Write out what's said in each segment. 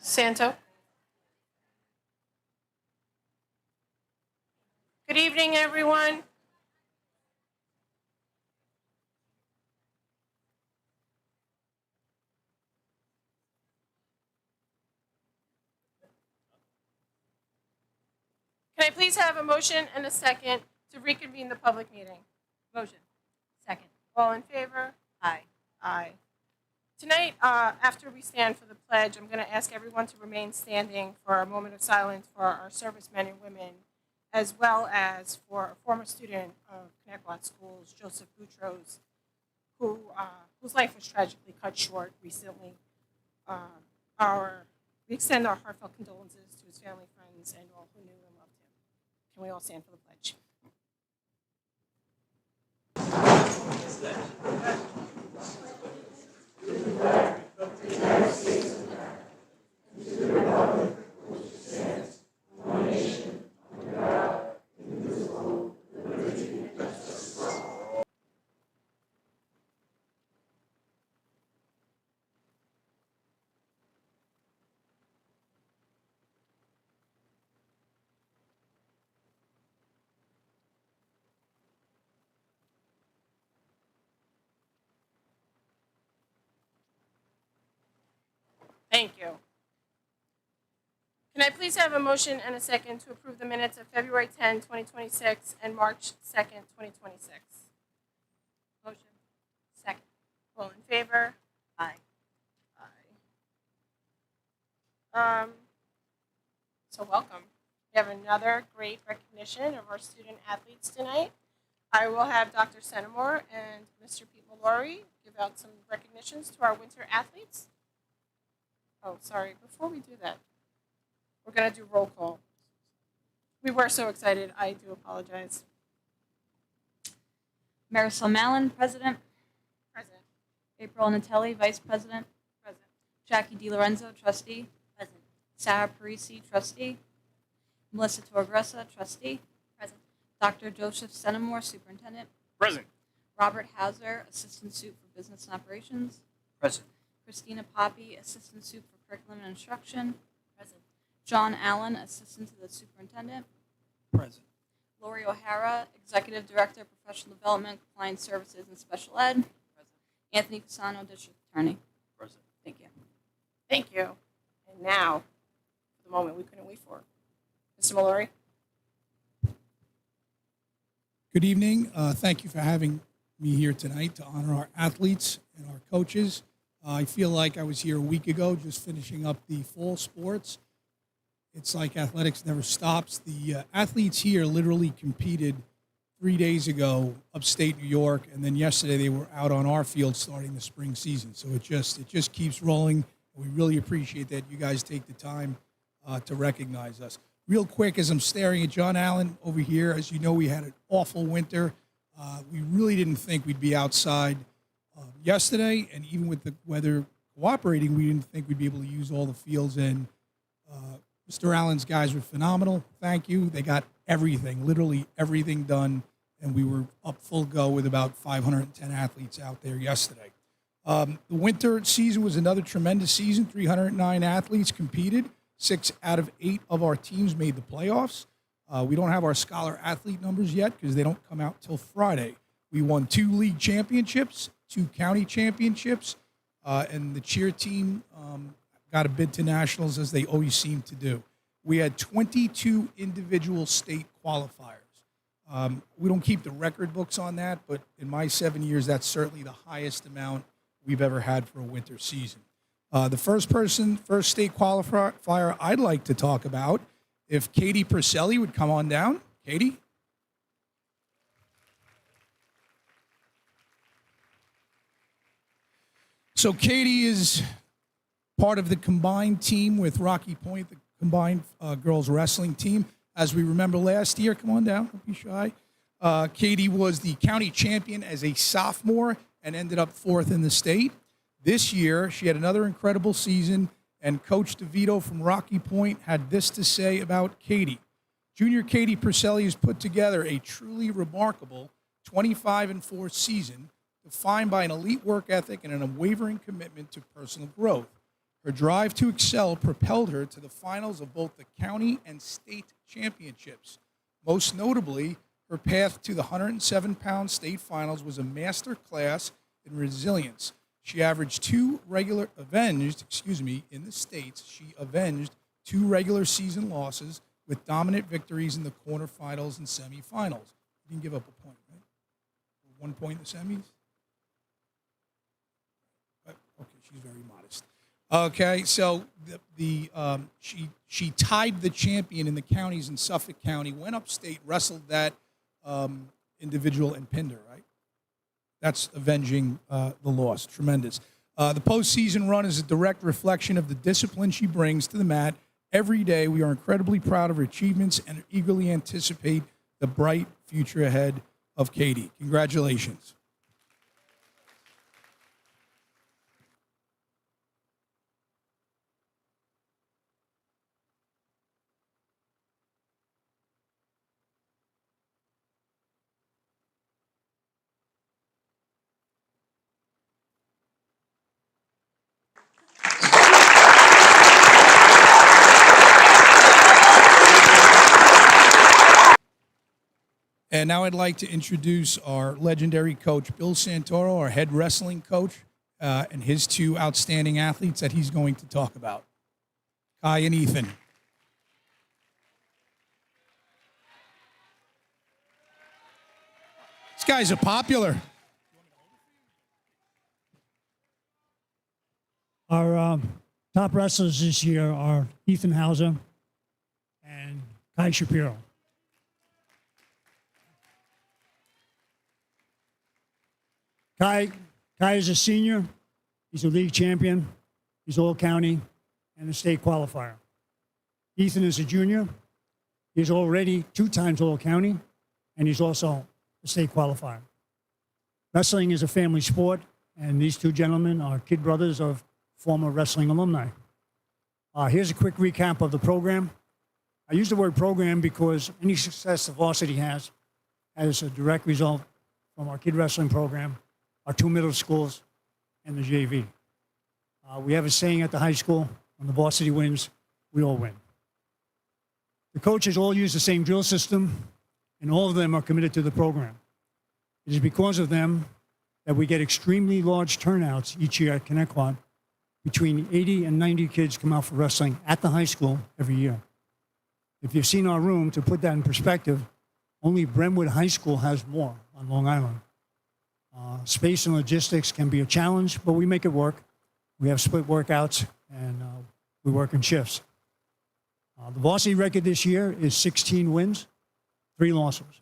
Santo. Good evening, everyone. Can I please have a motion and a second to reconvene the public meeting? Motion. Second. All in favor? Aye. Aye. Tonight, after we stand for the pledge, I'm going to ask everyone to remain standing for a moment of silence for our servicemen and women, as well as for a former student of Connecticut Schools, Joseph Boutros, whose life was tragically cut short recently. We extend our heartfelt condolences to his family, friends, and all who knew and loved him. Can we all stand for the pledge? Thank you. Can I please have a motion and a second to approve the minutes of February 10, 2026 and March 2nd, 2026? Motion. Second. All in favor? Aye. Aye. So welcome. We have another great recognition of our student athletes tonight. I will have Dr. Senamore and Mr. Pete Mallory give out some recognitions to our winter athletes. Oh, sorry. Before we do that, we're going to do roll call. We were so excited. I do apologize. Marisol Mallon, President. President. April Natelli, Vice President. President. Jackie DiLorenzo, Trustee. Present. Sarah Parisi, Trustee. Melissa Torgressa, Trustee. Present. Dr. Joseph Senamore, Superintendent. Present. Robert Hauser, Assistant Sup for Business and Operations. Present. Christina Poppy, Assistant Sup for Curriculum and Instruction. Present. John Allen, Assistant to the Superintendent. Present. Lori O'Hara, Executive Director of Professional Development, Compliance Services, and Special Ed. Present. Anthony Fasano, District Attorney. Present. Thank you. Thank you. And now, for the moment we couldn't wait for. Mr. Mallory. Good evening. Thank you for having me here tonight to honor our athletes and our coaches. I feel like I was here a week ago just finishing up the fall sports. It's like athletics never stops. The athletes here literally competed 3 days ago upstate New York, and then yesterday they were out on our field starting the spring season. So it just keeps rolling. We really appreciate that you guys take the time to recognize us. Real quick, as I'm staring at John Allen over here, as you know, we had an awful winter. We really didn't think we'd be outside yesterday, and even with the weather cooperating, we didn't think we'd be able to use all the fields. And Mr. Allen's guys were phenomenal. Thank you. They got everything, literally everything done, and we were up full go with about 510 athletes out there yesterday. The winter season was another tremendous season. 309 athletes competed. 6 out of 8 of our teams made the playoffs. We don't have our scholar athlete numbers yet because they don't come out till Friday. We won 2 league championships, 2 county championships, and the cheer team got a bid to nationals as they always seem to do. We had 22 individual state qualifiers. We don't keep the record books on that, but in my 7 years, that's certainly the highest amount we've ever had for a winter season. The first state qualifier I'd like to talk about, if Katie Purcelli would come on down. Katie? So Katie is part of the combined team with Rocky Point, the combined girls wrestling team. As we remember last year, come on down, don't be shy. Katie was the county champion as a sophomore and ended up 4th in the state. This year, she had another incredible season, and Coach DeVito from Rocky Point had this to say about Katie. Junior Katie Purcelli has put together a truly remarkable 25-4 season defined by an elite work ethic and an unwavering commitment to personal growth. Her drive to excel propelled her to the finals of both the county and state championships. Most notably, her path to the 107-pound state finals was a master class in resilience. She avenged two regular season losses with dominant victories in the quarterfinals and semifinals. She didn't give up a point, right? 1 point in the semis? Okay, she's very modest. Okay, so she tied the champion in the counties in Suffolk County, went upstate, wrestled that individual and pinned her, right? That's avenging the loss. Tremendous. The postseason run is a direct reflection of the discipline she brings to the mat every day. We are incredibly proud of her achievements and eagerly anticipate the bright future ahead of Katie. Congratulations. And now I'd like to introduce our legendary coach, Bill Santoro, our head wrestling coach, and his two outstanding athletes that he's going to talk about, Kai and Ethan. These guys are popular. Our top wrestlers this year are Ethan Hauser and Kai Shapiro. Kai is a senior. He's a league champion. He's all county and a state qualifier. Ethan is a junior. He's already 2 times all county, and he's also a state qualifier. Wrestling is a family sport, and these 2 gentlemen are kid brothers of former wrestling alumni. Here's a quick recap of the program. I use the word program because any success the varsity has a direct result from our kid wrestling program, our 2 middle schools, and the JV. We have a saying at the high school, when the varsity wins, we all win. The coaches all use the same drill system, and all of them are committed to the program. It is because of them that we get extremely large turnouts each year at Connecticut. Between 80 and 90 kids come out for wrestling at the high school every year. If you've seen our room, to put that in perspective, only Brentwood High School has more on Long Island. Space and logistics can be a challenge, but we make it work. We have split workouts, and we work in shifts. The varsity record this year is 16 wins, 3 losses.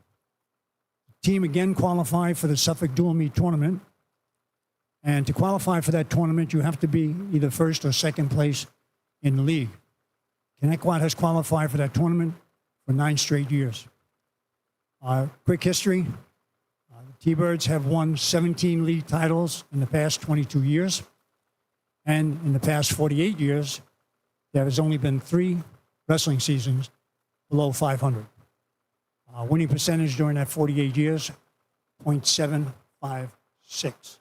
The team again qualified for the Suffolk Dual Meet Tournament. And to qualify for that tournament, you have to be either first or second place in the league. Connecticut has qualified for that tournament for 9 straight years. Quick history. The T-Birds have won 17 league titles in the past 22 years. And in the past 48 years, there has only been 3 wrestling seasons below 500. Winning percentage during that 48 years, .756.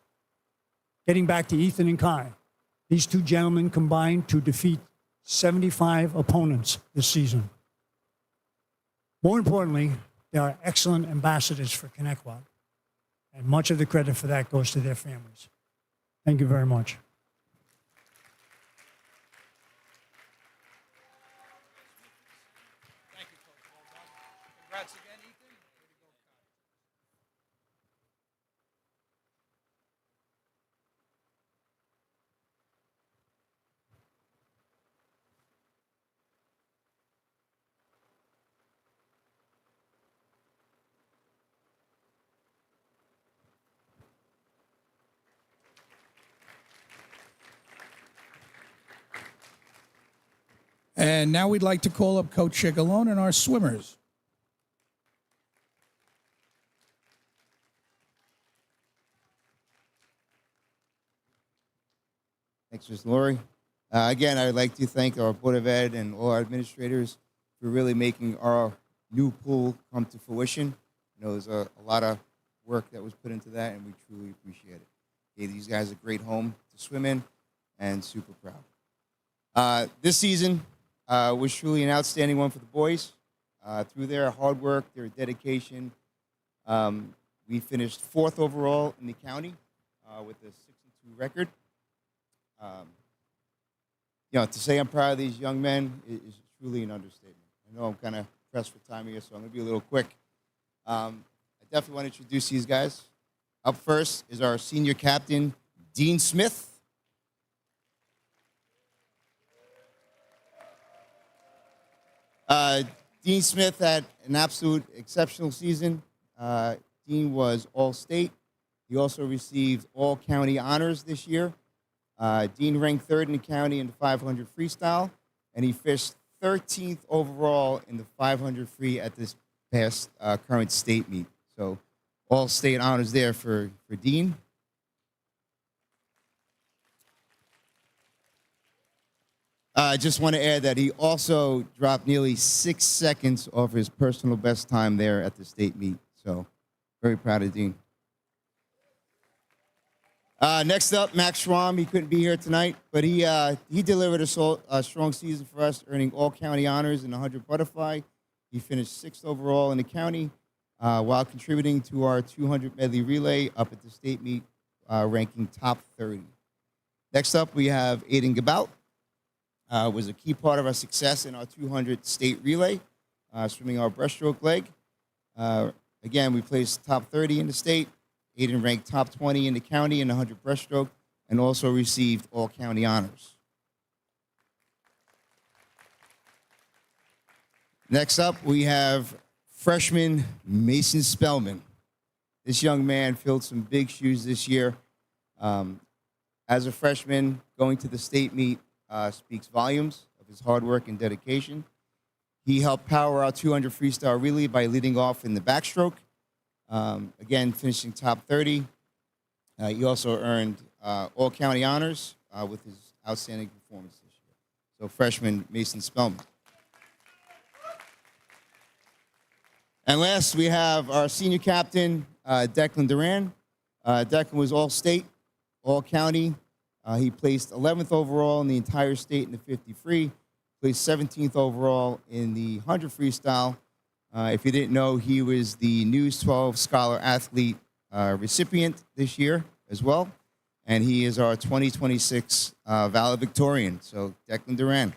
Getting back to Ethan and Kai, these 2 gentlemen combined to defeat 75 opponents this season. More importantly, they are excellent ambassadors for Connecticut, and much of the credit for that goes to their families. Thank you very much. Thank you, Coach. Well done. Congrats again, Ethan. Way to go, Kai. And now we'd like to call up Coach Chicalone and our swimmers. Thanks, Mr. Laurie. Again, I'd like to thank our Board of Ed and all our administrators for really making our new pool come to fruition. You know, there's a lot of work that was put into that, and we truly appreciate it. Gave these guys a great home to swim in, and super proud. This season was truly an outstanding one for the boys. Through their hard work, their dedication, we finished 4th overall in the county with a 62 record. To say I'm proud of these young men is truly an understatement. I know I'm kind of pressed for time here, so I'm going to be a little quick. I definitely want to introduce these guys. Up first is our senior captain, Dean Smith. Dean Smith had an absolute exceptional season. Dean was All-State. He also received All-County honors this year. Dean ranked 3rd in the county in the 500 freestyle, and he fished 13th overall in the 500 free at this past current state meet. So All-State honors there for Dean. I just want to add that he also dropped nearly 6 seconds off his personal best time there at the state meet. So very proud of Dean. Next up, Max Schramm. He couldn't be here tonight, but he delivered a strong season for us, earning all county honors in the 100 butterfly. He finished 6th overall in the county, while contributing to our 200 medley relay up at the state meet, ranking top 30. Next up, we have Aiden Gabout. Was a key part of our success in our 200 state relay, swimming our breaststroke leg. Again, we placed top 30 in the state. Aiden ranked top 20 in the county in the 100 breaststroke and also received all county honors. Next up, we have freshman Mason Spellman. This young man filled some big shoes this year. As a freshman, going to the state meet speaks volumes of his hard work and dedication. He helped power our 200 freestyle relay by leading off in the backstroke. Again, finishing top 30. He also earned all county honors with his outstanding performance this year. So freshman Mason Spellman. And last, we have our senior captain, Declan Duran. Declan was all state, all county. He placed 11th overall in the entire state in the 50 free, placed 17th overall in the 100 freestyle. If you didn't know, he was the News 12 Scholar Athlete recipient this year as well. And he is our 2026 valedictorian. So, Declan Duran.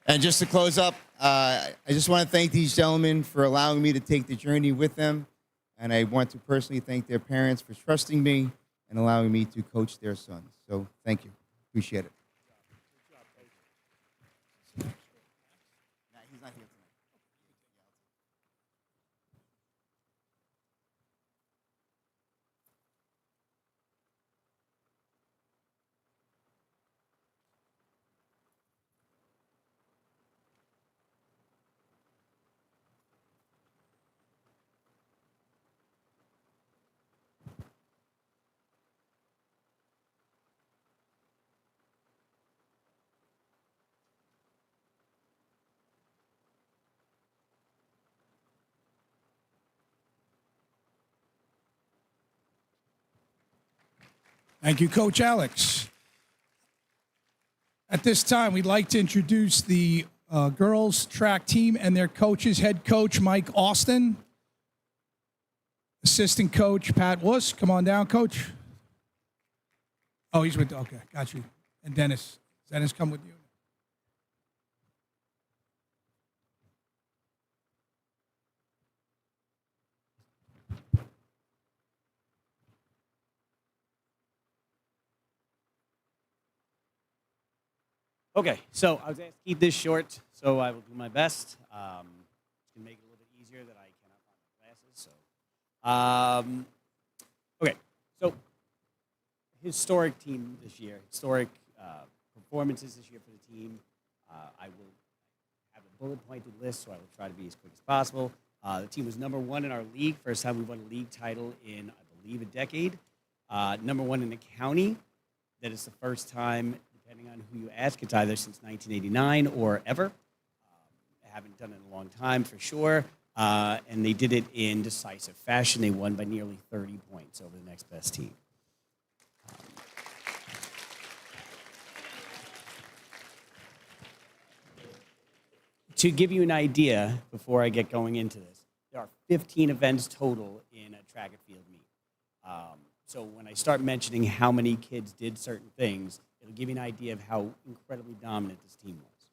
And just to close up, I just want to thank these gentlemen for allowing me to take the journey with them. And I want to personally thank their parents for trusting me and allowing me to coach their sons. So thank you. Appreciate it. He's not here tonight. Thank you, Coach Alex. At this time, we'd like to introduce the girls track team and their coaches. Head coach Mike Austin, assistant coach Pat Wuss. Come on down, coach. Oh, he's with, okay, got you. And Dennis. Dennis, come with you. Okay, so I was asked to keep this short, so I will do my best to make it a little bit easier that I cannot find my glasses. So, okay, so historic team this year, historic performances this year for the team. I will have a bullet-pointed list, so I will try to be as quick as possible. The team was number 1 in our league, first time we won a league title in, I believe, a decade. Number 1 in the county. That is the first time, depending on who you ask, it's either since 1989 or ever. I haven't done it in a long time for sure. And they did it in decisive fashion. They won by nearly 30 points over the next best team. to give you an idea, before I get going into this, there are 15 events total in a track and field meet. So when I start mentioning how many kids did certain things, it'll give you an idea of how incredibly dominant this team was.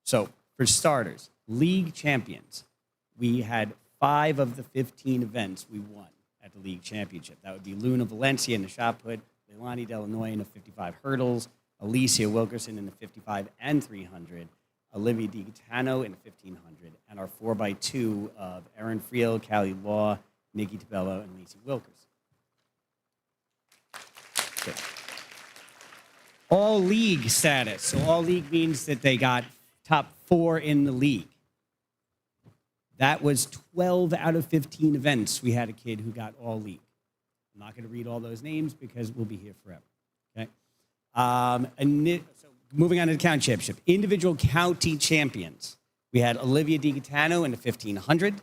So for starters, league champions. We had 5 of the 15 events we won at the league championship. That would be Luna Valencia in the shot put, Leilani Delanoy in the 55 hurdles, Alicia Wilkerson in the 55 and 300, Olivia DiGaetano in the 1500, and our 4x2 of Erin Friel, Callie Law, Nikki Tabello, and Lacey Wilkerson. Okay. All league status. So all league means that they got top 4 in the league. That was 12 out of 15 events. We had a kid who got all league. I'm not going to read all those names because we'll be here forever. Okay. So moving on to the county championship. Individual county champions. We had Olivia DiGaetano in the 1500,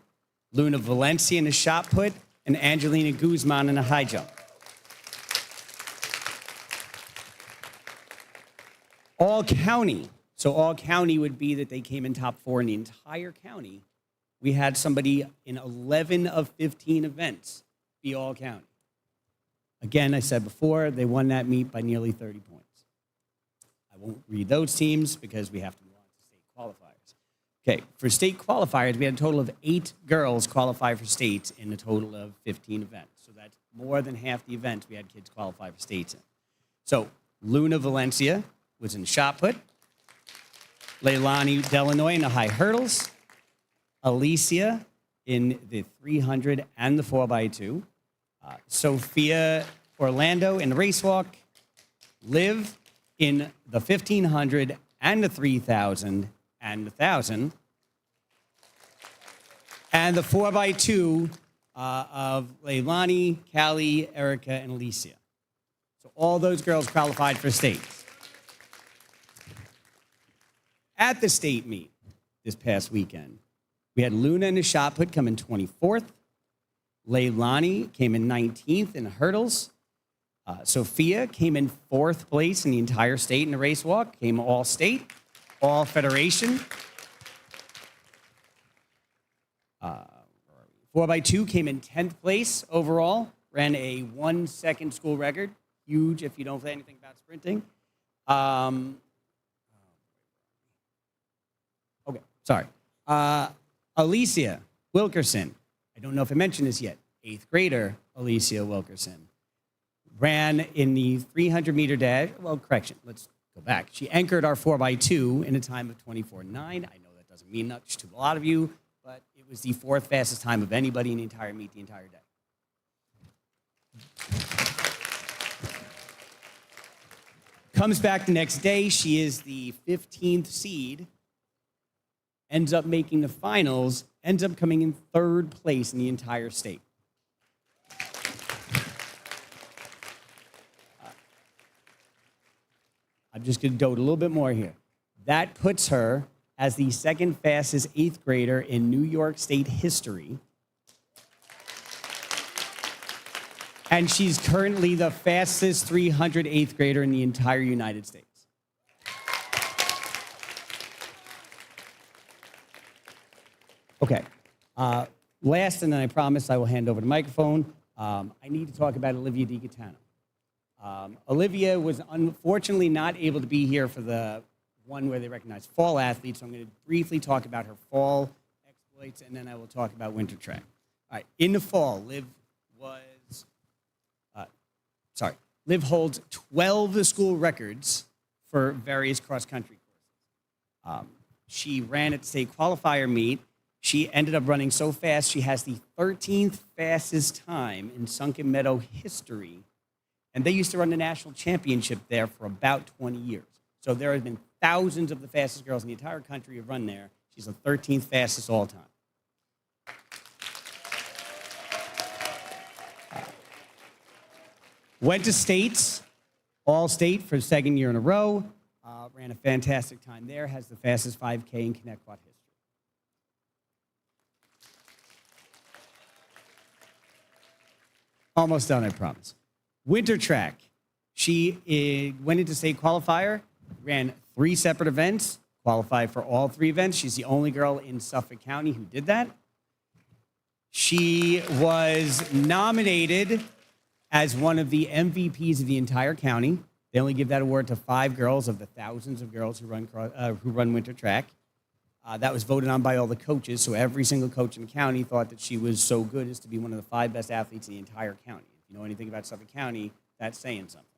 Luna Valencia in the shot put, and Angelina Guzman in the high jump. All county. So all county would be that they came in top 4 in the entire county. We had somebody in 11 of 15 events be all county. Again, I said before, they won that meet by nearly 30 points. I won't read those teams because we have to move on to state qualifiers. Okay, for state qualifiers, we had a total of 8 girls qualify for states in a total of 15 events. So that's more than half the events we had kids qualify for states in. So Luna Valencia was in shot put, Leilani Delanoy in the high hurdles, Alicia in the 300 and the 4x2, Sophia Orlando in the race walk, Liv in the 1500 and the 3000 and the 1000, and the 4x2 of Leilani, Callie, Erica, and Alicia. So all those girls qualified for states. At the state meet this past weekend, we had Luna in the shot put come in 24th. Leilani came in 19th in the hurdles. Sophia came in 4th place in the entire state in the race walk, came all state, all federation. 4x2 came in 10th place overall, ran a 1-second school record. Huge if you don't know anything about sprinting. Okay, sorry. Alicia Wilkerson. I don't know if I mentioned this yet. 8th grader Alicia Wilkerson ran in the 300-meter dash. Well, correction. Let's go back. She anchored our 4x2 in a time of 24:09. I know that doesn't mean much to a lot of you, but it was the 4th fastest time of anybody in the entire meet the entire day. Comes back the next day. She is the 15th seed. Ends up making the finals. Ends up coming in 3rd place in the entire state. I'm just going to dote a little bit more here. That puts her as the 2nd fastest 8th grader in New York State history. And she's currently the fastest 300 8th grader in the entire United States. Okay. Last, and then I promise I will hand over the microphone. I need to talk about Olivia DiGaetano. Olivia was unfortunately not able to be here for the one where they recognize fall athletes, so I'm going to briefly talk about her fall exploits, and then I will talk about winter track. All right, in the fall, Liv holds 12 school records for various cross-country courses. She ran at the state qualifier meet. She ended up running so fast, she has the 13th fastest time in Sunken Meadow history. And they used to run the national championship there for about 20 years. So there have been thousands of the fastest girls in the entire country who have run there. She's the 13th fastest all time. Went to states, all state for the 2nd year in a row. Ran a fantastic time there. Has the fastest 5K in Connecticut history. Almost done, I promise. Winter track. She went into state qualifier, ran 3 separate events, qualify for all 3 events. She's the only girl in Suffolk County who did that. She was nominated as one of the MVPs of the entire county. They only give that award to 5 girls of the thousands of girls who run winter track. That was voted on by all the coaches, so every single coach in the county thought that she was so good as to be one of the 5 best athletes in the entire county. If you know anything about Suffolk County, that's saying something.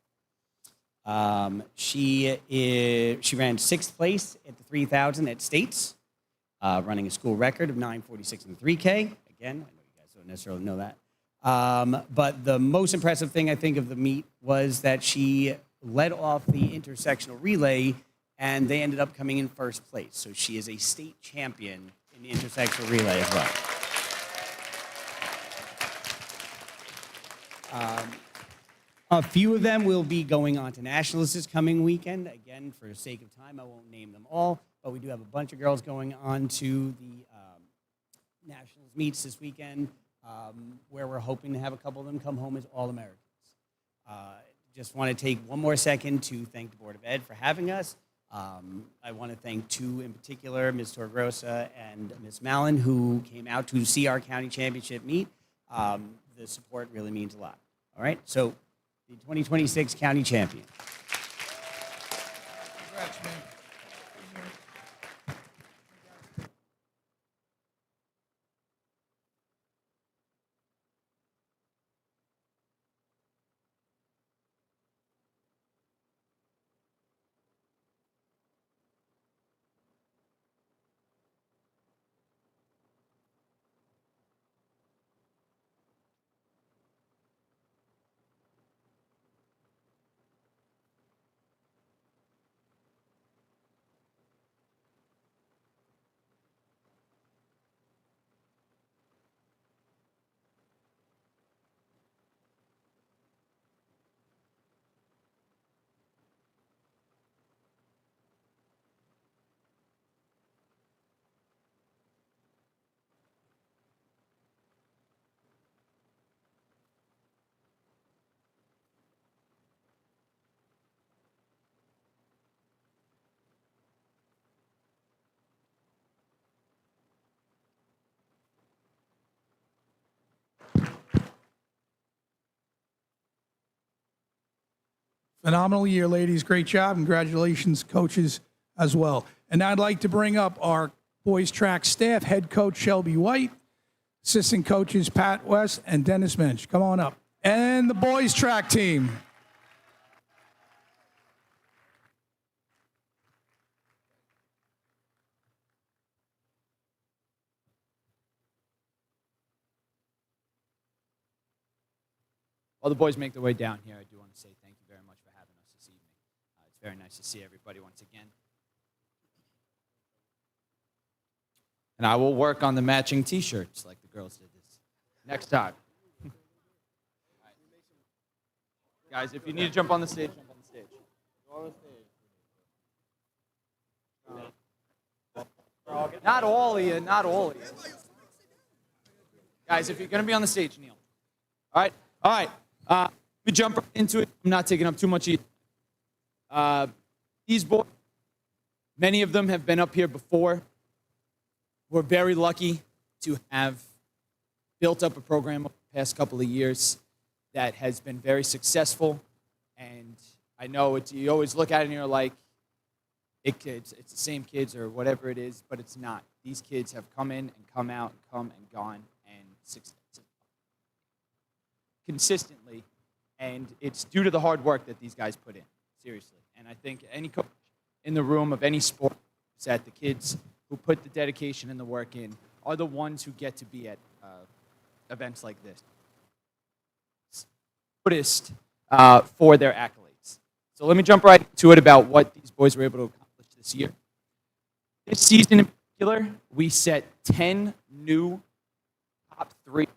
She ran 6th place at the 3,000 at States, running a school record of 9:46 in the 3K. Again, I know you guys don't necessarily know that. But the most impressive thing, I think, of the meet was that she led off the intersectional relay, and they ended up coming in 1st place. So she is a state champion in the intersectional relay as well. A few of them will be going on to nationals this coming weekend. Again, for the sake of time, I won't name them all, but we do have a bunch of girls going on to the nationals meets this weekend, where we're hoping to have a couple of them come home as All-Americans. Just want to take one more second to thank the Board of Ed for having us. I want to thank 2 in particular, Ms. Torgrosa and Ms. Mallon, who came out to see our county championship meet. The support really means a lot. All right, so the 2026 county champion. Congrats, man. Phenomenal year, ladies. Great job. Congratulations, coaches, as well. And I'd like to bring up our boys track staff, head coach Shelby White, assistant coaches Pat West and Dennis Mensch. Come on up. And the boys track team. While the boys make their way down here, I do want to say thank you very much for having us this evening. It's very nice to see everybody once again. And I will work on the matching T-shirts like the girls did this next time. Guys, if you need to jump on the stage, jump on the stage. Go on the stage. Not all of you, not all of you. Guys, if you're going to be on the stage, kneel. All right? All right. We jump right into it. I'm not taking up too much either. These boys, many of them have been up here before. We're very lucky to have built up a program over the past couple of years that has been very successful. And I know you always look at it and you're like, it's the same kids or whatever it is, but it's not. These kids have come in and come out and come and gone and consistently, and it's due to the hard work that these guys put in, seriously. And I think any coach in the room of any sport is that the kids who put the dedication and the work in are the ones who get to be at events like this. Noticed for their accolades. So let me jump right to it about what these boys were able to accomplish this year. This season in particular, we set 10 new top 3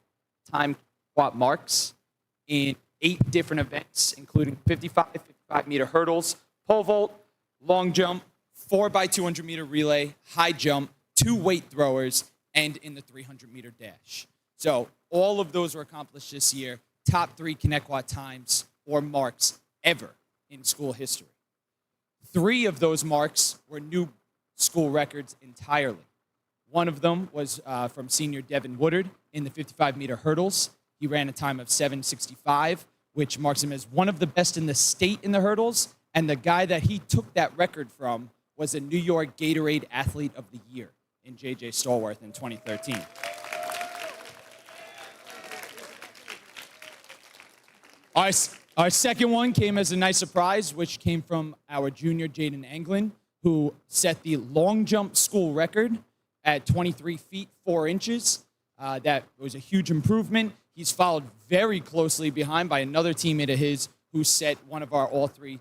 time squat marks in 8 different events, including 55-meter hurdles, pole vault, long jump, 4x200 meter relay, high jump, 2 weight throwers, and in the 300-meter dash. So all of those were accomplished this year, top 3 Connecticut times or marks ever in school history. 3 of those marks were new school records entirely. One of them was from senior Devin Woodard in the 55-meter hurdles. He ran a time of 7:65, which marks him as one of the best in the state in the hurdles. And the guy that he took that record from was a New York Gatorade Athlete of the Year in J.J. Stallworth in 2013. Our second one came as a nice surprise, which came from our junior Jaden Anglin, who set the long jump school record at 23 feet 4 inches. That was a huge improvement. He's followed very closely behind by another teammate of his who set one of our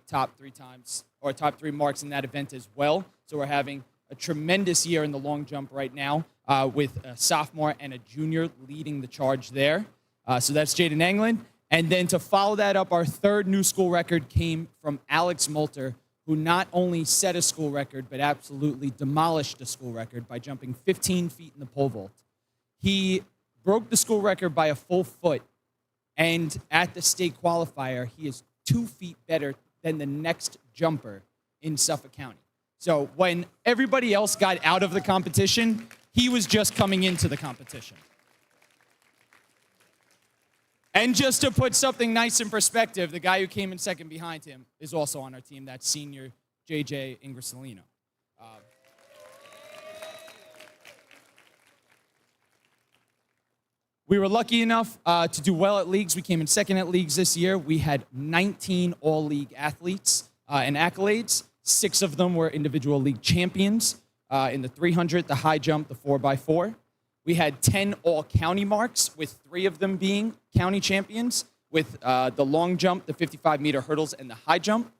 top three marks in that event as well. So we're having a tremendous year in the long jump right now with a sophomore and a junior leading the charge there. So that's Jaden Anglin. And then to follow that up, our third new school record came from Alex Moulter, who not only set a school record, but absolutely demolished the school record by jumping 15 feet in the pole vault. He broke the school record by a full foot, and at the state qualifier, he is 2 feet better than the next jumper in Suffolk County. So when everybody else got out of the competition, he was just coming into the competition. And just to put something nice in perspective, the guy who came in second behind him is also on our team. That's senior J.J. Ingersolino. We were lucky enough to do well at leagues. We came in second at leagues this year. We had 19 all-league athletes and accolades. 6 of them were individual league champions in the 300, the high jump, the 4x4. We had 10 all-county marks, with 3 of them being county champions, with the long jump, the 55-meter hurdles, and the high jump.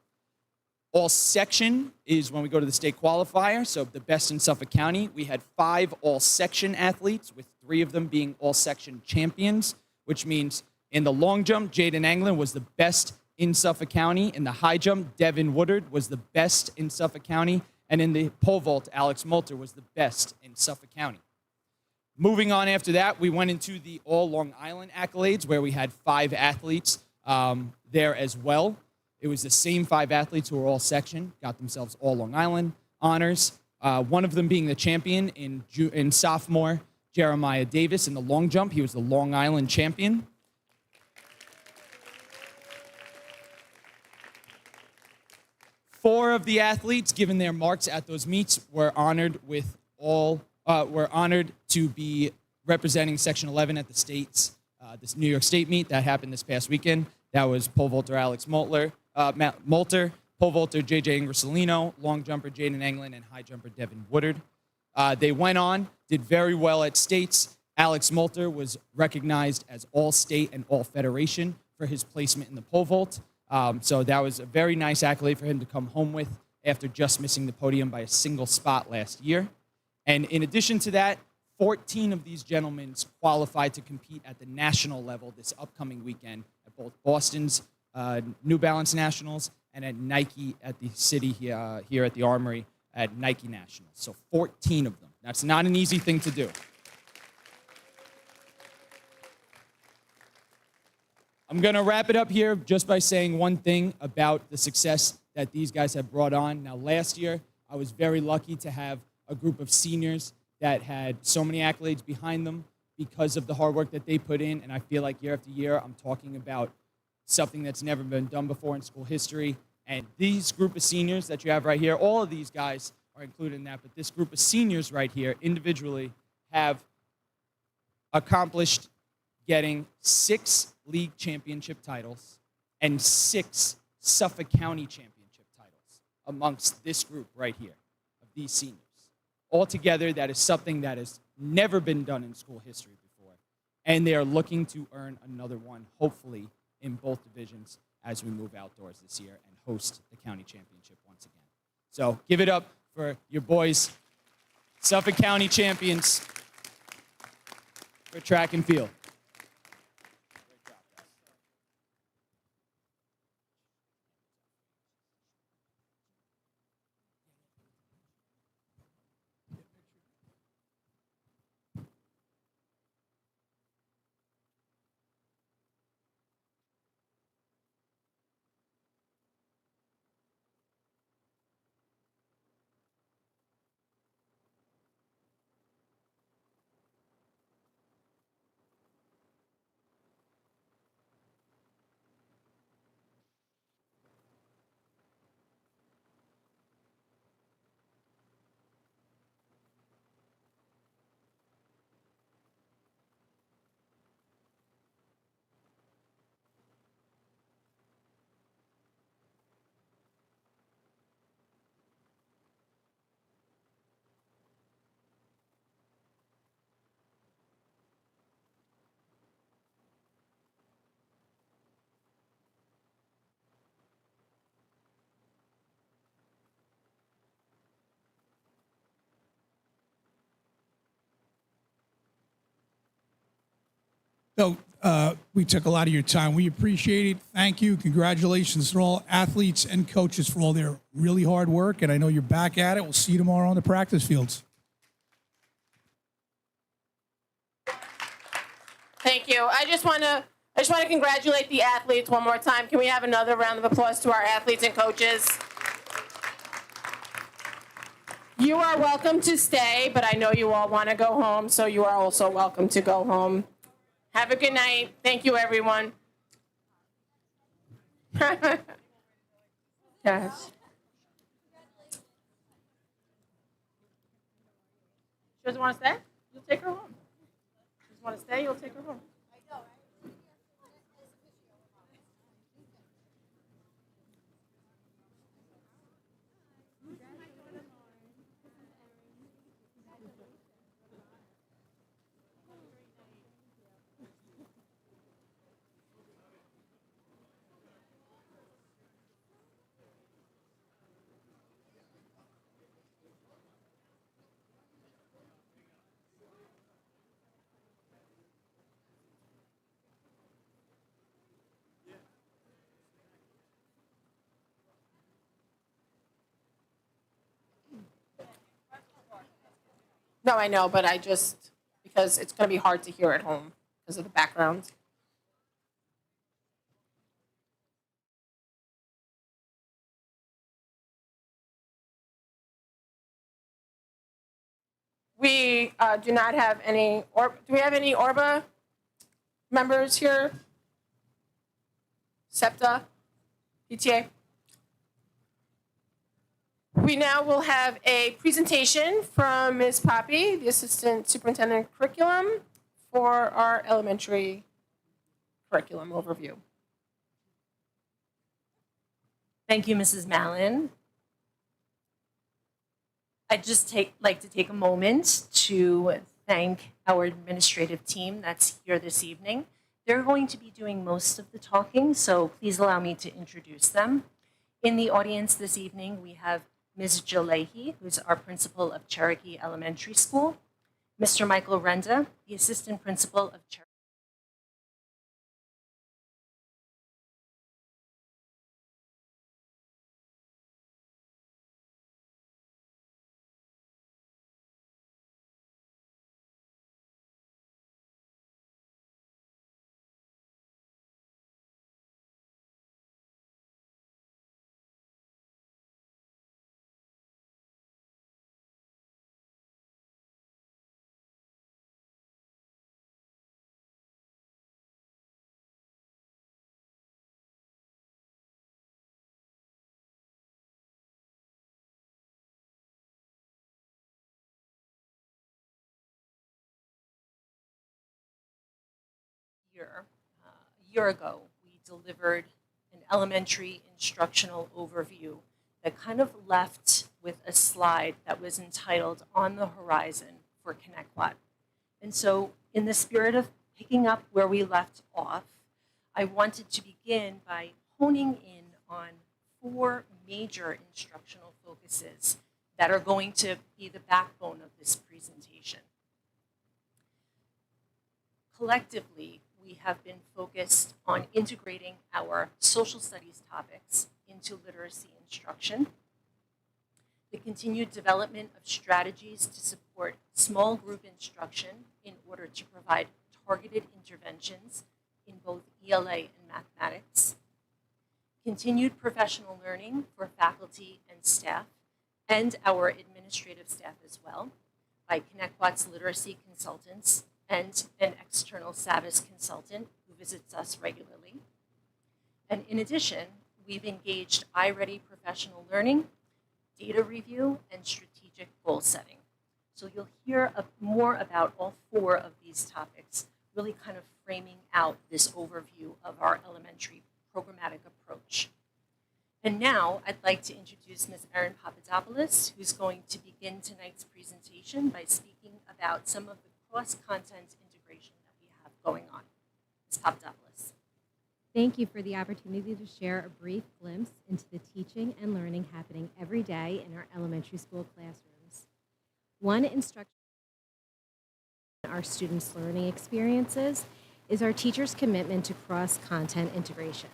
All-section is when we go to the state qualifier, so the best in Suffolk County. We had 5 all-section athletes, with 3 of them being all-section champions, which means in the long jump, Jaden Anglin was the best in Suffolk County. In the high jump, Devin Woodard was the best in Suffolk County. And in the pole vault, Alex Moulter was the best in Suffolk County. Moving on after that, we went into the All Long Island accolades, where we had 5 athletes there as well. It was the same 5 athletes who were all section, got themselves All Long Island honors. One of them being the champion in sophomore Jeremiah Davis in the long jump. He was the Long Island champion. Four of the athletes, given their marks at those meets, were honored to be representing Section 11 at the states, this New York State meet that happened this past weekend. That was pole vaulter Alex Moulter, pole vaulter J.J. Ingersolino, long jumper Jaden Anglin, and high jumper Devin Woodard. They went on, did very well at states. Alex Moulter was recognized as All-State and All-Federation for his placement in the pole vault. So that was a very nice accolade for him to come home with after just missing the podium by a single spot last year. And in addition to that, 14 of these gentlemen qualified to compete at the national level this upcoming weekend at both Boston's New Balance Nationals and at Nike at the city here at the Armory at Nike Nationals. So 14 of them. That's not an easy thing to do. I'm going to wrap it up here just by saying one thing about the success that these guys have brought on. Now, last year, I was very lucky to have a group of seniors that had so many accolades behind them because of the hard work that they put in. And I feel like year after year, I'm talking about something that's never been done before in school history. And these group of seniors that you have right here, all of these guys are included in that, but this group of seniors right here individually have accomplished getting 6 league championship titles and 6 Suffolk County championship titles amongst this group right here of these seniors. Altogether, that is something that has never been done in school history before, and they are looking to earn another one, hopefully, in both divisions as we move outdoors this year and host the county championship once again. So give it up for your boys, Suffolk County champions for track and field. So we took a lot of your time. We appreciate it. Thank you. Congratulations to all athletes and coaches for all their really hard work. And I know you're back at it. We'll see you tomorrow on the practice fields. Thank you. I just want to congratulate the athletes one more time. Can we have another round of applause to our athletes and coaches? You are welcome to stay, but I know you all want to go home, so you are also welcome to go home. Have a good night. Thank you, everyone. Yes. She doesn't want to stay? You'll take her home. She doesn't want to stay? You'll take her home. No, I know, but because it's going to be hard to hear at home because of the background. We do not have any, or do we have any ORBA members here? SEPTA, PTA? We now will have a presentation from Ms. Poppy, the Assistant Superintendent of Curriculum, for our elementary curriculum overview. Thank you, Mrs. Mallon. I'd just like to take a moment to thank our administrative team that's here this evening. They're going to be doing most of the talking, so please allow me to introduce them. In the audience this evening, we have Ms. Jill Leahy, who's our principal of Cherokee Elementary School, Mr. Michael Renda, the assistant principal of Cherokee. A year ago, we delivered an elementary instructional overview that kind of left with a slide that was entitled On the Horizon for ConnectWatt. And so in the spirit of picking up where we left off, I wanted to begin by honing in on 4 major instructional focuses that are going to be the backbone of this presentation. Collectively, we have been focused on integrating our social studies topics into literacy instruction, the continued development of strategies to support small group instruction in order to provide targeted interventions in both ELA and mathematics, continued professional learning for faculty and staff, and our administrative staff as well, by ConnectWatt's literacy consultants and an external SAVIS consultant who visits us regularly. And in addition, we've engaged iReady Professional Learning, data review, and strategic goal setting. So you'll hear more about all 4 of these topics, really kind of framing out this overview of our elementary programmatic approach. And now I'd like to introduce Ms. Erin Papadopoulos, who's going to begin tonight's presentation by speaking about some of the cross-content integration that we have going on. Ms. Papadopoulos. Thank you for the opportunity to share a brief glimpse into the teaching and learning happening every day in our elementary school classrooms. One instruction our students' learning experiences is our teachers' commitment to cross-content integration.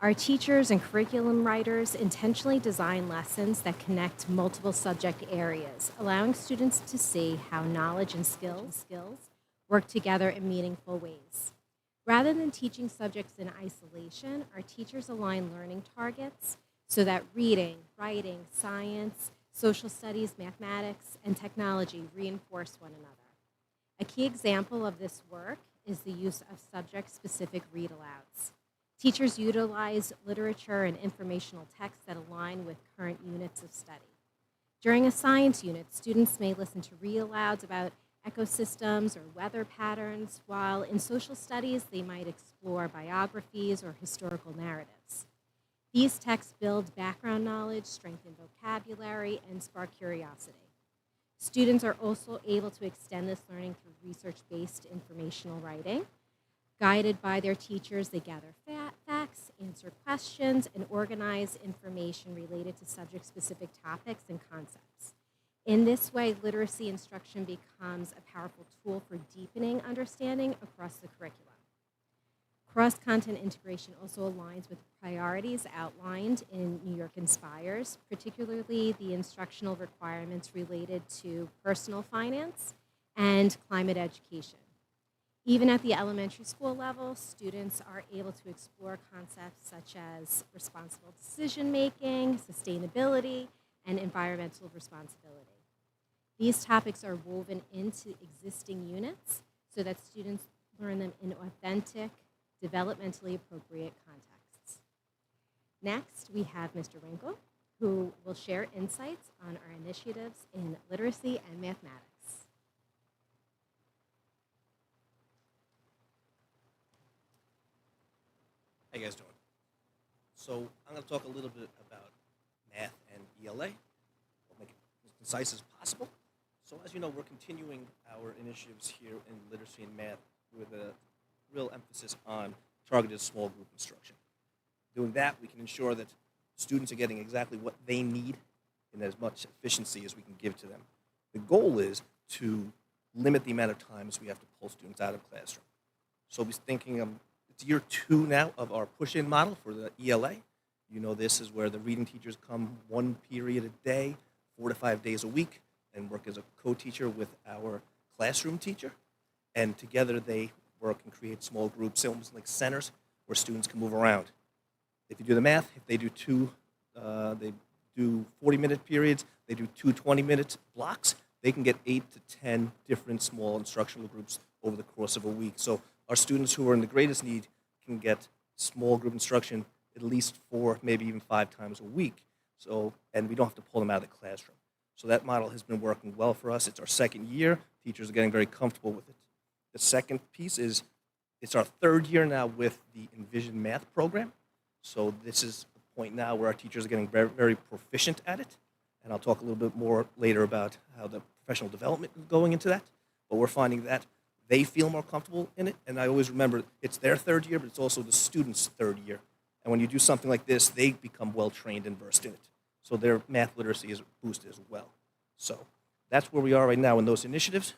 Our teachers and curriculum writers intentionally design lessons that connect multiple subject areas, allowing students to see how knowledge and skills work together in meaningful ways. Rather than teaching subjects in isolation, our teachers align learning targets so that reading, writing, science, social studies, mathematics, and technology reinforce one another. A key example of this work is the use of subject-specific read-alouds. Teachers utilize literature and informational texts that align with current units of study. During a science unit, students may listen to read-alouds about ecosystems or weather patterns, while in social studies, they might explore biographies or historical narratives. These texts build background knowledge, strengthen vocabulary, and spark curiosity. Students are also able to extend this learning through research-based informational writing. Guided by their teachers, they gather facts, answer questions, and organize information related to subject-specific topics and concepts. In this way, literacy instruction becomes a powerful tool for deepening understanding across the curriculum. Cross-content integration also aligns with priorities outlined in New York Inspires, particularly the instructional requirements related to personal finance and climate education. Even at the elementary school level, students are able to explore concepts such as responsible decision-making, sustainability, and environmental responsibility. These topics are woven into existing units so that students learn them in authentic, developmentally appropriate contexts. Next, we have Mr. Winkle, who will share insights on our initiatives in literacy and mathematics. How you guys doing? So I'm going to talk a little bit about math and ELA. I'll make it as concise as possible. So as you know, we're continuing our initiatives here in literacy and math with a real emphasis on targeted small group instruction. Doing that, we can ensure that students are getting exactly what they need in as much efficiency as we can give to them. The goal is to limit the amount of times we have to pull students out of classroom. So we're thinking it's year 2 now of our push-in model for the ELA. You know, this is where the reading teachers come 1 period a day, 4 to 5 days a week, and work as a co-teacher with our classroom teacher. And together they work and create small groups, almost like centers, where students can move around. If you do the math, if they do they do 40-minute periods, they do 2 20-minute blocks, they can get 8 to 10 different small instructional groups over the course of a week. So our students who are in the greatest need can get small group instruction at least 4, maybe even 5 times a week. So, and we don't have to pull them out of the classroom. So that model has been working well for us. It's our 2nd year. Teachers are getting very comfortable with it. The second piece is it's our 3rd year now with the Envision Math program. So this is a point now where our teachers are getting very, very proficient at it. And I'll talk a little bit more later about how the professional development is going into that. But we're finding that they feel more comfortable in it. And I always remember it's their 3rd year, but it's also the students' 3rd year. And when you do something like this, they become well-trained and versed in it. So their math literacy is boosted as well. So that's where we are right now in those initiatives.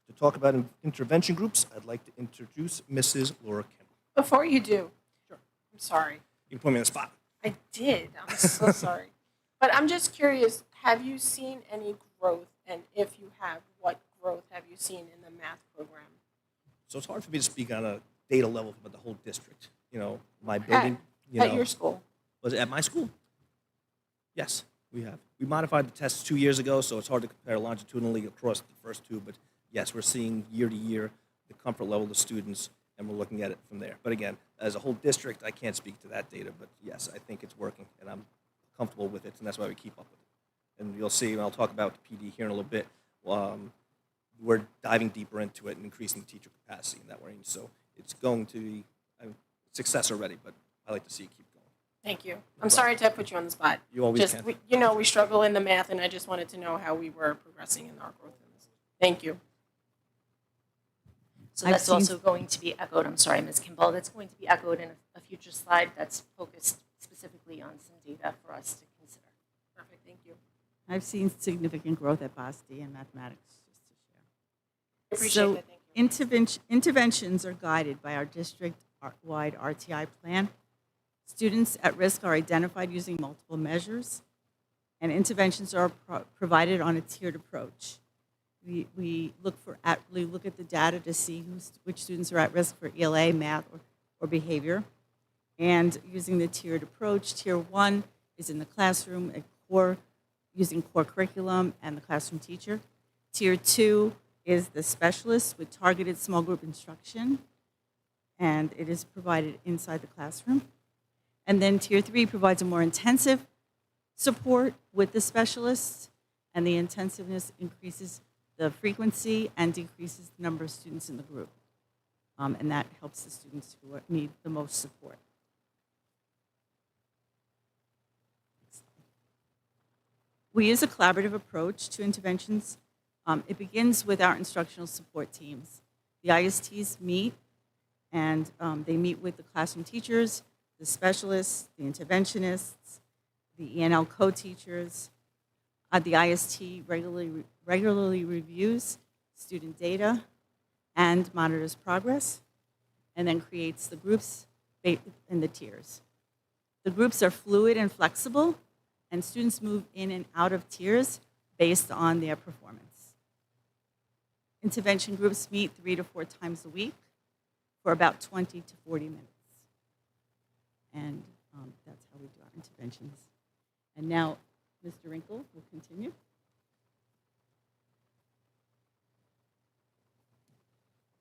To talk about intervention groups, I'd like to introduce Mrs. Laura Kimball. Before you do, Sure. I'm sorry. You can put me on the spot. I did. I'm so sorry. But I'm just curious, have you seen any growth? And if you have, what growth have you seen in the math program? So it's hard for me to speak on a data level about the whole district. You know, my building, At your school? Was it at my school? Yes, we have. We modified the tests 2 years ago, so it's hard to compare longitudinally across the first 2. But yes, we're seeing year to year the comfort level of the students, and we're looking at it from there. But again, as a whole district, I can't speak to that data. But yes, I think it's working, and I'm comfortable with it, and that's why we keep up with it. And you'll see, and I'll talk about the PD here in a little bit. We're diving deeper into it and increasing the teacher capacity in that range. So it's going to be a success already, but I like to see it keep going. Thank you. I'm sorry to put you on the spot. You always Just, can. we struggle in the math, and I just wanted to know how we were progressing in our growth in this. Thank you. So I've that's seen- also going to be echoed, I'm sorry, Ms. Kimball, that's going to be echoed in a future slide that's focused specifically on some data for us to consider. Perfect. Thank you. I've seen significant growth at Basti in mathematics, just to share. Appreciate So- that. Thank you. Interventions are guided by our district-wide RTI plan. Students at risk are identified using multiple measures, and interventions are provided on a tiered approach. We look at the data to see which students are at risk for ELA, math, or behavior. And using the tiered approach, tier 1 is in the classroom using core curriculum and the classroom teacher. Tier 2 is the specialist with targeted small group instruction, and it is provided inside the classroom. And then tier 3 provides a more intensive support with the specialists, and the intensiveness increases the frequency and decreases the number of students in the group. And that helps the students who need the most support. We use a collaborative approach to interventions. It begins with our instructional support teams. The ISTs meet, and they meet with the classroom teachers, the specialists, the interventionists, the ENL co-teachers. The IST regularly reviews student data and monitors progress, and then creates the groups in the tiers. The groups are fluid and flexible, and students move in and out of tiers based on their performance. Intervention groups meet 3 to 4 times a week for about 20 to 40 minutes. And that's how we do our interventions. And now, Mr. Wrinkle will continue.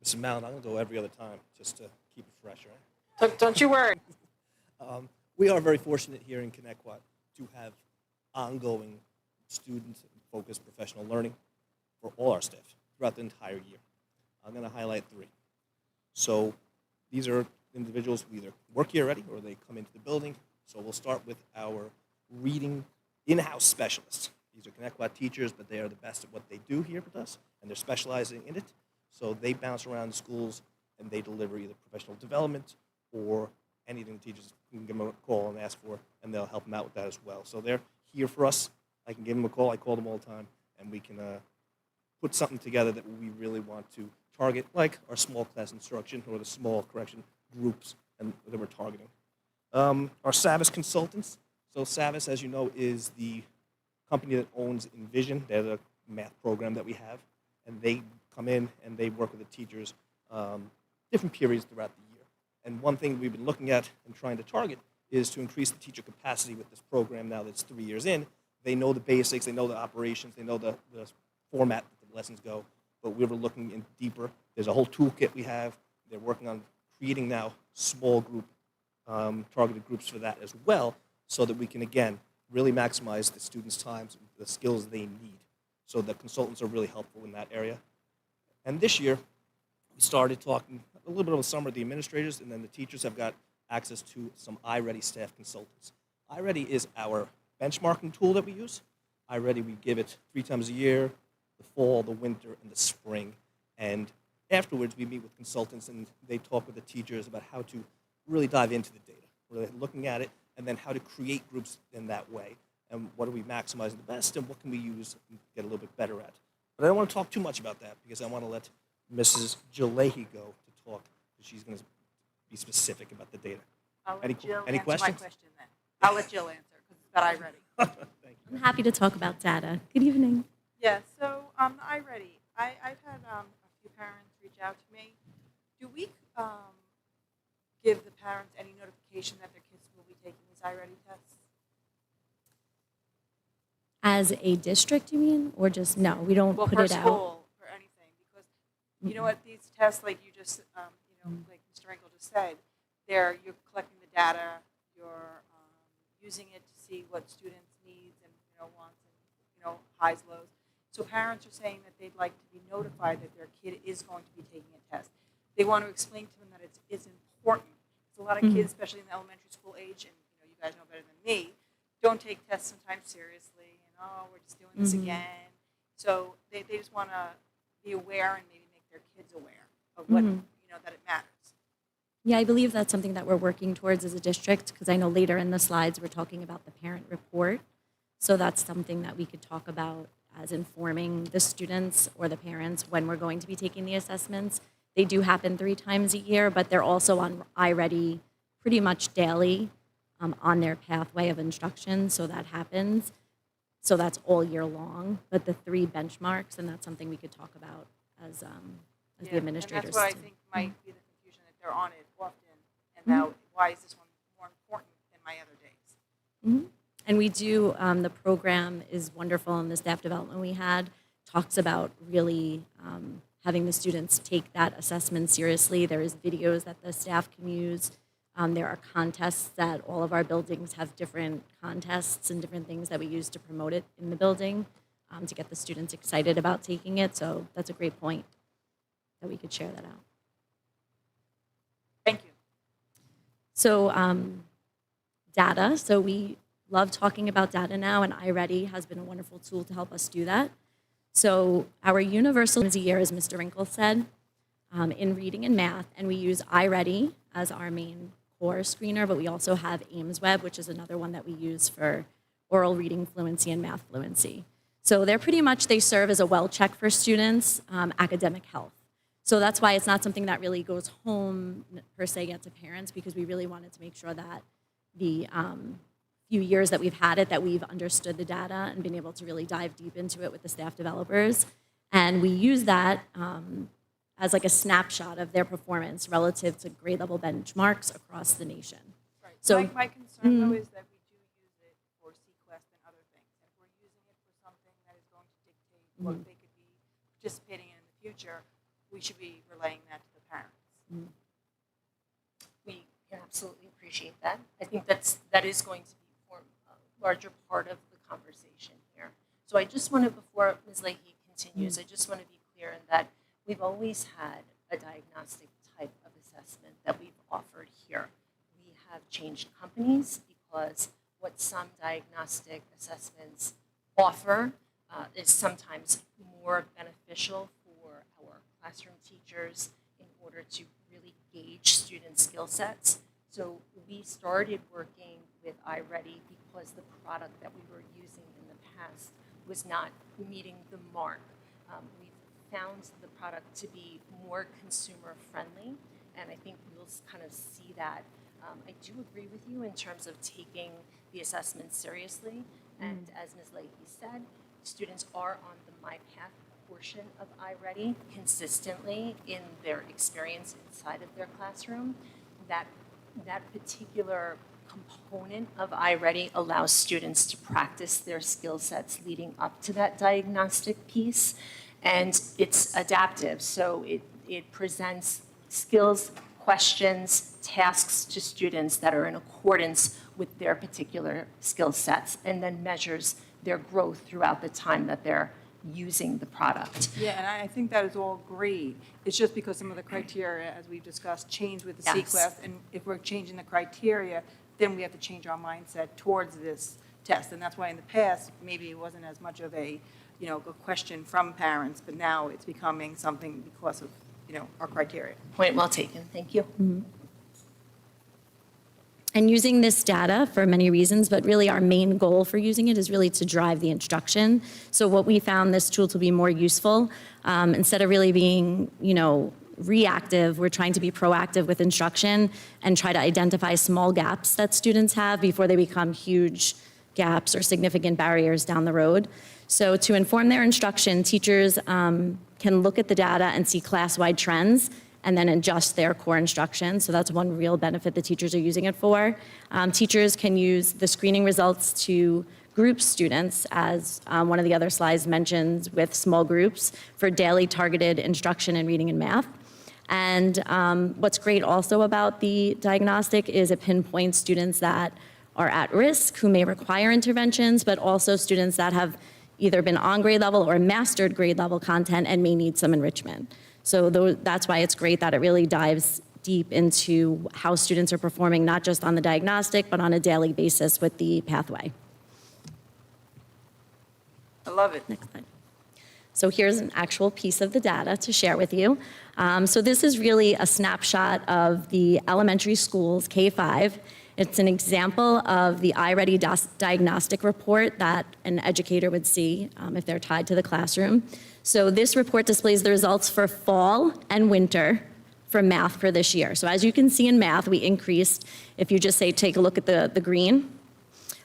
Mrs. Mount, I'm going to go every other time just to keep it fresh, right? Don't you worry. We are very fortunate here in Connecticut to have ongoing student-focused professional learning for all our staff throughout the entire year. I'm going to highlight 3. So these are individuals who either work here already or they come into the building. So we'll start with our reading in-house specialists. These are Connecticut teachers, but they are the best at what they do here with us, and they're specializing in it. So they bounce around the schools, and they deliver either professional development or anything the teachers can give them a call and ask for, and they'll help them out with that as well. So they're here for us. I can give them a call. I call them all the time, and we can put something together that we really want to target, like our small class instruction or the small correction groups and that we're targeting. Our Savvis consultants. So Savvis, as you know, is the company that owns Envision. They're the math program that we have, and they come in and they work with the teachers different periods throughout the year. And one thing we've been looking at and trying to target is to increase the teacher capacity with this program now that's 3 years in. They know the basics, they know the operations, they know the format that the lessons go, but we were looking in deeper. There's a whole toolkit we have. They're working on creating now small group targeted groups for that as well, so that we can, again, really maximize the students' times, the skills they need. So the consultants are really helpful in that area. And this year, we started talking a little bit of a summer with the administrators, and then the teachers have got access to some iReady staff consultants. iReady is our benchmarking tool that we use. iReady, we give it 3 times a year, the fall, the winter, and the spring. And afterwards, we meet with consultants, and they talk with the teachers about how to really dive into the data, really looking at it, and then how to create groups in that way. And what are we maximizing the best, and what can we use and get a little bit better at. But I don't want to talk too much about that, because I want to let Mrs. Jill Leahy go to talk, because she's going to be specific about the data. I'll Any- let Jill any answer questions? my question then. I'll let Jill answer because it's about iReady. Thank you. I'm happy to talk about data. Good evening. Yeah, so iReady, I've had a few parents reach out to me. Do we give the parents any notification that their kids will be taking these iReady tests? As a district, you mean? Or just, no, we don't Well, put for it out? school, for anything, because you know what, these tests, like you just, like Mr. Engel just said, you're collecting the data, you're using it to see what students' needs and wants and highs, lows. So parents are saying that they'd like to be notified that their kid is going to be taking a test. They want to explain to them that it's important. Because a lot of kids, especially in the elementary school age, and you guys know better than me, don't take tests sometimes seriously, and we're just doing this again. So they just want to be aware and maybe make their kids aware of what that it matters. Yeah, I believe that's something that we're working towards as a district, because I know later in the slides we're talking about the parent report. So that's something that we could talk about as informing the students or the parents when we're going to be taking the assessments. They do happen 3 times a year, but they're also on iReady pretty much daily on their pathway of instruction, so that happens. So that's all year long, but the 3 benchmarks, and that's something we could talk about as the administrators. And that's what I think might be the confusion, that they're on it often, and now why is this one more important than my other days? And we do, the program is wonderful, and the staff development we had talks about really having the students take that assessment seriously. There is videos that the staff can use. There are contests that all of our buildings have different contests and different things that we use to promote it in the building to get the students excited about taking it. So that's a great point that we could share that out. Thank you. So data. So we love talking about data now, and iReady has been a wonderful tool to help us do that. So our universal is a year, as Mr. Wrinkle said, in reading and math, and we use iReady as our main core screener, but we also have AimsWeb, which is another one that we use for oral reading fluency and math fluency. So they're pretty much, they serve as a well check for students' academic health. So that's why it's not something that really goes home per se yet to parents, because we really wanted to make sure that the few years that we've had it, that we've understood the data and been able to really dive deep into it with the staff developers. And we use that as like a snapshot of their performance relative to grade level benchmarks across the nation. Right. So my concern though is that we do use it for Sequest and other things. If we're using it for something that is going to dictate what they could be participating in the future, we should be relaying that to the parents. We can absolutely appreciate that. I think that is going to form a larger part of the conversation here. So I just want to, before Ms. Leahy continues, I just want to be clear in that we've always had a diagnostic type of assessment that we've offered here. We have changed companies because what some diagnostic assessments offer is sometimes more beneficial for our classroom teachers in order to really gauge student skill sets. So we started working with iReady because the product that we were using in the past was not meeting the mark. We've found the product to be more consumer friendly, and I think we'll kind of see that. I do agree with you in terms of taking the assessment seriously, and as Ms. Leahy said, students are on the MyPath portion of iReady consistently in their experience inside of their classroom. That particular component of iReady allows students to practice their skill sets leading up to that diagnostic piece. And it's adaptive, so it presents skills, questions, tasks to students that are in accordance with their particular skill sets, and then measures their growth throughout the time that they're using the product. Yeah, and I think that is all great. It's just because some of the criteria, as we've discussed, change with the Yes. Sequest, and if we're changing the criteria, then we have to change our mindset towards this test. And that's why in the past, maybe it wasn't as much of a a question from parents, but now it's becoming something because of, our criteria. Point well taken, thank you. And using this data for many reasons, but really our main goal for using it is really to drive the instruction. So what we found this tool to be more useful, instead of really being, reactive, we're trying to be proactive with instruction and try to identify small gaps that students have before they become huge gaps or significant barriers down the road. So to inform their instruction, teachers can look at the data and see class-wide trends and then adjust their core instruction. So that's one real benefit the teachers are using it for. Teachers can use the screening results to group students, as one of the other slides mentions, with small groups for daily targeted instruction in reading and math. And what's great also about the diagnostic is it pinpoints students that are at risk, who may require interventions, but also students that have either been on grade level or mastered grade level content and may need some enrichment. So that's why it's great that it really dives deep into how students are performing, not just on the diagnostic, but on a daily basis with the pathway. I love it. Next slide. So here's an actual piece of the data to share with you. So this is really a snapshot of the elementary schools, K-5, It's an example of the iReady diagnostic report that an educator would see if they're tied to the classroom. So this report displays the results for fall and winter for math for this year. So as you can see in math, we increased, if you just say, take a look at the green,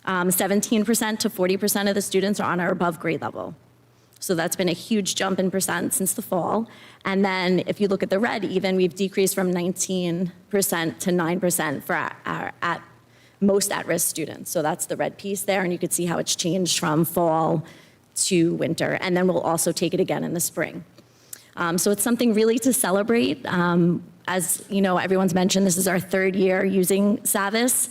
17% to 40% of the students are on or above grade level. So that's been a huge jump in percent since the fall. And then if you look at the red even, we've decreased from 19% to 9% for our most at-risk students. So that's the red piece there, and you could see how it's changed from fall to winter. And then we'll also take it again in the spring. So it's something really to celebrate. As you know, everyone's mentioned, this is our third year using Savvis.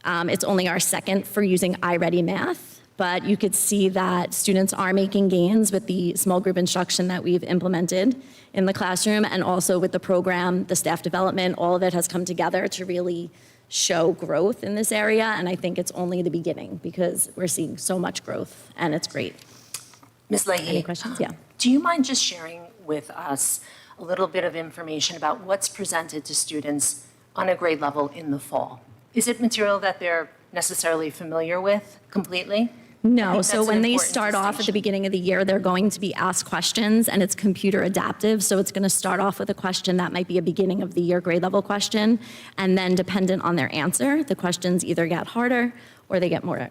It's only our second for using iReady Math. But you could see that students are making gains with the small group instruction that we've implemented in the classroom, and also with the program, the staff development, all of it has come together to really show growth in this area. And I think it's only the beginning because we're seeing so much growth, and it's great. Ms. Leahy, Any questions? Yeah. do you mind just sharing with us a little bit of information about what's presented to students on a grade level in the fall? Is it material that they're necessarily familiar with completely? No, so that's an when they important start off at the distinction. beginning of the year, they're going to be asked questions, and it's computer adaptive. So it's going to start off with a question that might be a beginning of the year grade level question, and then dependent on their answer, the questions either get harder or they get more,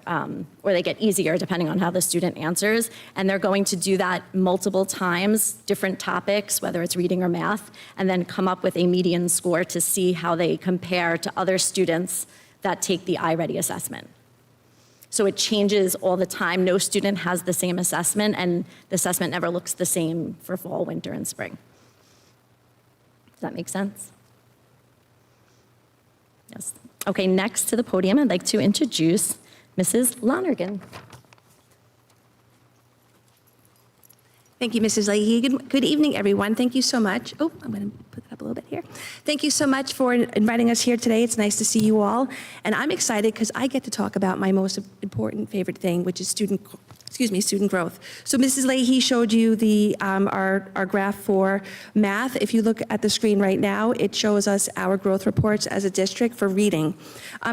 or they get easier depending on how the student answers. And they're going to do that multiple times, different topics, whether it's reading or math, and then come up with a median score to see how they compare to other students that take the iReady assessment. So it changes all the time. No student has the same assessment, and the assessment never looks the same for fall, winter, and spring. Does that make sense? Yes. Okay, next to the podium, I'd like to introduce Mrs. Lonergan. Thank you, Mrs. Leahy. Good evening, everyone. Thank you so much. Oh, I'm going to put that up a little bit here. Thank you so much for inviting us here today. It's nice to see you all. And I'm excited because I get to talk about my most important favorite thing, which is student growth. So Mrs. Leahy showed you our graph for math. If you look at the screen right now, it shows us our growth reports as a district for reading.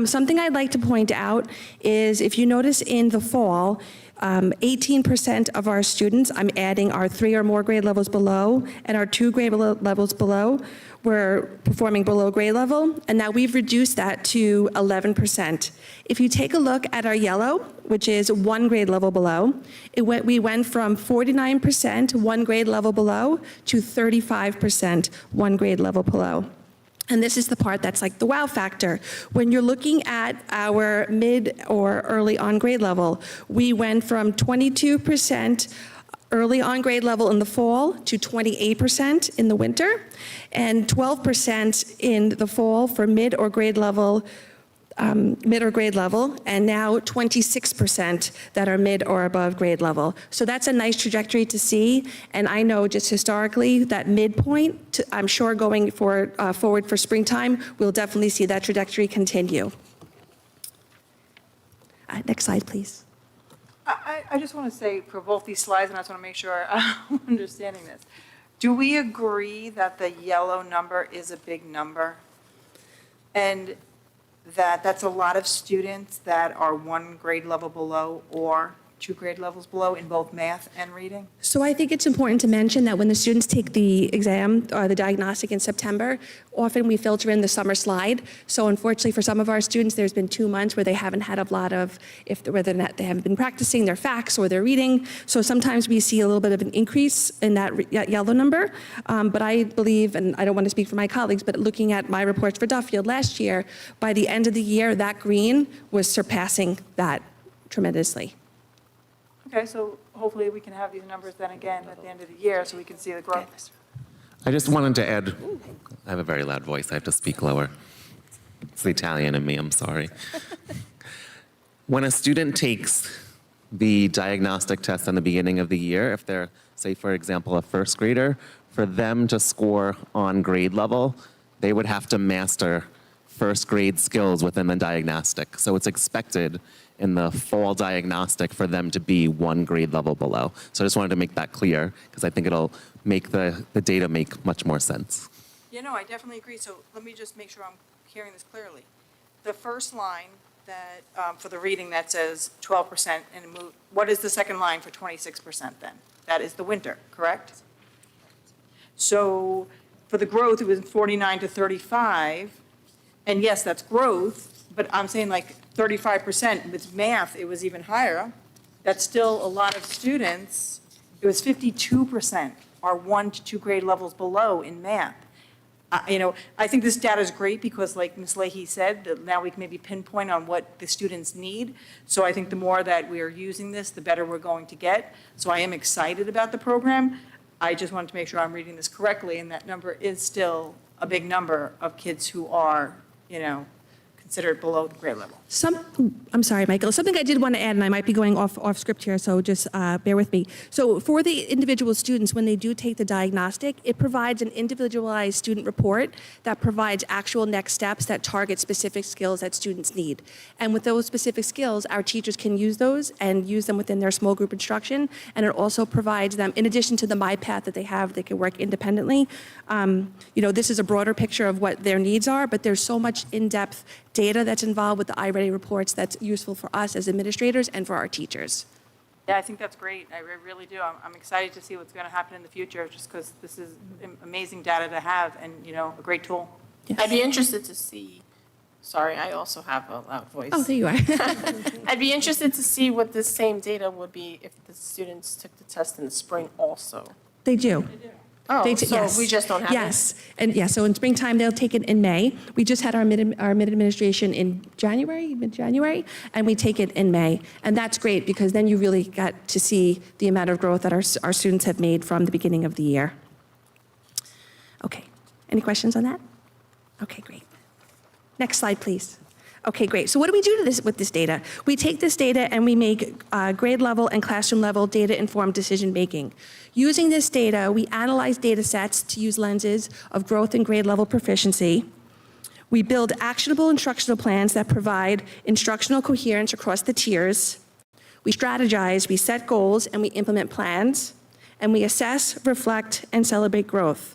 Something I'd like to point out is if you notice in the fall, 18% of our students, I'm adding our 3 or more grade levels below and our 2 grade levels below, were performing below grade level, and now we've reduced that to 11%. If you take a look at our yellow, which is 1 grade level below, we went from 49% 1 grade level below to 35% 1 grade level below. And this is the part that's like the wow factor. When you're looking at our mid or early on grade level, we went from 22% early on grade level in the fall to 28% in the winter, and 12% in the fall for mid or grade level, and now 26% that are mid or above grade level. So that's a nice trajectory to see, and I know just historically that midpoint, I'm sure going forward for springtime, we'll definitely see that trajectory continue. Next slide, please. I just want to say for both these slides, and I just want to make sure I'm understanding this. Do we agree that the yellow number is a big number? And that's a lot of students that are 1 grade level below or 2 grade levels below in both math and reading? So I think it's important to mention that when the students take the exam or the diagnostic in September, often we filter in the summer slide. So unfortunately for some of our students, there's been 2 months where they haven't had a lot of, whether or not they haven't been practicing their facts or their reading. So sometimes we see a little bit of an increase in that yellow number. But I believe, and I don't want to speak for my colleagues, but looking at my reports for Duffield last year, by the end of the year, that green was surpassing that tremendously. Okay, so hopefully we can have these numbers then again at the end of the year so we can see the growth. I just wanted to add, I have a very loud voice, I have to speak lower. It's the Italian in me, I'm sorry. When a student takes the diagnostic test in the beginning of the year, if they're, say, for example, a first grader, for them to score on grade level, they would have to master first grade skills within the diagnostic. So it's expected in the fall diagnostic for them to be 1 grade level below. So I just wanted to make that clear because I think it'll make the data make much more sense. Yeah, no, I definitely agree. So let me just make sure I'm hearing this clearly. the first line that, for the reading that says 12% and what is the second line for 26% then? That is the winter, correct? So for the growth, it was 49 to 35. And yes, that's growth, but I'm saying like 35%. With math, it was even higher. That's still a lot of students. It was 52% are 1 to 2 grade levels below in math. I think this data is great because, like Ms. Leahy said, that now we can maybe pinpoint on what the students need. So I think the more that we are using this, the better we're going to get. So I am excited about the program. I just wanted to make sure I'm reading this correctly, and that number is still a big number of kids who are, considered below the grade level. I'm sorry, Michael. Something I did want to add, and I might be going off script here, so just bear with me. So for the individual students, when they do take the diagnostic, it provides an individualized student report that provides actual next steps that target specific skills that students need. And with those specific skills, our teachers can use those and use them within their small group instruction. And it also provides them, in addition to the MyPath that they have, they can work independently. This is a broader picture of what their needs are, but there's so much in-depth data that's involved with the iReady reports that's useful for us as administrators and for our teachers. Yeah, I think that's great. I really do. I'm excited to see what's going to happen in the future just because this is amazing data to have and, a great tool. Yes. I'd be interested to see, sorry, I also have a loud voice. Oh, there you are. I'd be interested to see what this same data would be if the students took the test in the spring also. They do. Oh, so yes. we just don't have it? Yes, and yes, so in springtime, they'll take it in May. We just had our mid-administration in mid-January, and we take it in May. And that's great, because then you really got to see the amount of growth that our students have made from the beginning of the year. Okay, any questions on that? Okay, great. Next slide, please. Okay, great. So what do we do with this data? We take this data and we make grade level and classroom level data-informed decision making. Using this data, we analyze data sets to use lenses of growth and grade level proficiency. We build actionable instructional plans that provide instructional coherence across the tiers. We strategize, we set goals, and we implement plans. And we assess, reflect, and celebrate growth.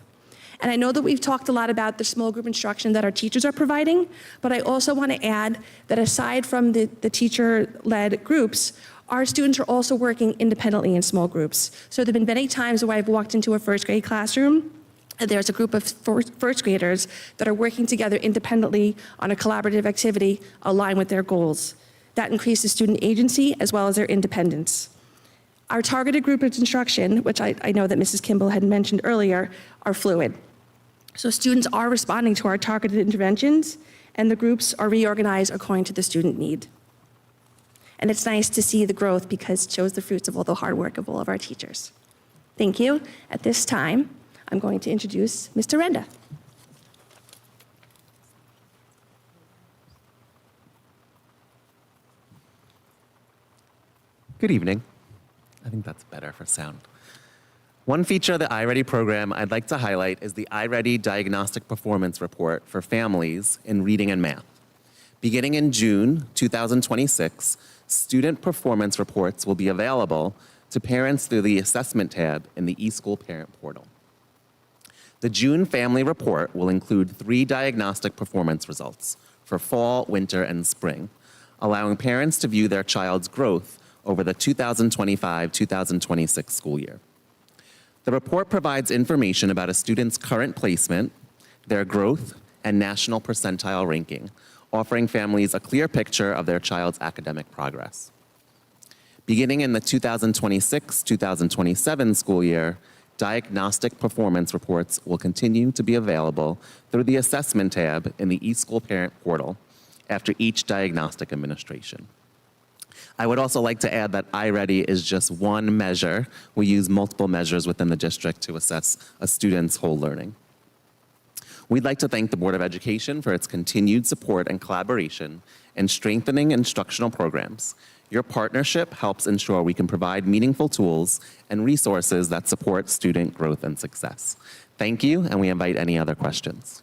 And I know that we've talked a lot about the small group instruction that our teachers are providing, but I also want to add that aside from the teacher-led groups, our students are also working independently in small groups. So there have been many times where I've walked into a first grade classroom, and there's a group of first graders that are working together independently on a collaborative activity aligned with their goals. That increases student agency as well as their independence. Our targeted group of instruction, which I know that Mrs. Kimball had mentioned earlier, are fluid. So students are responding to our targeted interventions, and the groups are reorganized according to the student need. And it's nice to see the growth because it shows the fruits of all the hard work of all of our teachers. Thank you. At this time, I'm going to introduce Mr. Renda. Good evening. I think that's better for sound. One feature of the iReady program I'd like to highlight is the iReady Diagnostic Performance Report for families in reading and math. Beginning in June 2026, student performance reports will be available to parents through the Assessment tab in the eSchool Parent Portal. The June Family Report will include 3 diagnostic performance results for fall, winter, and spring, allowing parents to view their child's growth over the 2025-2026 school year. The report provides information about a student's current placement, their growth, and national percentile ranking, offering families a clear picture of their child's academic progress. Beginning in the 2026-2027 school year, diagnostic performance reports will continue to be available through the Assessment tab in the eSchool Parent Portal after each diagnostic administration. I would also like to add that iReady is just one measure. We use multiple measures within the district to assess a student's whole learning. We'd like to thank the Board of Education for its continued support and collaboration in strengthening instructional programs. Your partnership helps ensure we can provide meaningful tools and resources that support student growth and success. Thank you, and we invite any other questions.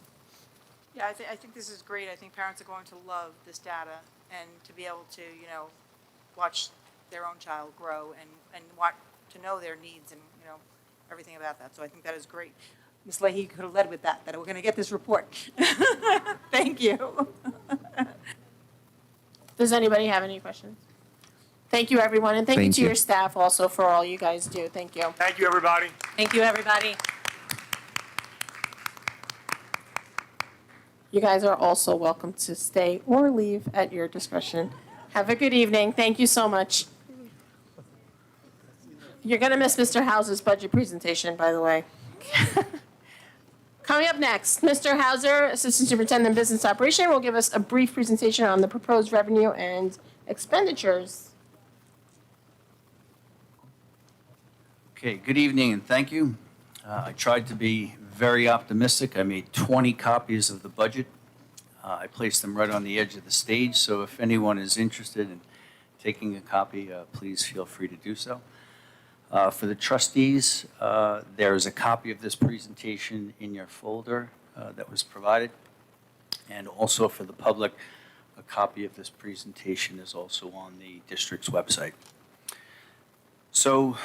Yeah, I think this is great. I think parents are going to love this data and to be able to, watch their own child grow and want to know their needs and, everything about that. So I think that is great. Ms. Leahy could have led with that we're going to get this report. Thank you. Does anybody have any questions? Thank you, everyone, and thank you Thank to you. your staff also for all you guys do. Thank you. Thank you, everybody. Thank you, everybody. You guys are also welcome to stay or leave at your discretion. Have a good evening. Thank you so much. You're going to miss Mr. Hauser's budget presentation, by the way. Coming up next, Mr. Hauser, Assistant Superintendent of Business Operation, will give us a brief presentation on the proposed revenue and expenditures. Okay, good evening and thank you. I tried to be very optimistic. I made 20 copies of the budget. I placed them right on the edge of the stage, so if anyone is interested in taking a copy, please feel free to do so. For the trustees, there is a copy of this presentation in your folder that was provided. And also for the public, a copy of this presentation is also on the district's website. So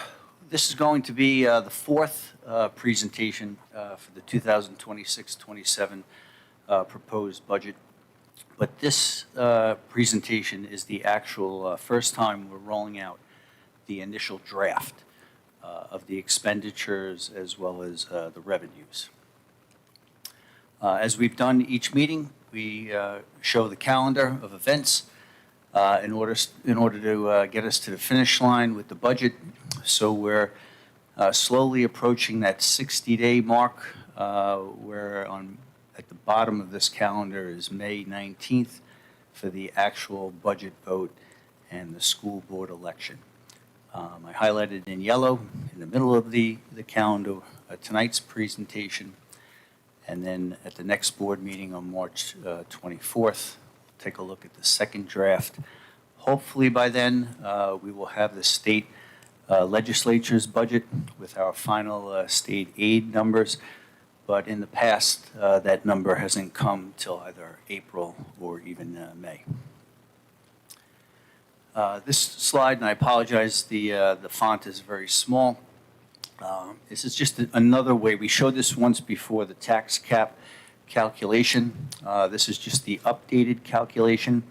this is going to be the fourth presentation for the 2026-27 proposed budget. But this presentation is the actual first time we're rolling out the initial draft of the expenditures as well as the revenues. As we've done each meeting, we show the calendar of events in order to get us to the finish line with the budget. So we're slowly approaching that 60-day mark, where at the bottom of this calendar is May 19th for the actual budget vote and the school board election. I highlighted in yellow in the middle of the calendar tonight's presentation, and then at the next board meeting on March 24th, we'll take a look at the second draft. Hopefully by then, we will have the state legislature's budget with our final state aid numbers, but in the past, that number hasn't come till either April or even May. This slide, and I apologize, the font is very small. This is just another way. We showed this once before, the tax cap calculation. This is just the updated calculation,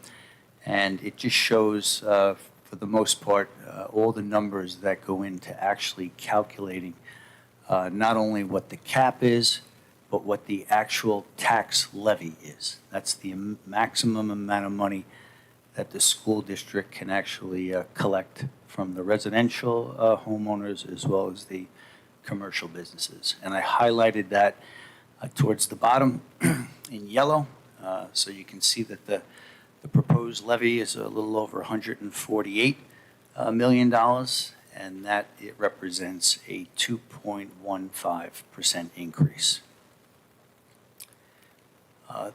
and it just shows, for the most part, all the numbers that go into actually calculating not only what the cap is, but what the actual tax levy is. That's the maximum amount of money that the school district can actually collect from the residential homeowners as well as the commercial businesses. And I highlighted that towards the bottom in yellow, so you can see that the proposed levy is a little over $148 million, and that it represents a 2.15% increase.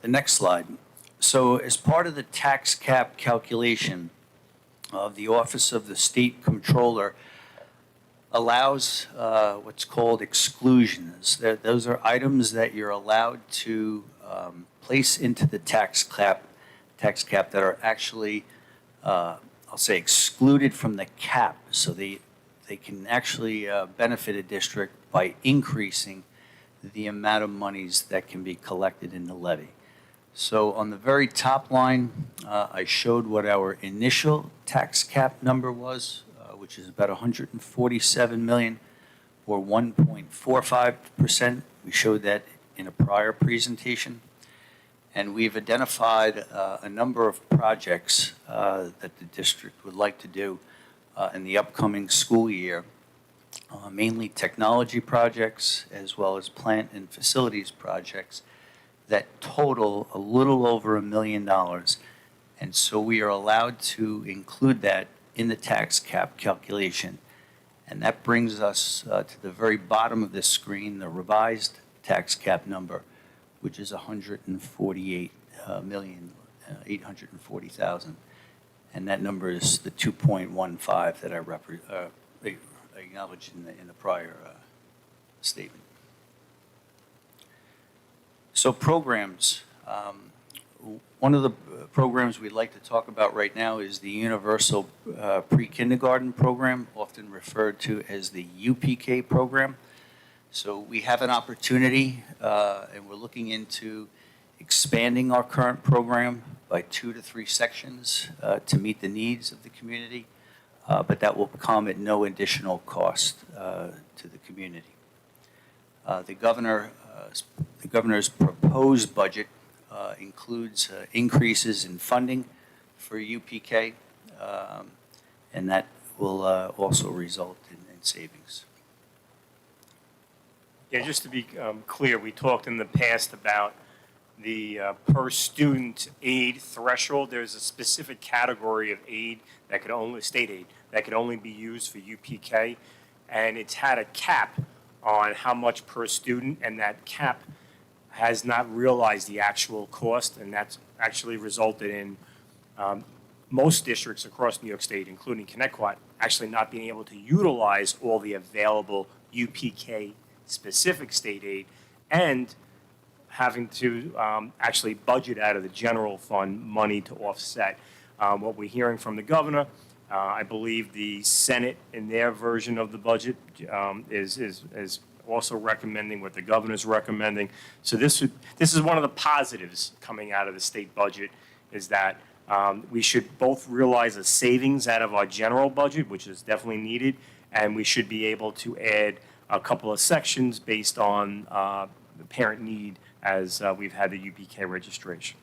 The next slide. So as part of the tax cap calculation, the Office of the State Comptroller allows what's called exclusions. Those are items that you're allowed to place into the tax cap that are actually, I'll say, excluded from the cap. So they can actually benefit a district by increasing the amount of monies that can be collected in the levy. So on the very top line, I showed what our initial tax cap number was, which is about $147 million, or 1.45%. We showed that in a prior presentation. And we've identified a number of projects that the district would like to do in the upcoming school year, mainly technology projects as well as plant and facilities projects that total a little over $1 million. And so we are allowed to include that in the tax cap calculation. And that brings us to the very bottom of this screen, the revised tax cap number, which is $148,840,000. And that number is the 2.15 that I acknowledged in the prior statement. So programs. One of the programs we'd like to talk about right now is the Universal Pre-Kindergarten Program, often referred to as the UPK program. So we have an opportunity, and we're looking into expanding our current program by 2 to 3 sections to meet the needs of the community, but that will come at no additional cost to the community. The governor's proposed budget includes increases in funding for UPK, and that will also result in savings. Yeah, just to be clear, we talked in the past about the per student aid threshold. There's a specific category of aid that could only, state aid, that could only be used for UPK, and it's had a cap on how much per student, and that cap has not realized the actual cost, and that's actually resulted in most districts across New York State, including Connecticut, actually not being able to utilize all the available UPK specific state aid, and having to actually budget out of the general fund money to offset. What we're hearing from the governor, I believe the Senate in their version of the budget is also recommending what the governor's recommending. So this is one of the positives coming out of the state budget, is that we should both realize a savings out of our general budget, which is definitely needed, and we should be able to add a couple of sections based on the parent need as we've had the UPK registration.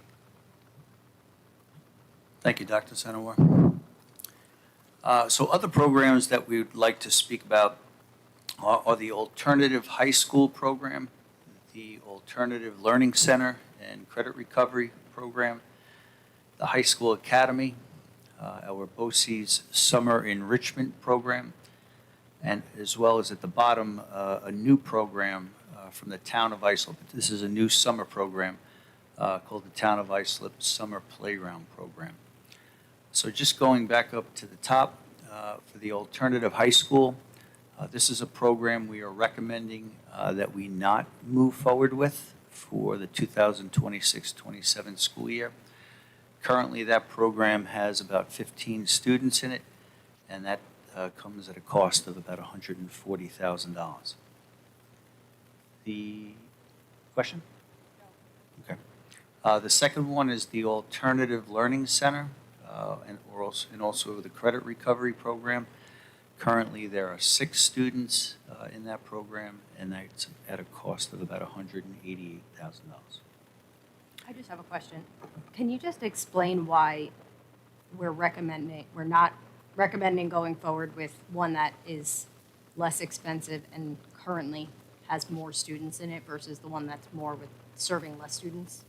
Thank you, Dr. Senamore. So other programs that we would like to speak about are the Alternative High School program, the Alternative Learning Center and Credit Recovery program, the High School Academy, our BOCES Summer Enrichment program, and as well as at the bottom, a new program from the Town of Islip. This is a new summer program called the Town of Islip Summer Playground Program. So just going back up to the top, for the Alternative High School, this is a program we are recommending that we not move forward with for the 2026-27 school year. Currently, that program has about 15 students in it, and that comes at a cost of about $140,000. The question? Okay. The second one is the Alternative Learning Center and also the Credit Recovery Program. Currently, there are 6 students in that program, and that's at a cost of about $188,000. I just have a question. Can you just explain why we're not recommending going forward with one that is less expensive and currently has more students in it versus the one that's more with serving less students?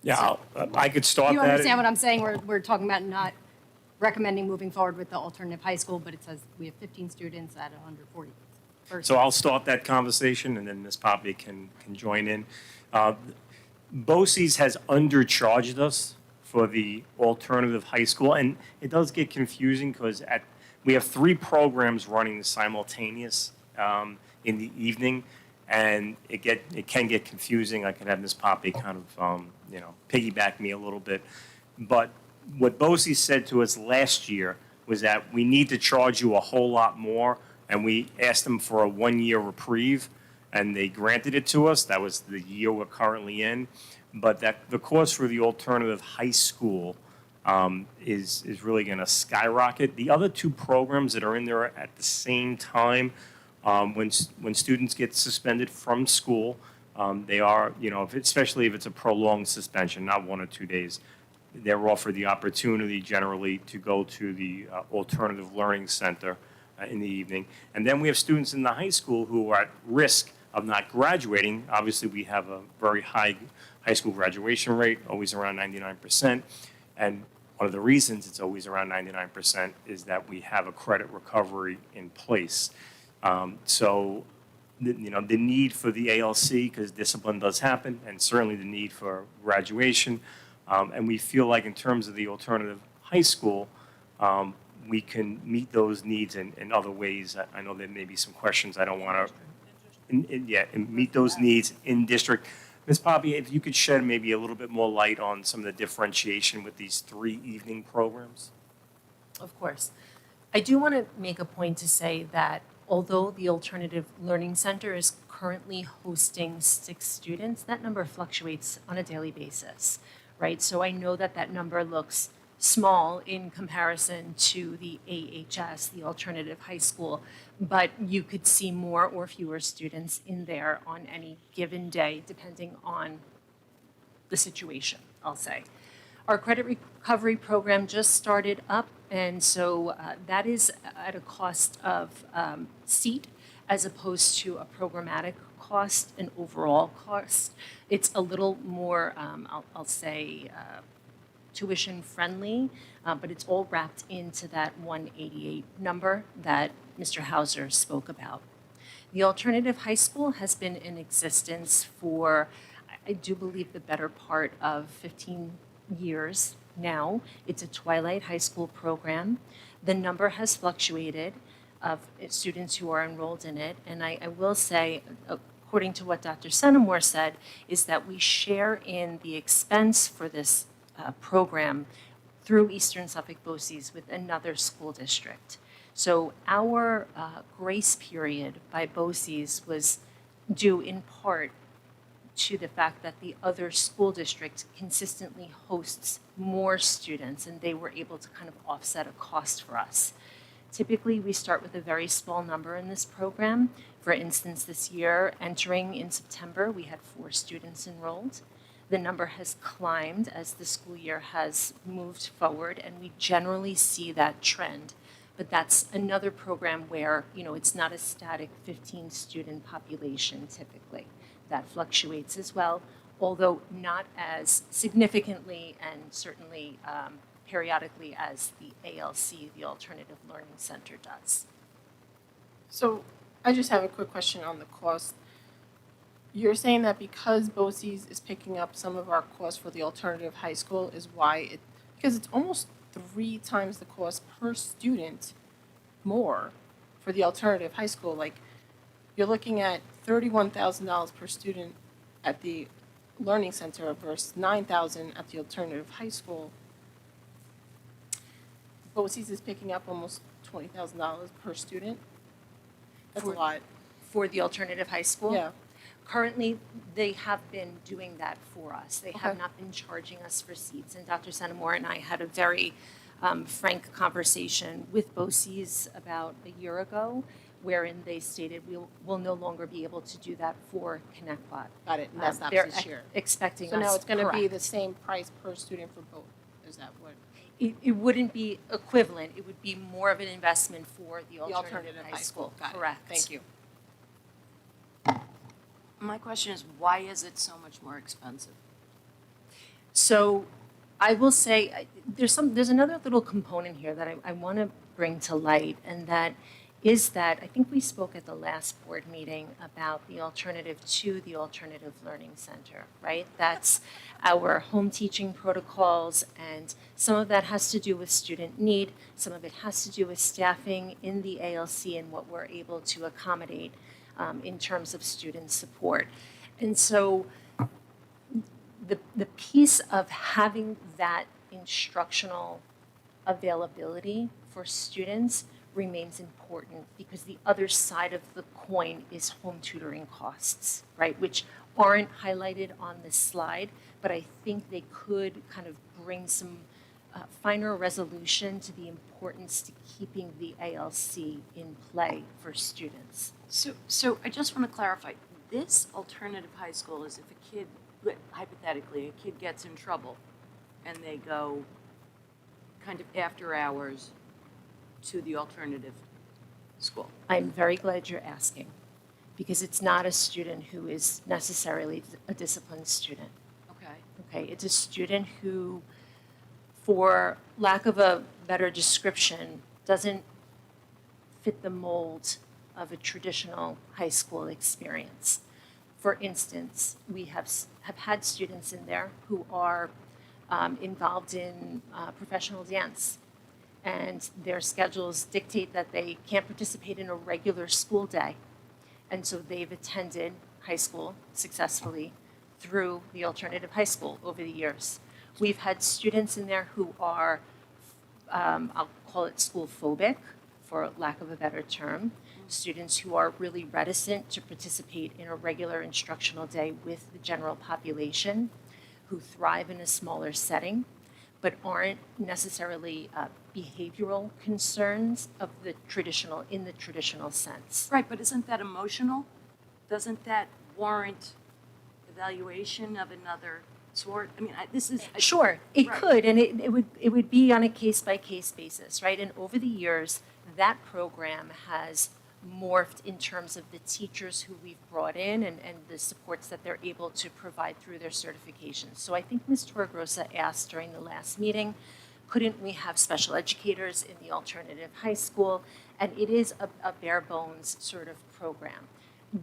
Yeah, I could start that. You understand what I'm saying? We're talking about not recommending moving forward with the alternative high school, but it says we have 15 students at 140. So I'll start that conversation, and then Ms. Poppy can join in. BOCES has undercharged us for the alternative high school, and it does get confusing because we have 3 programs running simultaneous in the evening, and it can get confusing. I can have Ms. Poppy kind of piggyback me a little bit, but what BOCES said to us last year was that we need to charge you a whole lot more, and we asked them for a 1-year reprieve, and they granted it to us. That was the year we're currently in. But that the cost for the alternative high school is really going to skyrocket. The other 2 programs that are in there at the same time, when students get suspended from school, they are, especially if it's a prolonged suspension, not 1 or 2 days, they're offered the opportunity generally to go to the Alternative Learning Center in the evening. And then we have students in the high school who are at risk of not graduating. Obviously, we have a very high high school graduation rate, always around 99%. And one of the reasons it's always around 99% is that we have a credit recovery in place. So, the need for the ALC, because discipline does happen, and certainly the need for graduation. And we feel like in terms of the alternative high school, we can meet those needs in other ways. I know there may be some questions. I don't want to meet those needs in district. Ms. Poppy, if you could shed maybe a little bit more light on some of the differentiation with these 3 evening programs. Of course. I do want to make a point to say that although the Alternative Learning Center is currently hosting 6 students, that number fluctuates on a daily basis, right? So I know that that number looks small in comparison to the AHS, the Alternative High School, but you could see more or fewer students in there on any given day, depending on the situation, I'll say. Our credit recovery program just started up, and so that is at a cost of seat as opposed to a programmatic cost, an overall cost. It's a little more, I'll say, tuition friendly, but it's all wrapped into that 188 number that Mr. Hauser spoke about. The Alternative High School has been in existence for, I do believe, the better part of 15 years now. It's a Twilight High School program. The number has fluctuated of students who are enrolled in it, and I will say, according to what Dr. Senamore said, is that we share in the expense for this program through Eastern Suffolk BOCES with another school district. So our grace period by BOCES was due in part to the fact that the other school district consistently hosts more students, and they were able to kind of offset a cost for us. Typically, we start with a very small number in this program. For instance, this year, entering in September, we had 4 students enrolled. The number has climbed as the school year has moved forward, and we generally see that trend. But that's another program where, it's not a static 15-student population typically. That fluctuates as well, although not as significantly and certainly periodically as the ALC, the Alternative Learning Center, does. So I just have a quick question on the cost. You're saying that because BOCES is picking up some of our costs for the Alternative High School is why because it's almost 3 times the cost per student more for the Alternative High School. Like, you're looking at $31,000 per student at the Learning Center versus $9,000 at the Alternative High School. BOCES is picking up almost $20,000 per student. That's a lot. For the Alternative High School? Yeah. Currently, they have been doing that for us. They have Okay. not been charging us for seats. And Dr. Senamore and I had a very frank conversation with BOCES about a year ago, wherein they stated we'll no longer be able to do that for ConnectBot. Got it. And that stops They're this year. expecting So us, now it's going to be correct. the same price per student for both. Is that what? It wouldn't be equivalent. It would be more of an investment for the Alternative High School. Got it. Correct. Thank you. My question is, why is it so much more expensive? So I will say there's another little component here that I want to bring to light, and that is that I think we spoke at the last board meeting about the alternative to the Alternative Learning Center, right? That's our home teaching protocols, and some of that has to do with student need, some of it has to do with staffing in the ALC and what we're able to accommodate in terms of student support. And so the piece of having that instructional availability for students remains important, because the other side of the coin is home tutoring costs, right? Which aren't highlighted on this slide, but I think they could kind of bring some finer resolution to the importance to keeping the ALC in play for students. So I just want to clarify, this alternative high school is if a kid, hypothetically, a kid gets in trouble and they go kind of after hours to the alternative school. I'm very glad you're asking, because it's not a student who is necessarily a disciplined student. Okay. Okay, it's a student who, for lack of a better description, doesn't fit the mold of a traditional high school experience. For instance, we have had students in there who are involved in professional dance, and their schedules dictate that they can't participate in a regular school day. And so they've attended high school successfully through the alternative high school over the years. We've had students in there who are, I'll call it school phobic, for lack of a better term, students who are really reticent to participate in a regular instructional day with the general population, who thrive in a smaller setting, but aren't necessarily behavioral concerns of the traditional, in the traditional sense. Right, but isn't that emotional? Doesn't that warrant evaluation of another sort? I mean, this is. Sure, it Right. could, and it would be on a case-by-case basis, right? And over the years, that program has morphed in terms of the teachers who we've brought in and the supports that they're able to provide through their certifications. So I think Ms. Torgrosa asked during the last meeting, couldn't we have special educators in the alternative high school? And it is a bare bones sort of program.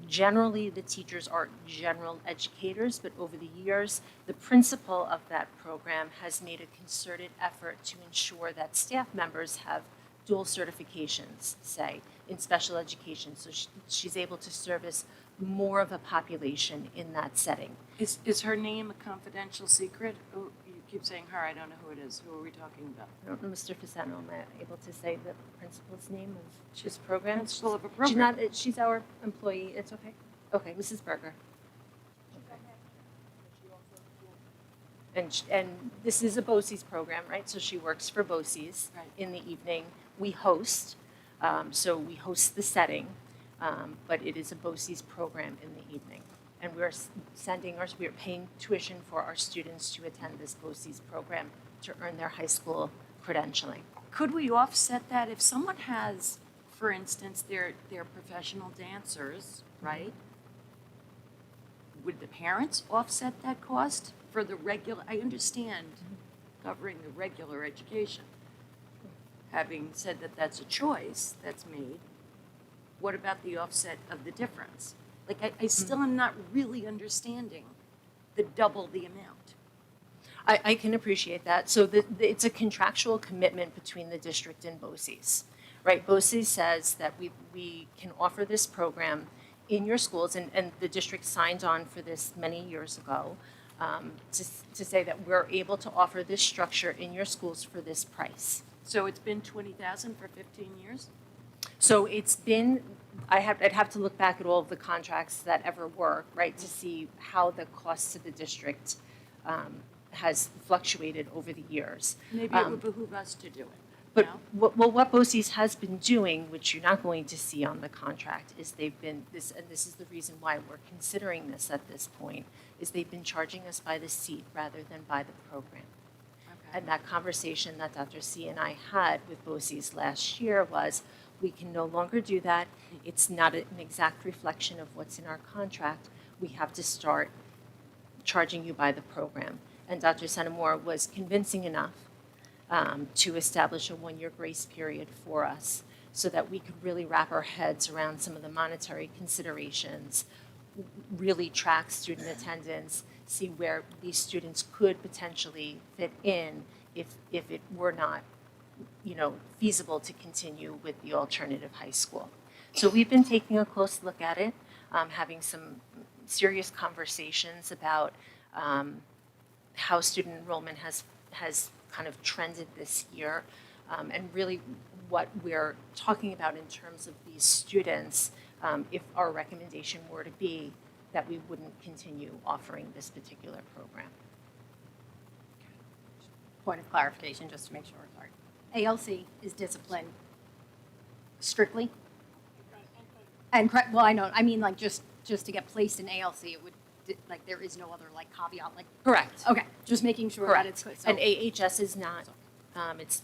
Generally, the teachers are general educators, but over the years, the principal of that program has made a concerted effort to ensure that staff members have dual certifications, say, in special education. So she's able to service more of a population in that setting. Is her name a confidential secret? Oh, you keep saying her, I don't know who it is. Who are we talking about? I don't know, Mr. Fasano, am I able to say the principal's name of this program? Principal of a She's program. not, she's our employee, it's okay? Okay, Mrs. Berger. And this is a BOCES program, right? So she works for BOCES in the evening. We host, so we host the setting, but it is a BOCES program in the evening. And we're we're paying tuition for our students to attend this BOCES program to earn their high school credentialing. Could we offset that if someone has, for instance, they're professional dancers, right? Would the parents offset that cost for the regular? I understand covering the regular education. Having said that that's a choice that's made, what about the offset of the difference? Like, I still am not really understanding the double the amount. I can appreciate that. So it's a contractual commitment between the district and BOCES, right? BOCES says that we can offer this program in your schools, and the district signed on for this many years ago to say that we're able to offer this structure in your schools for this price. So it's been $20,000 for 15 years? So it's been, I'd have to look back at all of the contracts that ever were, right, to see how the cost to the district has fluctuated over the years. Maybe it would behoove us to do it. But what BOCES has been doing, which you're not going to see on the contract, is they've been, and this is the reason why we're considering this at this point, is they've been charging us by the seat rather than by the program. And that conversation that Dr. C and I had with BOCES last year was, we can no longer do that. It's not an exact reflection of what's in our contract. We have to start charging you by the program. And Dr. Senamore was convincing enough to establish a one-year grace period for us so that we could really wrap our heads around some of the monetary considerations, really track student attendance, see where these students could potentially fit in if it were not, feasible to continue with the alternative high school. So we've been taking a close look at it, having some serious conversations about how student enrollment has kind of trended this year, and really what we're talking about in terms of these students, if our recommendation were to be that we wouldn't continue offering this particular program. Point of clarification, just to make sure, sorry. ALC is discipline strictly? And, well, I know, I mean, like, just to get placed in ALC, it would, like, there is no other, like, caveat, like. Correct. Okay, just making sure that it's. Correct. So- And AHS is not,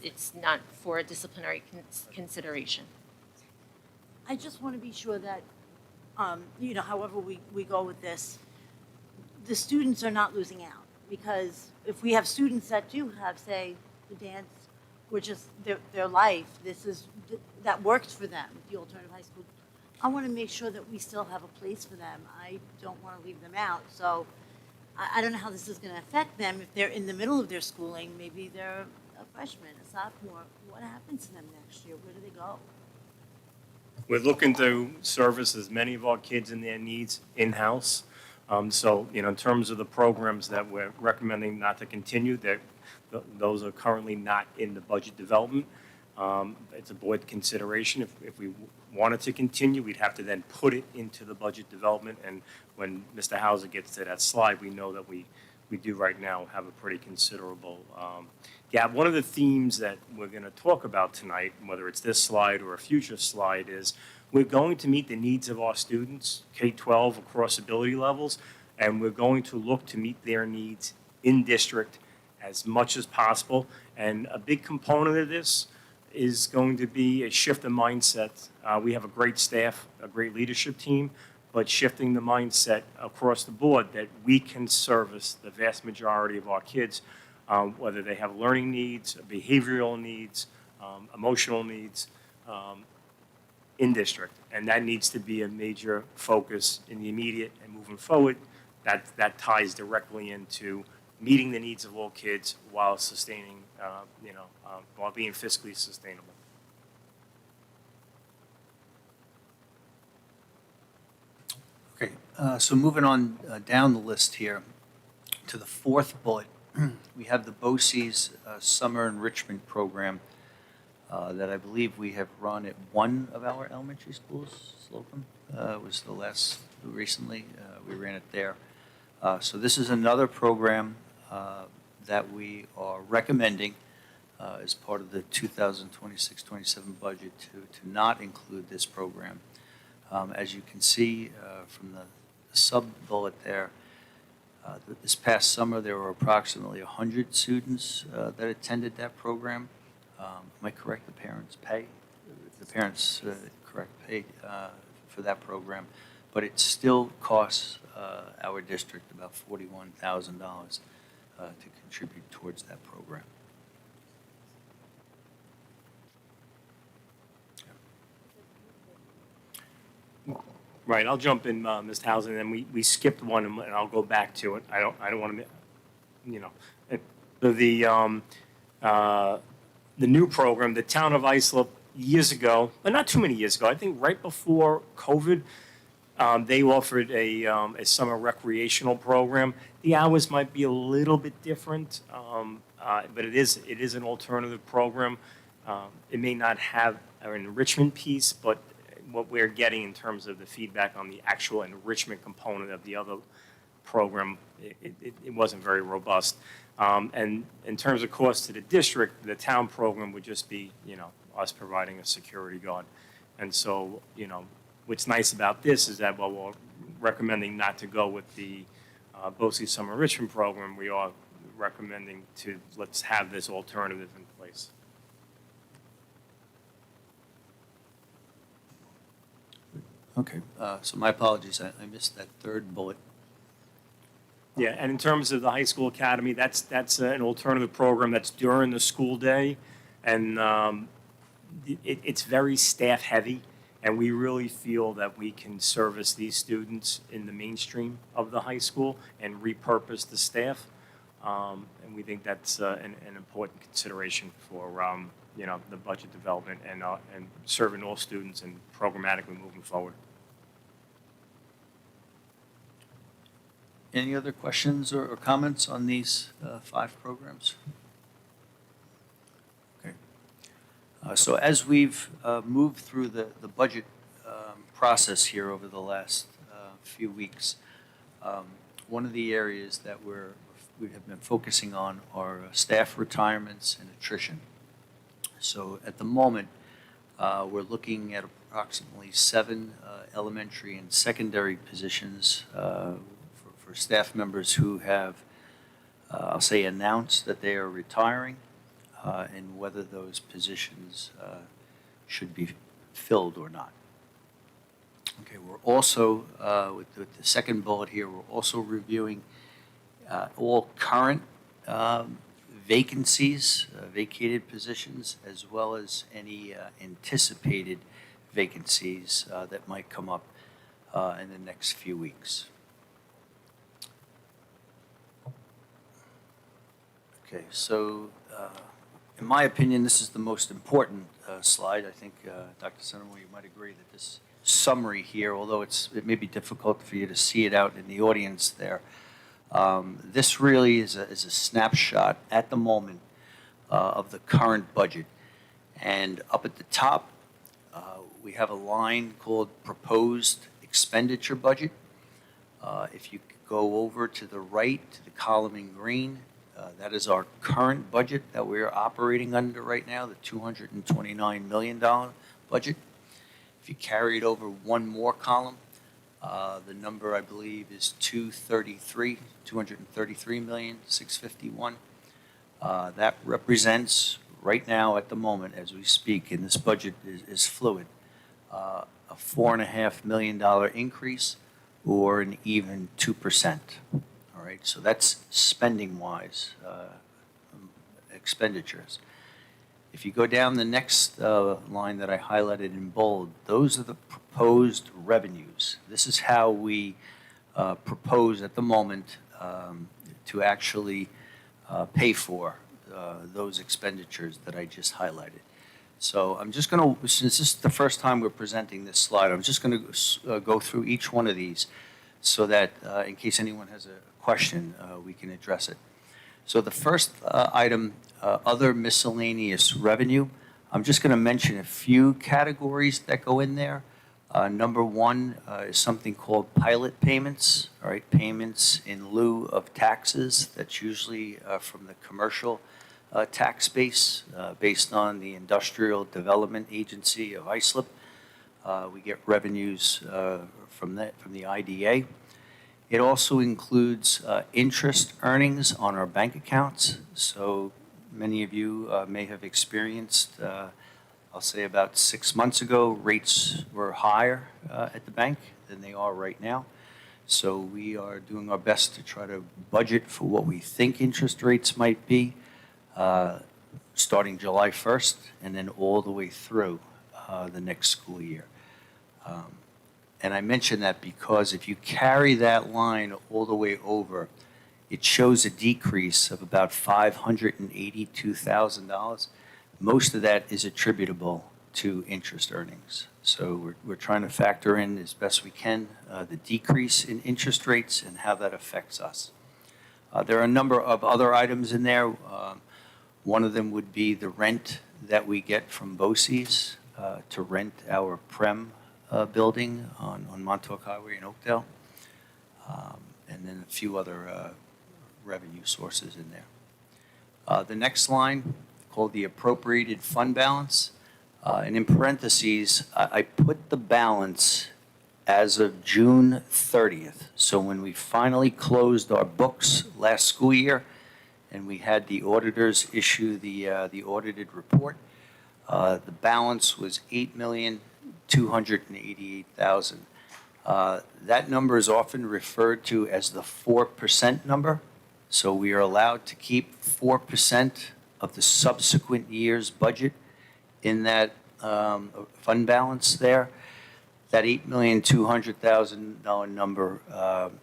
it's not for a disciplinary consideration. I just want to be sure that, however we go with this, the students are not losing out. Because if we have students that do have, say, the dance, which is their life, that works for them, the alternative high school, I want to make sure that we still have a place for them. I don't want to leave them out. So I don't know how this is going to affect them if they're in the middle of their schooling. Maybe they're a freshman, a sophomore. What happens to them next year? Where do they go? We're looking to service as many of our kids and their needs in-house. So, in terms of the programs that we're recommending not to continue, those are currently not in the budget development. It's a board consideration. If we wanted to continue, we'd have to then put it into the budget development. And when Mr. Hauser gets to that slide, we know that we do right now have a pretty considerable gap. One of the themes that we're going to talk about tonight, whether it's this slide or a future slide, is we're going to meet the needs of our students, K-12 across ability levels, and we're going to look to meet their needs in district as much as possible. And a big component of this is going to be a shift in mindset. We have a great staff, a great leadership team, but shifting the mindset across the board that we can service the vast majority of our kids, whether they have learning needs, behavioral needs, emotional needs, in district. And that needs to be a major focus in the immediate and moving forward. That ties directly into meeting the needs of all kids while sustaining, while being fiscally sustainable. Okay, so moving on down the list here to the fourth bullet, we have the BOCES Summer Enrichment Program that I believe we have run at one of our elementary schools. Slocum was the last recently. We ran it there. So this is another program that we are recommending as part of the 2026-27 budget to not include this program. As you can see from the sub-bullet there, this past summer there were approximately 100 students that attended that program. Am I correct? The parents pay? The parents, correct, pay for that program. But it still costs our district about $41,000 to contribute towards that program. Right, I'll jump in, Ms. Townsend, and we skipped one, and I'll go back to it. I don't want to, the new program, the town of Islip, years ago, but not too many years ago, I think right before COVID, they offered a summer recreational program. The hours might be a little bit different, but it is an alternative program. It may not have an enrichment piece, but what we're getting in terms of the feedback on the actual enrichment component of the other program, it wasn't very robust. And in terms of cost to the district, the town program would just be, us providing a security guard. And so, what's nice about this is that while we're recommending not to go with the BOCES Summer Enrichment Program, we are recommending let's have this alternative in place. Okay, so my apologies, I missed that third bullet. Yeah, and in terms of the high school academy, that's an alternative program that's during the school day, and it's very staff heavy, and we really feel that we can service these students in the mainstream of the high school and repurpose the staff, and we think that's an important consideration for the budget development and serving all students and programmatically moving forward. Any other questions or comments on these 5 programs? Okay. So as we've moved through the budget process here over the last few weeks, one of the areas that we have been focusing on are staff retirements and attrition. So at the moment, we're looking at approximately 7 elementary and secondary positions for staff members who have, I'll say, announced that they are retiring, and whether those positions should be filled or not. Okay, we're also, with the second bullet here, we're also reviewing all current vacancies, vacated positions, as well as any anticipated vacancies that might come up in the next few weeks. Okay, so in my opinion, this is the most important slide. I think, Dr. Senamo, you might agree that this summary here, although it may be difficult for you to see it out in the audience there, this really is a snapshot at the moment of the current budget. And up at the top, we have a line called Proposed Expenditure Budget. If you go over to the right, to the column in green, that is our current budget that we are operating under right now, the $229 million budget. If you carry it over one more column, the number I believe is 233,651. That represents right now at the moment as we speak, and this budget is fluid, a $4.5 million increase or an even 2%. All right, so that's spending-wise expenditures. If you go down the next line that I highlighted in bold, those are the proposed revenues. This is how we propose at the moment to actually pay for those expenditures that I just highlighted. So I'm just going to, since this is the first time we're presenting this slide, I'm just going to go through each one of these so that in case anyone has a question, we can address it. So the first item, other miscellaneous revenue, I'm just going to mention a few categories that go in there. Number one is something called pilot payments, all right, payments in lieu of taxes. That's usually from the commercial tax base based on the Industrial Development Agency of Islip. We get revenues from the IDA. It also includes interest earnings on our bank accounts. So many of you may have experienced, I'll say about 6 months ago, rates were higher at the bank than they are right now. So we are doing our best to try to budget for what we think interest rates might be starting July 1st and then all the way through the next school year. And I mention that because if you carry that line all the way over, it shows a decrease of about $582,000. Most of that is attributable to interest earnings. So we're trying to factor in as best we can the decrease in interest rates and how that affects us. There are a number of other items in there. One of them would be the rent that we get from BOCES to rent our Prem building on Montauk Highway in Oakdale, and then a few other revenue sources in there. The next line, called the appropriated fund balance, and in parentheses, I put the balance as of June 30th. So when we finally closed our books last school year, and we had the auditors issue the audited report, the balance was $8,288,000. That number is often referred to as the 4% number. So we are allowed to keep 4% of the subsequent year's budget in that fund balance there. That $8,200,000 number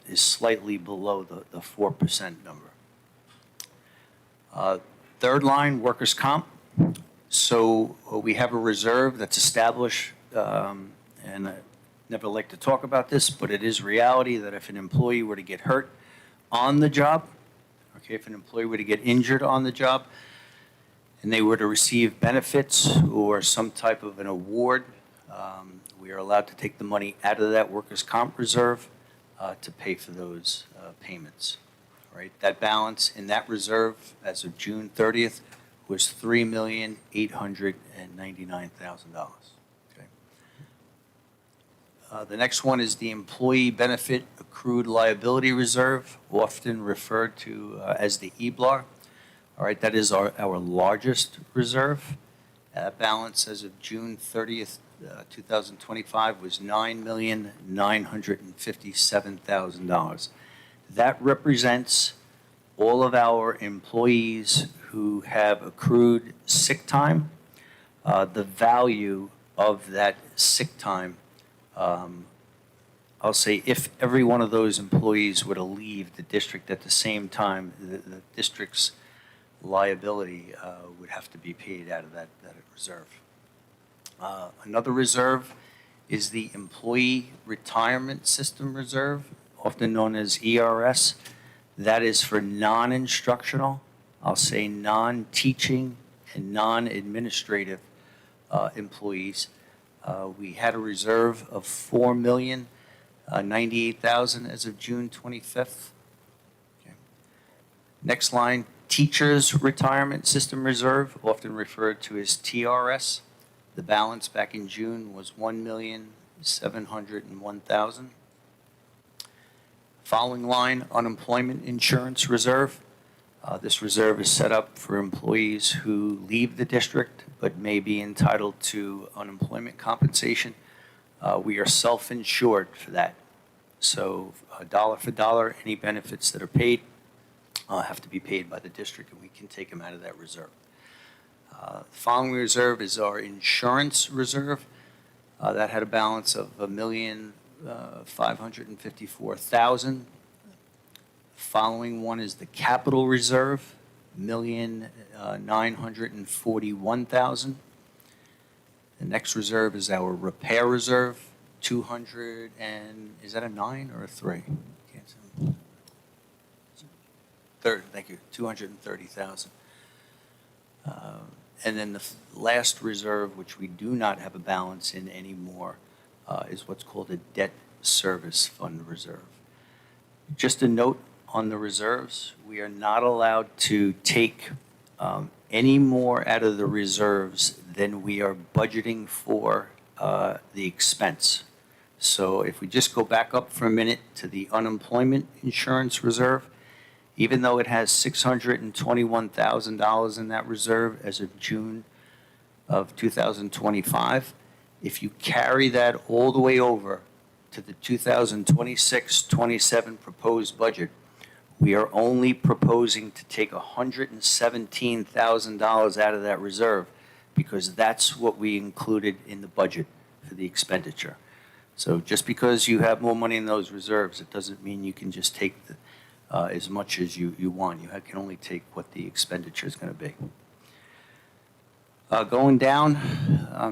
is slightly below the 4% number. Third line, workers' comp. So we have a reserve that's established, and I never like to talk about this, but it is reality that if an employee were to get hurt on the job, okay, if an employee were to get injured on the job, and they were to receive benefits or some type of an award, we are allowed to take the money out of that workers' comp reserve to pay for those payments. Right? That balance in that reserve as of June 30th was $3,899,000. Okay. The next one is the Employee Benefit Accrued Liability Reserve, often referred to as the EBLAR. All right, that is our largest reserve. Balance as of June 30th, 2025 was $9,957,000. That represents all of our employees who have accrued sick time. The value of that sick time, I'll say if every one of those employees were to leave the district at the same time, the district's liability would have to be paid out of that reserve. Another reserve is the Employee Retirement System Reserve, often known as ERS. That is for non-instructional, I'll say non-teaching and non-administrative employees. We had a reserve of $4,098,000 as of June 25th. Okay. Next line, Teachers Retirement System Reserve, often referred to as TRS. The balance back in June was $1,701,000. Following line, Unemployment Insurance Reserve. This reserve is set up for employees who leave the district but may be entitled to unemployment compensation. We are self-insured for that. So dollar for dollar, any benefits that are paid have to be paid by the district, and we can take them out of that reserve. The following reserve is our insurance reserve. That had a balance of $1,554,000. Following one is the capital reserve, $1,941,000. The next reserve is our repair reserve, 200 and, is that a 9 or a 3? Can't tell. Third, thank you, 230,000. And then the last reserve, which we do not have a balance in anymore, is what's called a debt service fund reserve. Just a note on the reserves, we are not allowed to take any more out of the reserves than we are budgeting for the expense. So if we just go back up for a minute to the unemployment insurance reserve, even though it has $621,000 in that reserve as of June of 2025, if you carry that all the way over to the 2026-27 proposed budget, we are only proposing to take $117,000 out of that reserve because that's what we included in the budget for the expenditure. So just because you have more money in those reserves, it doesn't mean you can just take as much as you want. You can only take what the expenditure is going to be. Going down,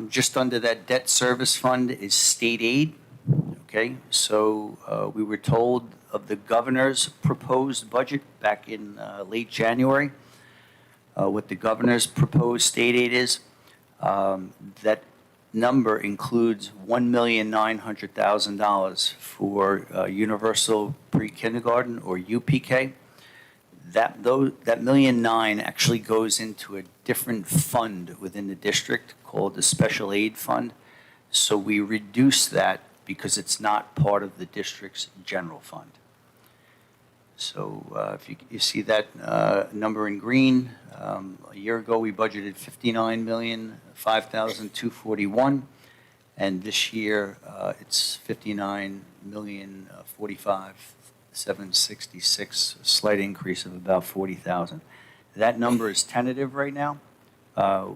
just under that debt service fund is state aid. Okay, so we were told of the governor's proposed budget back in late January. What the governor's proposed state aid is, that number includes $1,900,000 for universal pre-kindergarten or UPK. That $1.9 million actually goes into a different fund within the district called the special aid fund. So we reduce that because it's not part of the district's general fund. So if you see that number in green, a year ago we budgeted $59,005,241, and this year it's $59,045,766, a slight increase of about $40,000. That number is tentative right now.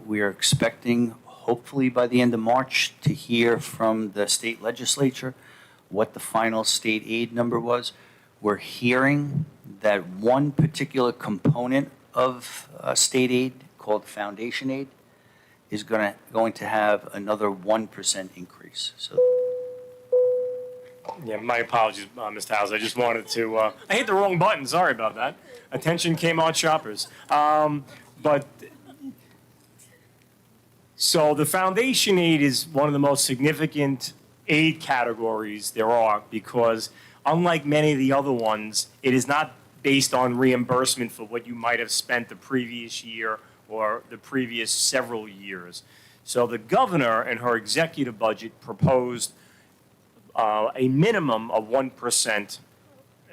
We are expecting, hopefully by the end of March, to hear from the state legislature what the final state aid number was. We're hearing that one particular component of state aid, called foundation aid, is going to have another 1% increase. So, yeah, my apologies, Mr. House. I just wanted to. I hit the wrong button. Sorry about that. Attention, Kmart shoppers. So the foundation aid is one of the most significant aid categories there are because, unlike many of the other ones, it is not based on reimbursement for what you might have spent the previous year or the previous several years. So the governor in her executive budget proposed a minimum of 1%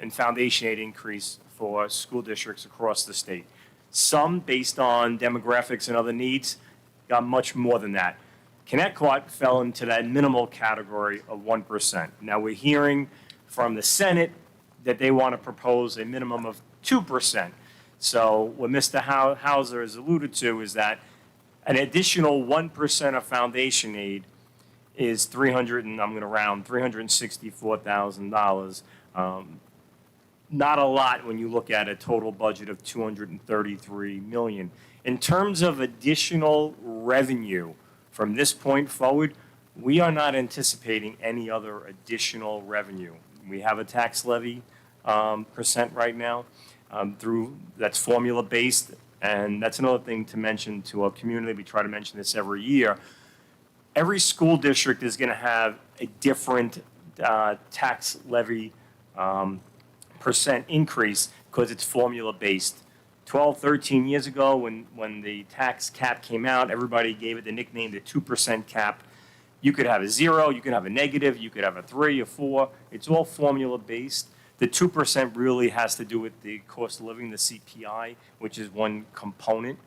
in foundation aid increase for school districts across the state. Some, based on demographics and other needs, got much more than that. Connecticut fell into that minimal category of 1%. Now we're hearing from the Senate that they want to propose a minimum of 2%. So what Mr. Hauser has alluded to is that an additional 1% of foundation aid is $364,000. Not a lot when you look at a total budget of $233 million. In terms of additional revenue from this point forward, we are not anticipating any other additional revenue. We have a tax levy percent right now that's formula based, and that's another thing to mention to our community. We try to mention this every year. every school district is going to have a different tax levy percent increase because it's formula based. 12, 13 years ago when the tax cap came out, everybody gave it the nickname the 2% cap. You could have a 0, you could have a negative, you could have a 3, a 4. It's all formula based. The 2% really has to do with the cost of living, the CPI, which is one component.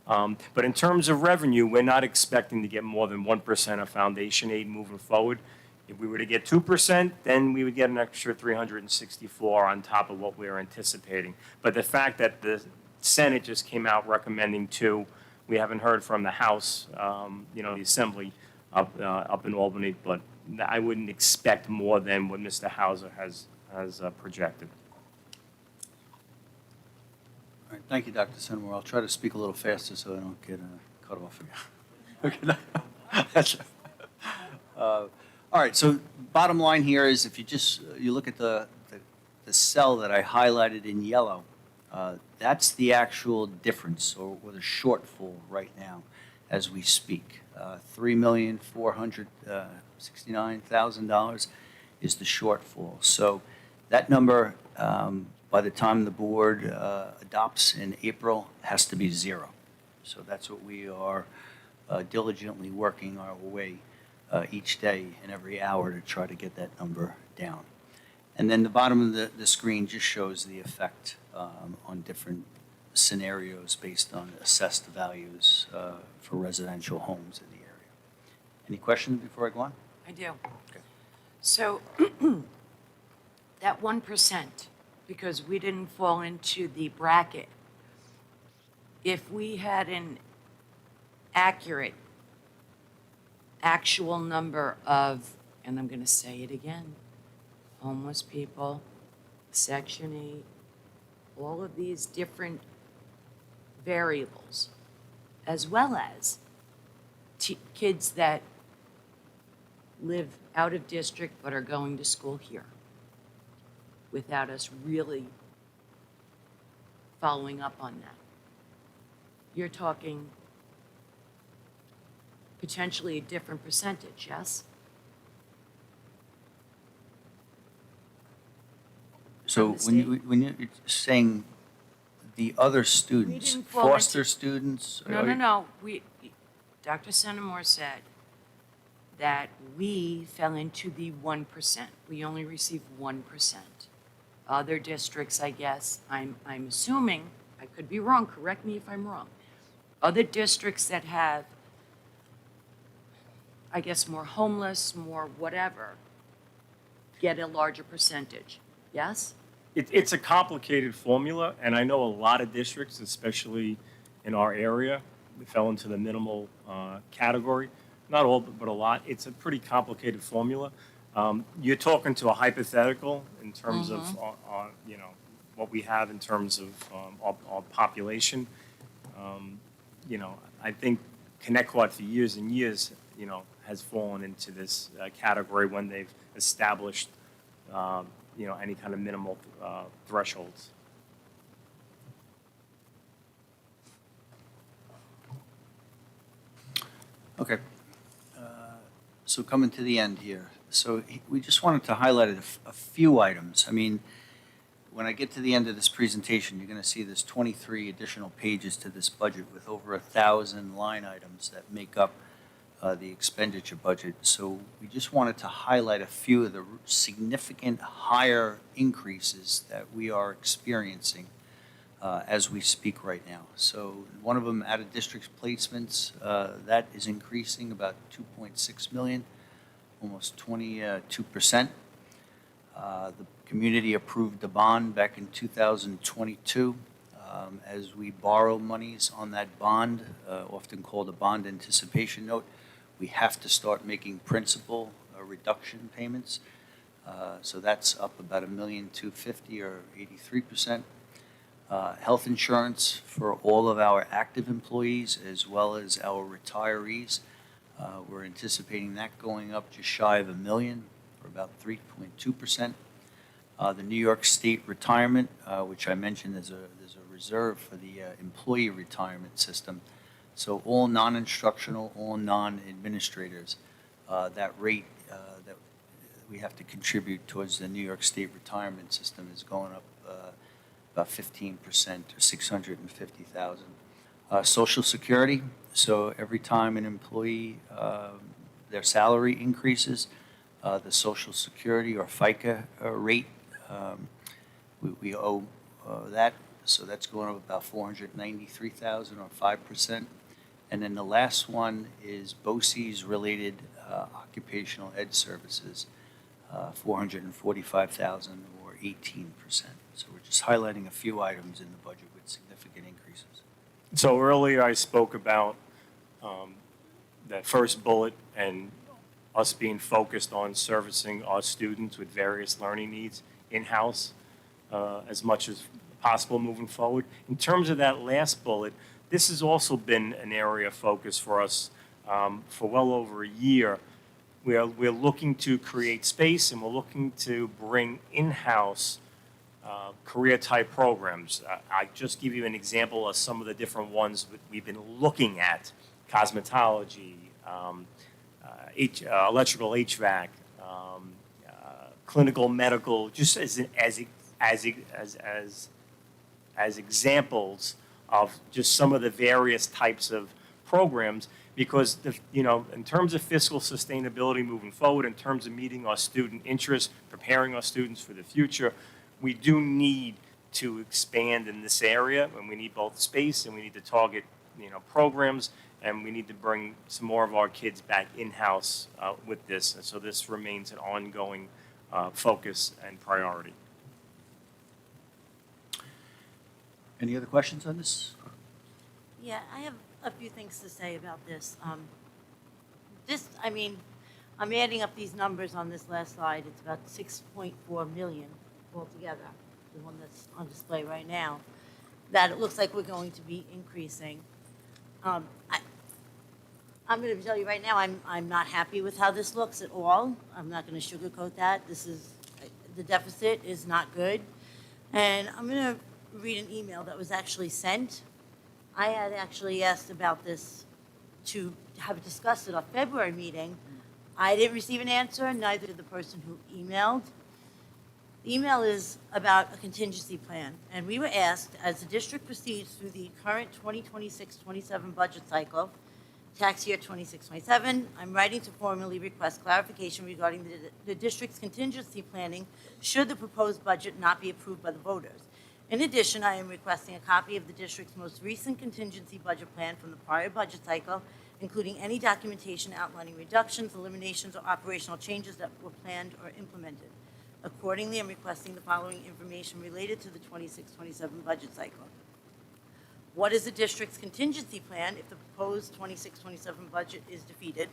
But in terms of revenue, we're not expecting to get more than 1% of foundation aid moving forward. If we were to get 2%, then we would get an extra 364 on top of what we were anticipating. But the fact that the Senate just came out recommending 2, we haven't heard from the House, the Assembly up in Albany, but I wouldn't expect more than what Mr. Hauser has projected. All right, thank you, Dr. Senamore. I'll try to speak a little faster so I don't get cut off again. Okay. All right, so bottom line here is if you look at the cell that I highlighted in yellow, that's the actual difference or the shortfall right now as we speak. $3,469,000 is the shortfall. So that number, by the time the board adopts in April, has to be 0. So that's what we are diligently working our way each day and every hour to try to get that number down. And then the bottom of the screen just shows the effect on different scenarios based on assessed values for residential homes in the area. Any questions before I go on? I do. So that 1%, because we didn't fall into the bracket, if we had an accurate actual number of, and I'm going to say it again, homeless people, Section 8, all of these different variables, as well as kids that live out of district but are going to school here, without us really following up on that. You're talking potentially a different percentage, yes? So when you're saying the other students, didn't fall foster into- students? No. Dr. Senamore said that we fell into the 1%. We only received 1%. Other districts, I guess, I'm assuming, I could be wrong, correct me if I'm wrong. Other districts that have, I guess, more homeless, more whatever, get a larger percentage, yes? It's a complicated formula, and I know a lot of districts, especially in our area, fell into the minimal category. Not all, but a lot. It's a pretty complicated formula. You're talking to a hypothetical in terms of what we have in terms of our population. I think Connecticut for years and years, has fallen into this category when they've established, any kind of minimal thresholds. Okay. So coming to the end here. So we just wanted to highlight a few items. I mean, when I get to the end of this presentation, you're going to see there's 23 additional pages to this budget with over 1,000 line items that make up the expenditure budget. So we just wanted to highlight a few of the significant higher increases that we are experiencing as we speak right now. So one of them, out of district placements, that is increasing about 2.6 million, almost 22%. The community approved the bond back in 2022. As we borrow monies on that bond, often called a bond anticipation note, we have to start making principal reduction payments. So that's up about $1,250,000 or 83%. Health insurance for all of our active employees as well as our retirees. We're anticipating that going up just shy of $1 million, or about 3.2%. The New York State retirement, which I mentioned there's a reserve for the employee retirement system, So all non-instructional, all non-administrators, that rate that we have to contribute towards the New York State retirement system is going up about 15% or 650,000. Social Security, so every time an employee, their salary increases, the Social Security or FICA rate, we owe that. So that's going up about 493,000 or 5%. And then the last one is BOCES related occupational ed services, 445,000 or 18%. So we're just highlighting a few items in the budget with significant increases. So earlier I spoke about that first bullet and us being focused on servicing our students with various learning needs in-house as much as possible moving forward. In terms of that last bullet, this has also been an area of focus for us for well over a year. We're looking to create space and we're looking to bring in-house career-type programs. I just give you an example of some of the different ones that we've been looking at: cosmetology, electrical HVAC, clinical medical, just as examples of just some of the various types of programs. Because in terms of fiscal sustainability moving forward, in terms of meeting our student interests, preparing our students for the future, we do need to expand in this area, and we need both space and we need to target, programs, and we need to bring some more of our kids back in-house with this. And so this remains an ongoing focus and priority. Any other questions on this? Yeah, I have a few things to say about this. I'm adding up these numbers on this last slide. It's about 6.4 million altogether, the one that's on display right now, that it looks like we're going to be increasing. I'm going to tell you right now, I'm not happy with how this looks at all. I'm not going to sugarcoat that. The deficit is not good. And I'm going to read an email that was actually sent. I had actually asked about this to have it discussed at our February meeting. I didn't receive an answer, neither did the person who emailed. The email is about a contingency plan, and we were asked, as the district proceeds through the current 2026-27 budget cycle, tax year 26-27, I'm writing to formally request clarification regarding the district's contingency planning should the proposed budget not be approved by the voters. In addition, I am requesting a copy of the district's most recent contingency budget plan from the prior budget cycle, including any documentation outlining reductions, eliminations, or operational changes that were planned or implemented. Accordingly, I'm requesting the following information related to the 26-27 budget cycle. What is the district's contingency plan if the proposed 26-27 budget is defeated?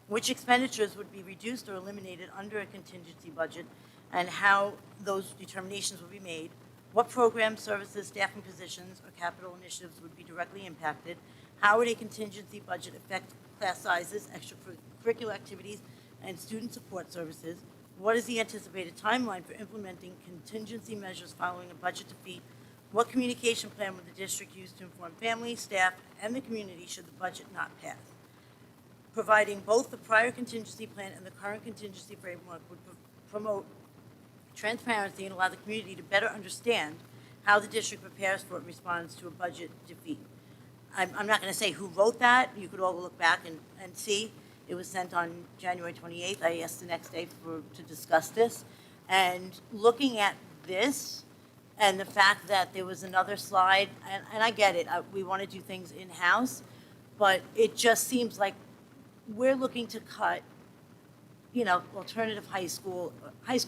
Which expenditures would be reduced or eliminated under a contingency budget, and how those determinations will be made? What programs, services, staffing positions, or capital initiatives would be directly impacted? How would a contingency budget affect class sizes, extracurricular activities, and student support services? What is the anticipated timeline for implementing contingency measures following a budget defeat? What communication plan would the district use to inform families, staff, and the community should the budget not pass? Providing both the prior contingency plan and the current contingency framework would promote transparency and allow the community to better understand how the district prepares for and responds to a budget defeat. I'm not going to say who wrote that. You could all look back and see. It was sent on January 28th. I asked the next day to discuss this. And looking at this and the fact that there was another slide, and I get it, we want to do things in-house, but it just seems like we're looking to cut, alternative high school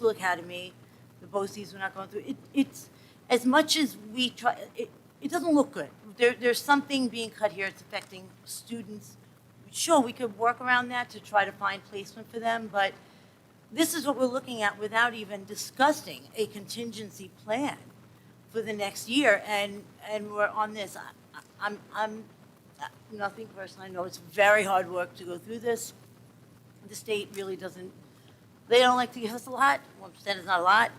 academy, the BOCES we're not going through. It's as much as we try, it doesn't look good. There's something being cut here. It's affecting students. Sure, we could work around that to try to find placement for them, but this is what we're looking at without even discussing a contingency plan for the next year, and we're on this. I'm nothing personal. I know it's very hard work to go through this. The state really doesn't. They don't like to give us a lot. 1% is not a lot.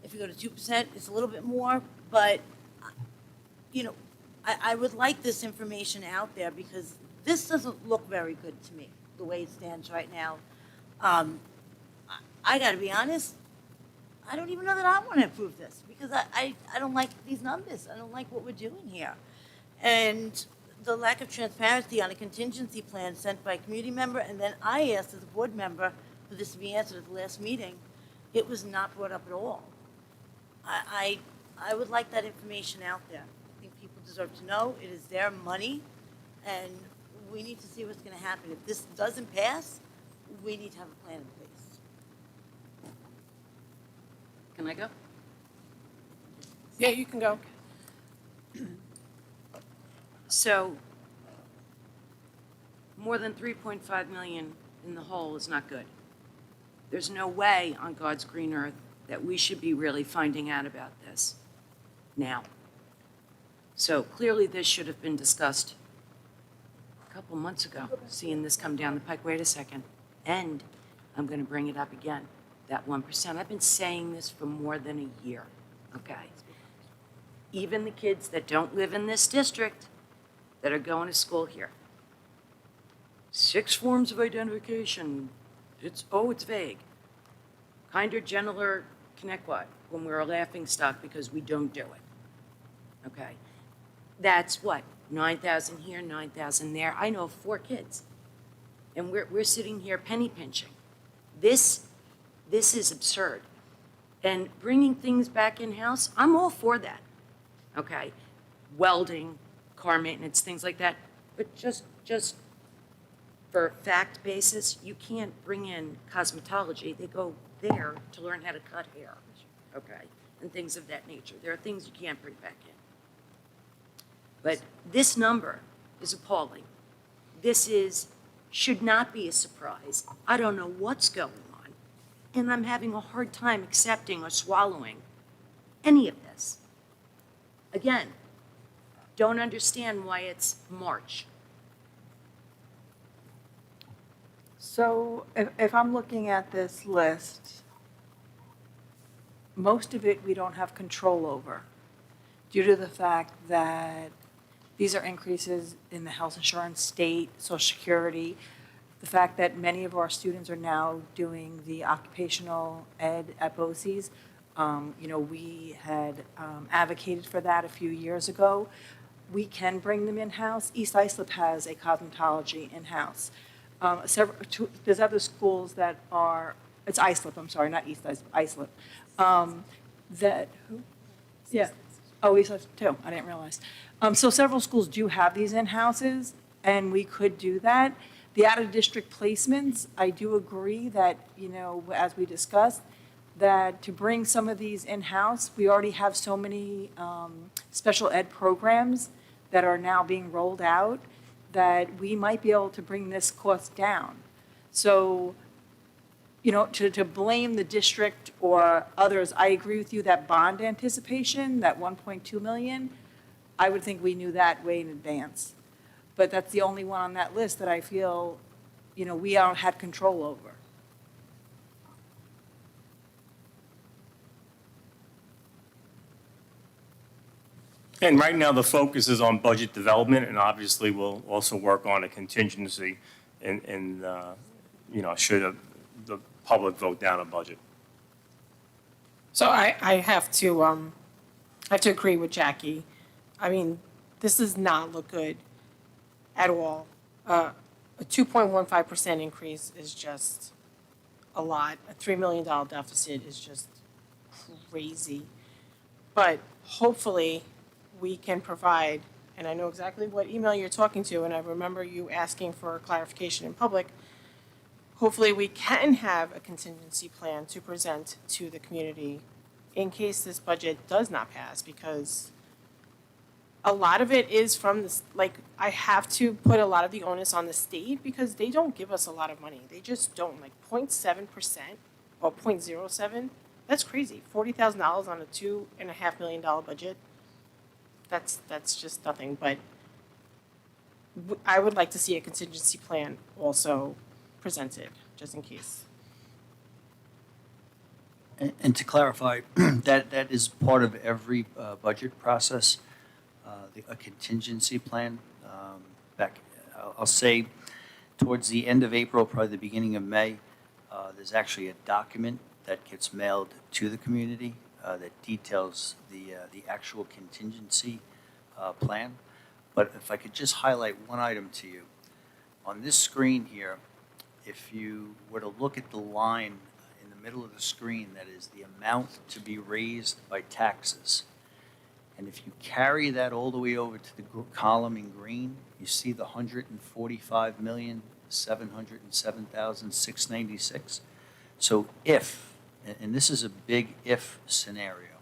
If you go to 2%, it's a little bit more. But I would like this information out there because this doesn't look very good to me, the way it stands right now. I got to be honest, I don't even know that I want to approve this because I don't like these numbers. I don't like what we're doing here. And the lack of transparency on a contingency plan sent by a community member, and then I asked as a board member for this to be answered at the last meeting, it was not brought up at all. I would like that information out there. I think people deserve to know it is their money, and we need to see what's going to happen. If this doesn't pass, we need to have a plan in place. Can I go? Yeah, you can go. So, more than 3.5 million in the hole is not good. There's no way on God's green earth that we should be really finding out about this now. So clearly this should have been discussed a couple months ago, seeing this come down the pike. Wait a second. And I'm going to bring it up again, that 1%. I've been saying this for more than a year, okay? Even the kids that don't live in this district that are going to school here. 6 forms of identification. It's vague. Kinder, gentler, connect what? When we're a laughing stock because we don't do it. Okay? That's what? 9,000 here, 9,000 there. I know 4 kids. And we're sitting here penny pinching. This is absurd. And bringing things back in-house, I'm all for that. Okay? Welding, car maintenance, things like that. But just for fact basis, you can't bring in cosmetology. They go there to learn how to cut hair, okay, and things of that nature. There are things you can't bring back in. But this number is appalling. Should not be a surprise. I don't know what's going on, and I'm having a hard time accepting or swallowing any of this. Again, don't understand why it's March. So if I'm looking at this list, most of it we don't have control over due to the fact that these are increases in the health insurance, state, Social Security, the fact that many of our students are now doing the occupational ed at BOCES. We had advocated for that a few years ago. We can bring them in-house. East Islip has a cosmetology in-house. There's other schools that are, it's Islip, I'm sorry, not East Islip, yeah. Oh, East Islip too, I didn't realize. So several schools do have these in-houses, and we could do that. The out-of-district placements, I do agree that, as we discussed, that to bring some of these in-house, we already have so many special ed programs that are now being rolled out that we might be able to bring this cost down. So, to blame the district or others, I agree with you that bond anticipation, that 1.2 million, I would think we knew that way in advance. But that's the only one on that list that I feel, we don't had control over. And right now, the focus is on budget development, and obviously, we'll also work on a contingency should the public vote down a budget. So I have to agree with Jackie. I mean, this does not look good at all. A 2.15% increase is just a lot. A $3 million deficit is just crazy. But hopefully, we can provide, and I know exactly what email you're talking to, and I remember you asking for clarification in public. Hopefully, we can have a contingency plan to present to the community in case this budget does not pass, because a lot of it is from this, I have to put a lot of the onus on the state because they don't give us a lot of money. They just don't, 0.7% or 0.07, that's crazy. $40,000 on a $2.5 million budget. That's just nothing, but I would like to see a contingency plan also presented, just in case. And to clarify, that is part of every budget process. a contingency plan. Back, I'll say towards the end of April, probably the beginning of May, there's actually a document that gets mailed to the community that details the actual contingency plan. But if I could just highlight one item to you. On this screen here, if you were to look at the line in the middle of the screen, that is the amount to be raised by taxes. And if you carry that all the way over to the column in green, you see the 145,707,696. So if, and this is a big if scenario,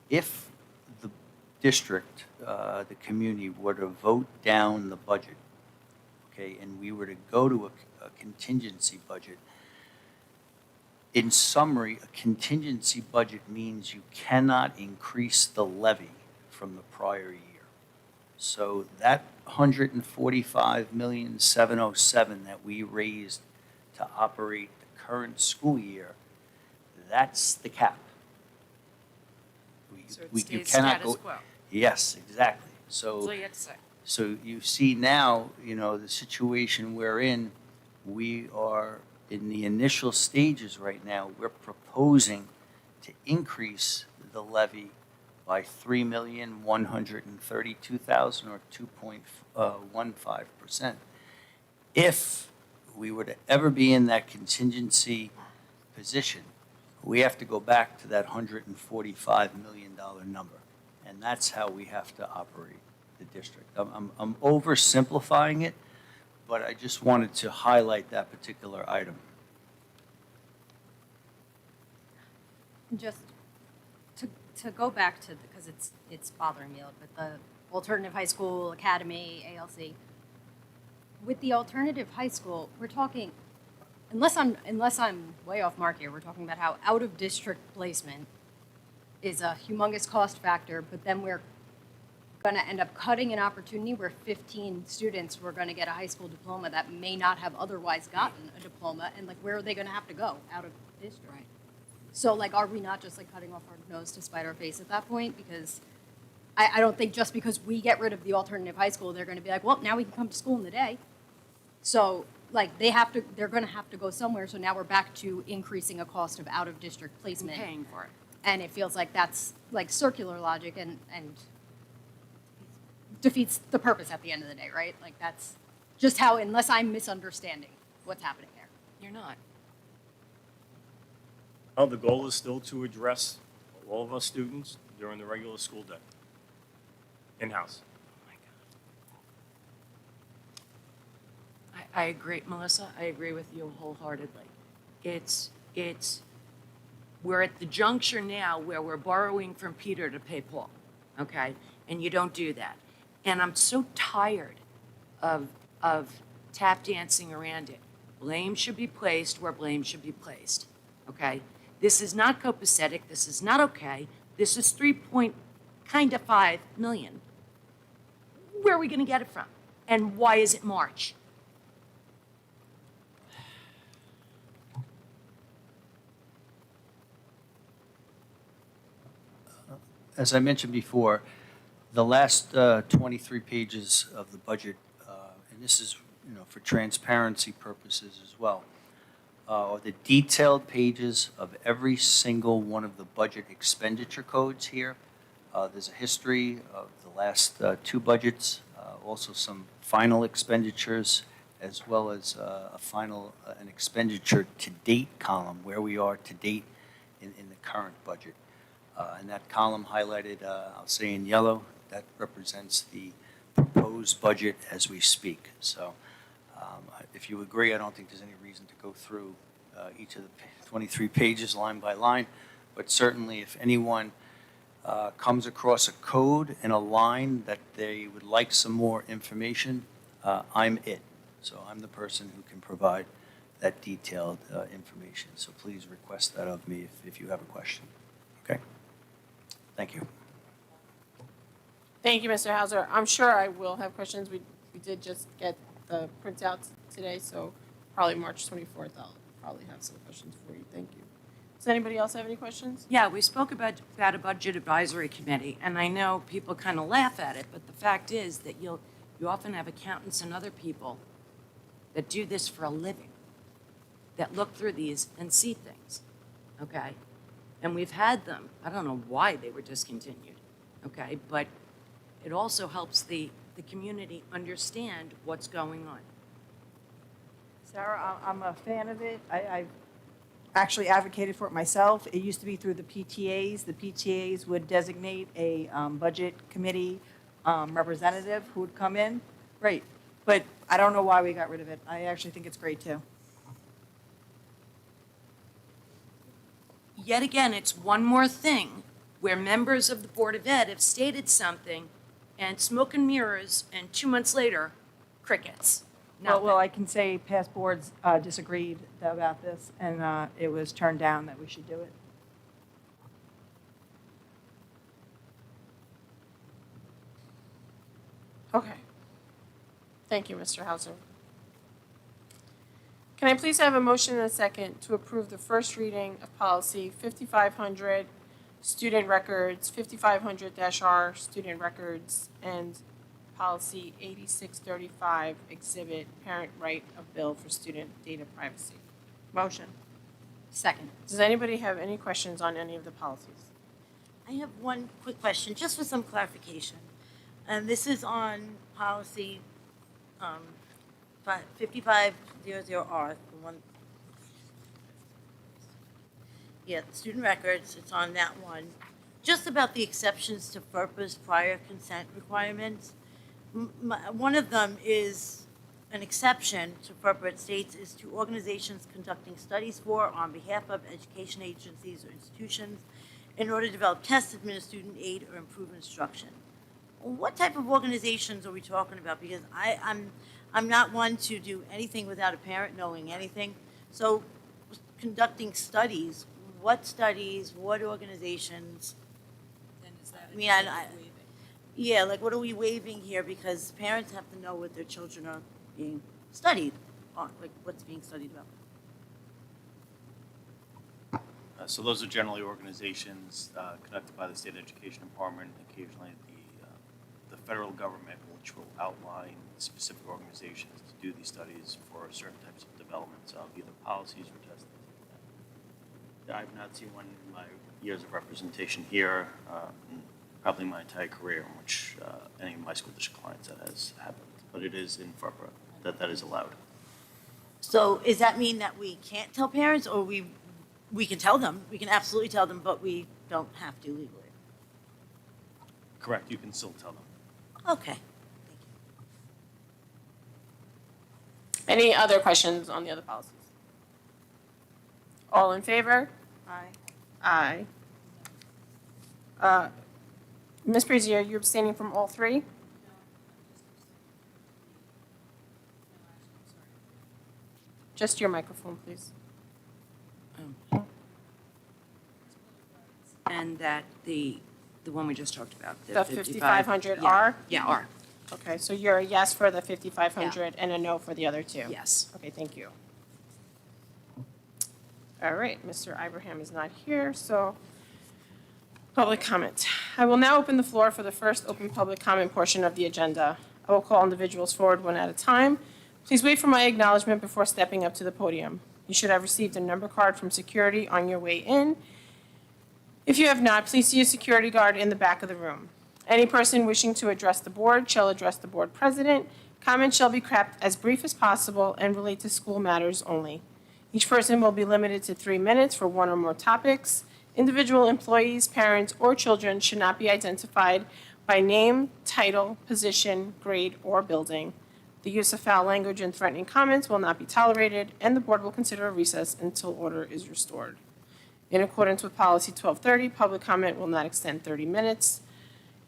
if the district, the community were to vote down the budget, okay, and we were to go to a contingency budget, in summary, a contingency budget means you cannot increase the levy from the prior year. So that 145,707 that we raised to operate the current school year, that's the cap. So it You stays cannot status go. quo. Yes, exactly. That's all So, you have to say. so you see now, the situation we're in, we are in the initial stages right now. We're proposing to increase the levy by $3,132,000 or 2.15%. If we were to ever be in that contingency position, we have to go back to that $145 million number. And that's how we have to operate the district. I'm oversimplifying it, but I just wanted to highlight that particular item. Just to go back to, because it's bothering me a little bit, the alternative high school, academy, ALC. With the alternative high school, we're talking, unless I'm way off mark here, we're talking about how out of district placement is a humongous cost factor, but then we're going to end up cutting an opportunity where 15 students were going to get a high school diploma that may not have otherwise gotten a diploma, and like where are they going to have to go out of district? Right. So like, are we not just like cutting off our nose to spite our face at that point? Because I don't think just because we get rid of the alternative high school, they're going to be like, well, now we can come to school in the day. So like they're going to have to go somewhere. So now we're back to increasing a cost of out of district placement. And paying for it. And it feels like that's like circular logic and defeats the purpose at the end of the day, right? Like that's just how, unless I'm misunderstanding what's happening there. You're not. Well, the goal is still to address all of our students during the regular school day, in-house. I agree, Melissa, I agree with you wholeheartedly. We're at the juncture now where we're borrowing from Peter to pay Paul, okay? And you don't do that. And I'm so tired of tap dancing around it. Blame should be placed where blame should be placed, okay? This is not copacetic, this is not okay. This is 3.5 million. Where are we gonna get it from? And why is it March? As I mentioned before, the last 23 pages of the budget, and this is for transparency purposes as well, are the detailed pages of every single one of the budget expenditure codes here. There's a history of the last two budgets, also some final expenditures, as well as an expenditure to date column, where we are to date in the current budget. And that column highlighted, I'll say in yellow, that represents the proposed budget as we speak. So if you agree, I don't think there's any reason to go through each of the 23 pages line by line. But certainly if anyone comes across a code and a line that they would like some more information, I'm it. So I'm the person who can provide that detailed information. So please request that of me if you have a question. Okay? Thank you. Thank you, Mr. Hauser. I'm sure I will have questions. We did just get the printouts today, so probably March 24th, I'll probably have some questions for you. Thank you. Does anybody else have any questions? Yeah, we spoke about a budget advisory committee, and I know people kind of laugh at it, but the fact is that you often have accountants and other people that do this for a living, that look through these and see things, okay? And we've had them. I don't know why they were discontinued, okay? But it also helps the community understand what's going on. Sarah, I'm a fan of it. I've actually advocated for it myself. It used to be through the PTAs. The PTAs would designate a budget committee representative who would come in. Great. But I don't know why we got rid of it. I actually think it's great too. Yet again, it's one more thing where members of the Board of Ed have stated something and smoke and mirrors, and 2 months later, crickets. Well, I can say past boards disagreed about this, and it was turned down that we should do it. Okay. Thank you, Mr. Hauser. Can I please have a motion and a second to approve the first reading of policy 5500, student records, 5500-R, student records, and policy 8635, exhibit, parent right of bill for student data privacy? Motion. Second. Does anybody have any questions on any of the policies? I have one quick question, just for some clarification. And this is on policy 5500R, the one. Yeah, student records, it's on that one. Just about the exceptions to FERPA's prior consent requirements. One of them is an exception to FERPA. It states is to organizations conducting studies for, on behalf of education agencies or institutions in order to develop, test, administer student aid, or improve instruction. What type of organizations are we talking about? Because I'm not one to do anything without a parent knowing anything. So conducting studies, what organizations? Then is that I mean, yeah, like what are we waiving here? Because parents have to know what their children are being studied on, like what's being studied about. So those are generally organizations conducted by the state education department, occasionally the federal government, which will outline specific organizations to do these studies for certain types of developments of either policies or testing. I've not seen one in my years of representation here, probably my entire career, in which any of my school district clients that has happened. But it is in FERPA that is allowed. So does that mean that we can't tell parents, or we can tell them? We can absolutely tell them, but we don't have to legally. Correct, you can still tell them. Okay. Any other questions on the other policies? All in favor? Aye. Aye. Ms. Brazier, you're abstaining from all three? Just your microphone, please. And that the one we just talked about. The 5500R? Yeah, R. Okay, so you're a yes for the 5500 and a no for the other two? Yes. Okay, thank you. All right, Mr. Ibrahim is not here, so public comment. I will now open the floor for the first open public comment portion of the agenda. I will call individuals forward one at a time. Please wait for my acknowledgement before stepping up to the podium. You should have received a number card from security on your way in. If you have not, please see a security guard in the back of the room. Any person wishing to address the board shall address the board president. Comments shall be kept as brief as possible and relate to school matters only. Each person will be limited to 3 minutes for one or more topics. Individual employees, parents, or children should not be identified by name, title, position, grade, or building. The use of foul language and threatening comments will not be tolerated, and the board will consider a recess until order is restored. In accordance with Policy 1230, public comment will not extend 30 minutes.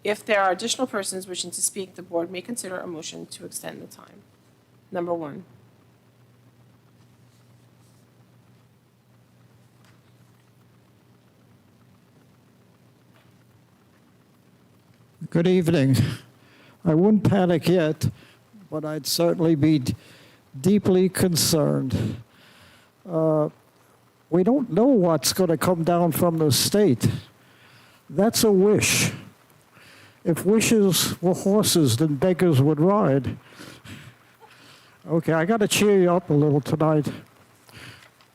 If there are additional persons wishing to speak, the board may consider a motion to extend the time. Number 1. Good evening. I wouldn't panic yet, but I'd certainly be deeply concerned. we don't know what's going to come down from the state. That's a wish. If wishes were horses, then beggars would ride. Okay, I got to cheer you up a little tonight.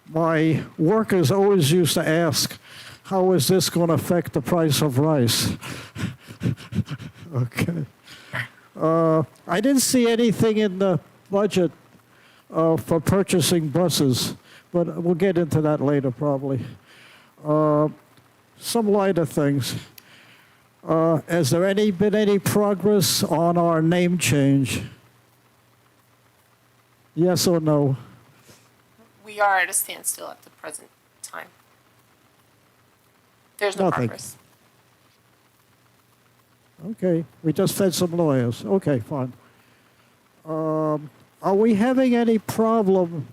My workers always used to ask, how is this going to affect the price of rice? Okay. I didn't see anything in the budget for purchasing buses, but we'll get into that later probably. Some lighter things. Has there been any progress on our name change? Yes or no? We are at a standstill at the present time. There's no Nothing. progress. Okay, we just fed some lawyers. Okay, fine. Are we having any problem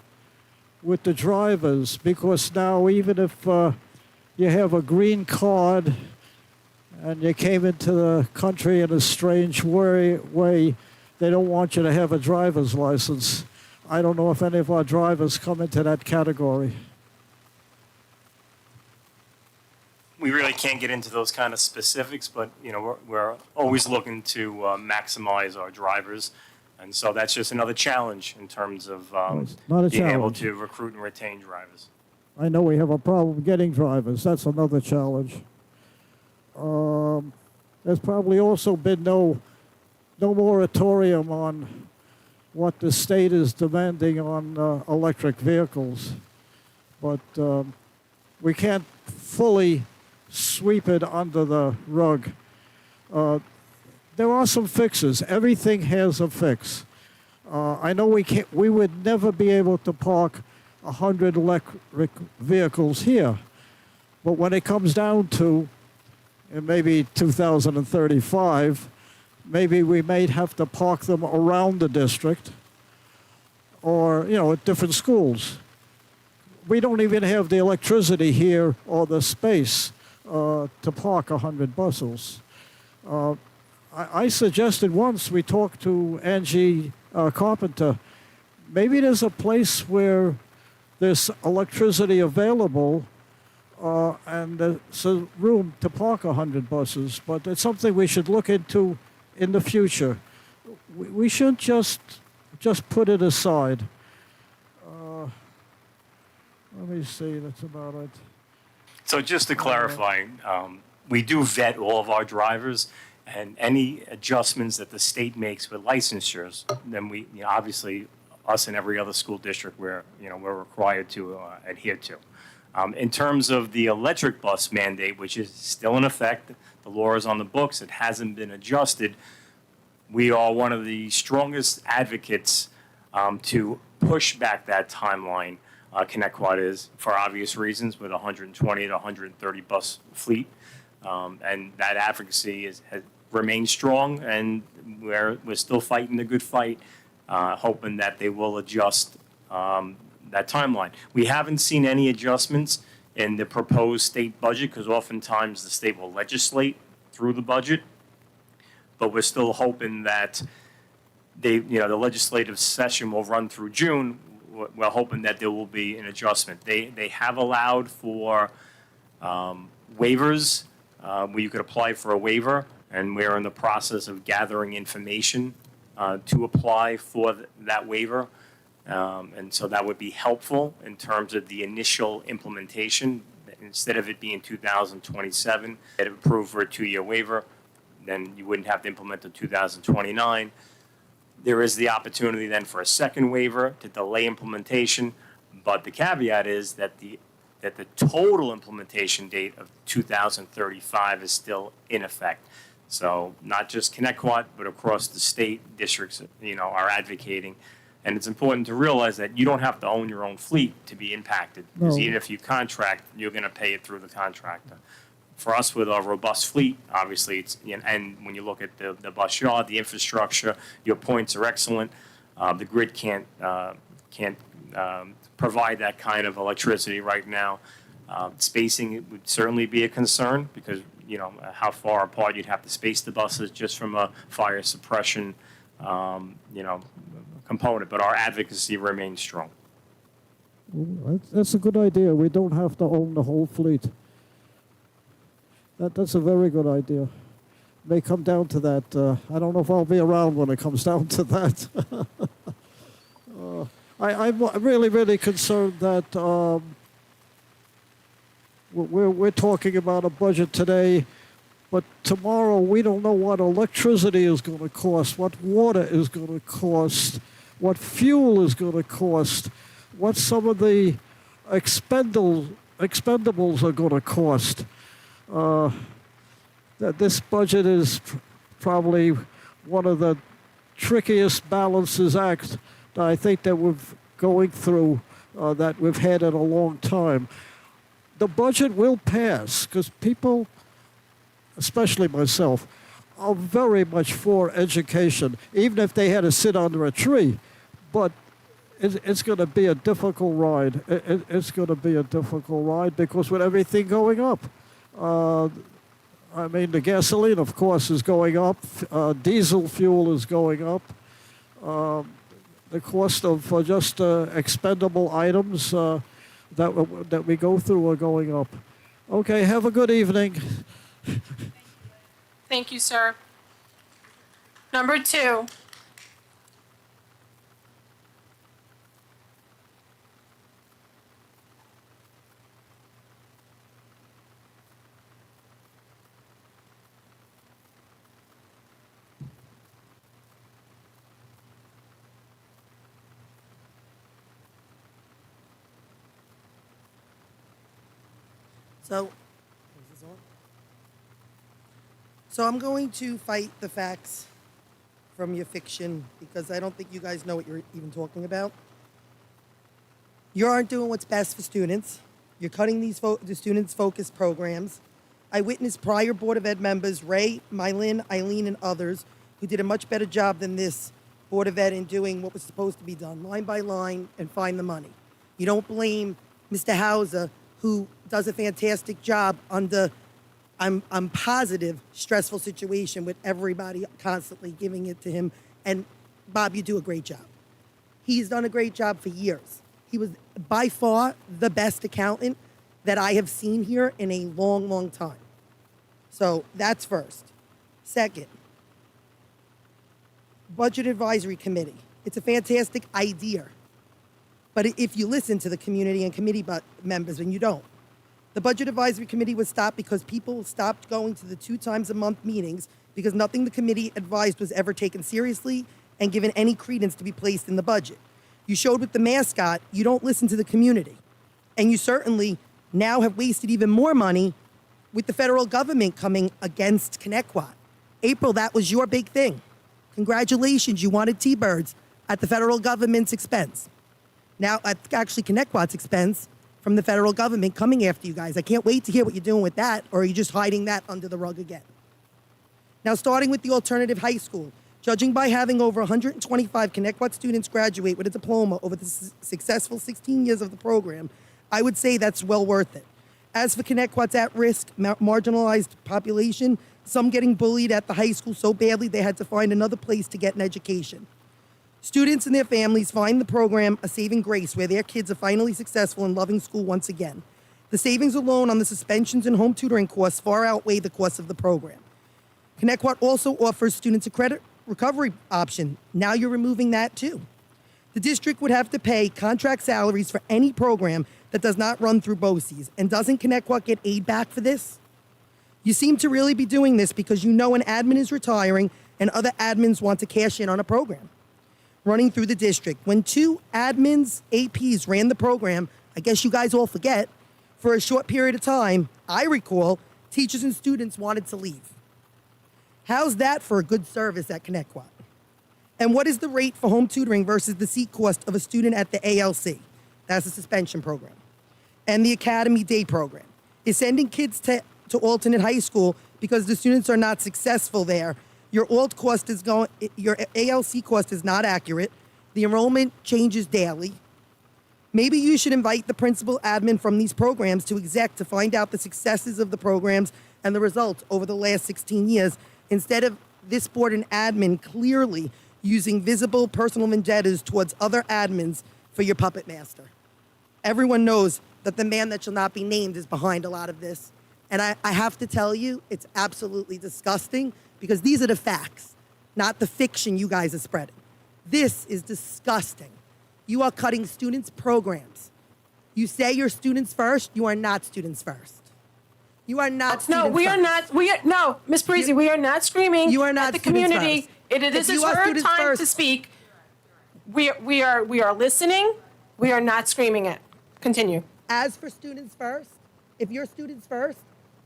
with the drivers? Because now even if you have a green card and you came into the country in a strange way, they don't want you to have a driver's license. I don't know if any of our drivers come into that category. We really can't get into those kind of specifics, but we're always looking to maximize our drivers, and so that's just another challenge in terms of not a being able challenge. to recruit and retain drivers. I know we have a problem getting drivers. That's another challenge. There's probably also been no moratorium on what the state is demanding on electric vehicles, but we can't fully sweep it under the rug. There are some fixes. Everything has a fix. I know we would never be able to park 100 electric vehicles here, but when it comes down to in maybe 2035, maybe we may have to park them around the district or, at different schools. We don't even have the electricity here or the space to park 100 buses. I suggested once, we talked to Angie Carpenter, maybe there's a place where there's electricity available and there's a room to park 100 buses, but it's something we should look into in the future. We shouldn't just put it aside. Let me see, that's about it. So just to clarify, we do vet all of our drivers, and any adjustments that the state makes with licensures, then we obviously us and every other school district we're required to adhere to. In terms of the electric bus mandate, which is still in effect, the law is on the books, it hasn't been adjusted. We are one of the strongest advocates to push back that timeline. ConnectQuad is, for obvious reasons, with 120 to 130 bus fleet, and that advocacy has remained strong, and we're still fighting the good fight, hoping that they will adjust that timeline. We haven't seen any adjustments in the proposed state budget because oftentimes the state will legislate through the budget, but we're still hoping that the legislative session will run through June. We're hoping that there will be an adjustment. They have allowed for waivers where you could apply for a waiver, and we're in the process of gathering information to apply for that waiver. And so that would be helpful in terms of the initial implementation. Instead of it being 2027, get it approved for a 2-year waiver, then you wouldn't have to implement until 2029. There is the opportunity then for a second waiver to delay implementation, but the caveat is that the total implementation date of 2035 is still in effect. So not just ConnectQuad, but across the state, districts, are advocating. And it's important to realize that you don't have to own your own fleet to be impacted, because No. even if you contract, you're going to pay it through the contractor. For us, with our robust fleet, obviously, and when you look at the bus yard, the infrastructure, your points are excellent. The grid can't provide that kind of electricity right now. Spacing would certainly be a concern because, how far apart you'd have to space the buses just from a fire suppression, component. But our advocacy remains strong. That's a good idea. We don't have to own the whole fleet. That's a very good idea. May come down to that. I don't know if I'll be around when it comes down to that. I'm really, really concerned that we're talking about a budget today, but tomorrow we don't know what electricity is going to cost, what water is going to cost, what fuel is going to cost, what some of the expendables are going to cost. That this budget is probably one of the trickiest balances act that I think that we're going through, that we've had in a long time. The budget will pass because people, especially myself, are very much for education, even if they had to sit under a tree. But it's going to be a difficult ride. It's going to be a difficult ride because with everything going up, I mean, the gasoline, of course, is going up. Diesel fuel is going up. The cost of just expendable items that we go through are going up. Okay, have a good evening. Thank you, sir. Number 2. So I'm going to fight the facts from your fiction because I don't think you guys know what you're even talking about. You aren't doing what's best for students. You're cutting the students' focused programs. I witnessed prior Board of Ed members, Ray, Mylin, Eileen, and others, who did a much better job than this Board of Ed in doing what was supposed to be done, line by line, and find the money. You don't blame Mr. Hauser, who does a fantastic job under, I'm positive, stressful situation with everybody constantly giving it to him. And Bob, you do a great job. He's done a great job for years. He was by far the best accountant that I have seen here in a long, long time. So that's first. Second, Budget Advisory Committee. It's a fantastic idea. But if you listen to the community and committee members, and you don't, the Budget Advisory Committee was stopped because people stopped going to the 2 times a month meetings because nothing the committee advised was ever taken seriously and given any credence to be placed in the budget. You showed with the mascot, you don't listen to the community. And you certainly now have wasted even more money with the federal government coming against Connecticut. April, that was your big thing. Congratulations, you wanted T-Birds at the federal government's expense. Now, actually, Connecticut's expense from the federal government coming after you guys. I can't wait to hear what you're doing with that, or are you just hiding that under the rug again? Now, starting with the alternative high school, judging by having over 125 Connecticut students graduate with a diploma over the successful 16 years of the program, I would say that's well worth it. As for Connecticut's at-risk, marginalized population, some getting bullied at the high school so badly they had to find another place to get an education. Students and their families find the program a saving grace where their kids are finally successful and loving school once again. The savings alone on the suspensions and home tutoring costs far outweigh the cost of the program. Connecticut also offers students a credit recovery option. Now you're removing that too. The district would have to pay contract salaries for any program that does not run through BOCES. And doesn't Connecticut get aid back for this? You seem to really be doing this because you know an admin is retiring and other admins want to cash in on a program running through the district. When 2 admins, APs ran the program, I guess you guys all forget, for a short period of time, I recall, teachers and students wanted to leave. How's that for a good service at Connecticut? And what is the rate for home tutoring versus the seat cost of a student at the ALC? That's a suspension program. And the Academy Day program. Is sending kids to alternate high school because the students are not successful there. Your ALC cost is not accurate. The enrollment changes daily. Maybe you should invite the principal admin from these programs to exec to find out the successes of the programs and the results over the last 16 years, instead of this board and admin clearly using visible personal vendettas towards other admins for your puppet master. Everyone knows that the man that shall not be named is behind a lot of this. And I have to tell you, it's absolutely disgusting because these are the facts, not the fiction you guys are spreading. This is disgusting. You are cutting students' programs. You say you're students first, you are not students first. You are not students No, we are first. not. No, Ms. Parisi, we are not screaming You are not at the students community. first. This If is you are her students time first- to speak. We are listening. We are not screaming it. Continue. As for students first, if you're students first,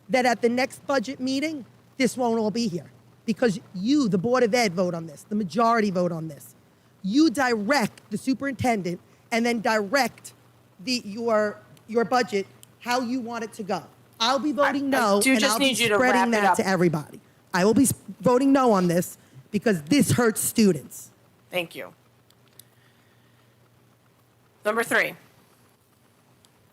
then at the next budget meeting, this won't all be here. Because you, the Board of Ed, vote on this. The majority vote on this. You direct the superintendent and then direct your budget how you want it to go. I'll be voting no, do and just I'll be need you to wrap spreading it that up. to everybody. I will be voting no on this because this hurts students. Thank you. Number 3.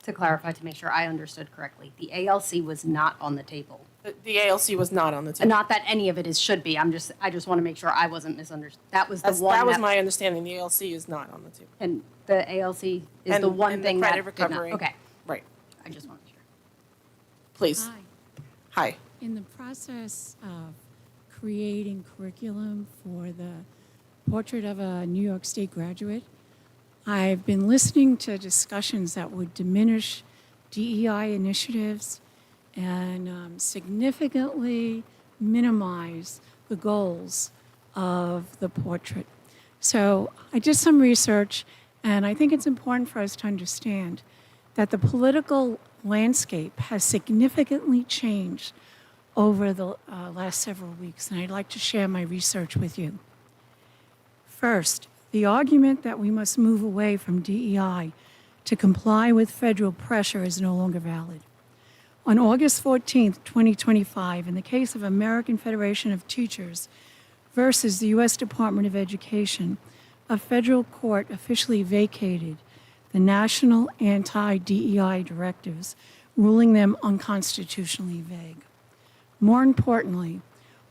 To clarify, to make sure I understood correctly, the ALC was not on the table. The ALC was not on the table. Not that any of it should be. I just want to make sure I wasn't misunderstood. That was the one. That was my understanding. The ALC is not on the table. And the ALC is And- the one and the thing credit that did not. recovery. Okay. Right. I just want to make sure. Please. Hi. Hi. In the process of creating curriculum for the Portrait of a New York State Graduate, I've been listening to discussions that would diminish DEI initiatives and significantly minimize the goals of the portrait. So I did some research, and I think it's important for us to understand that the political landscape has significantly changed over the last several weeks, and I'd like to share my research with you. First, the argument that we must move away from DEI to comply with federal pressure is no longer valid. On August 14th, 2025, in the case of American Federation of Teachers versus the U.S. Department of Education, a federal court officially vacated the national anti-DEI directives, ruling them unconstitutionally vague. More importantly,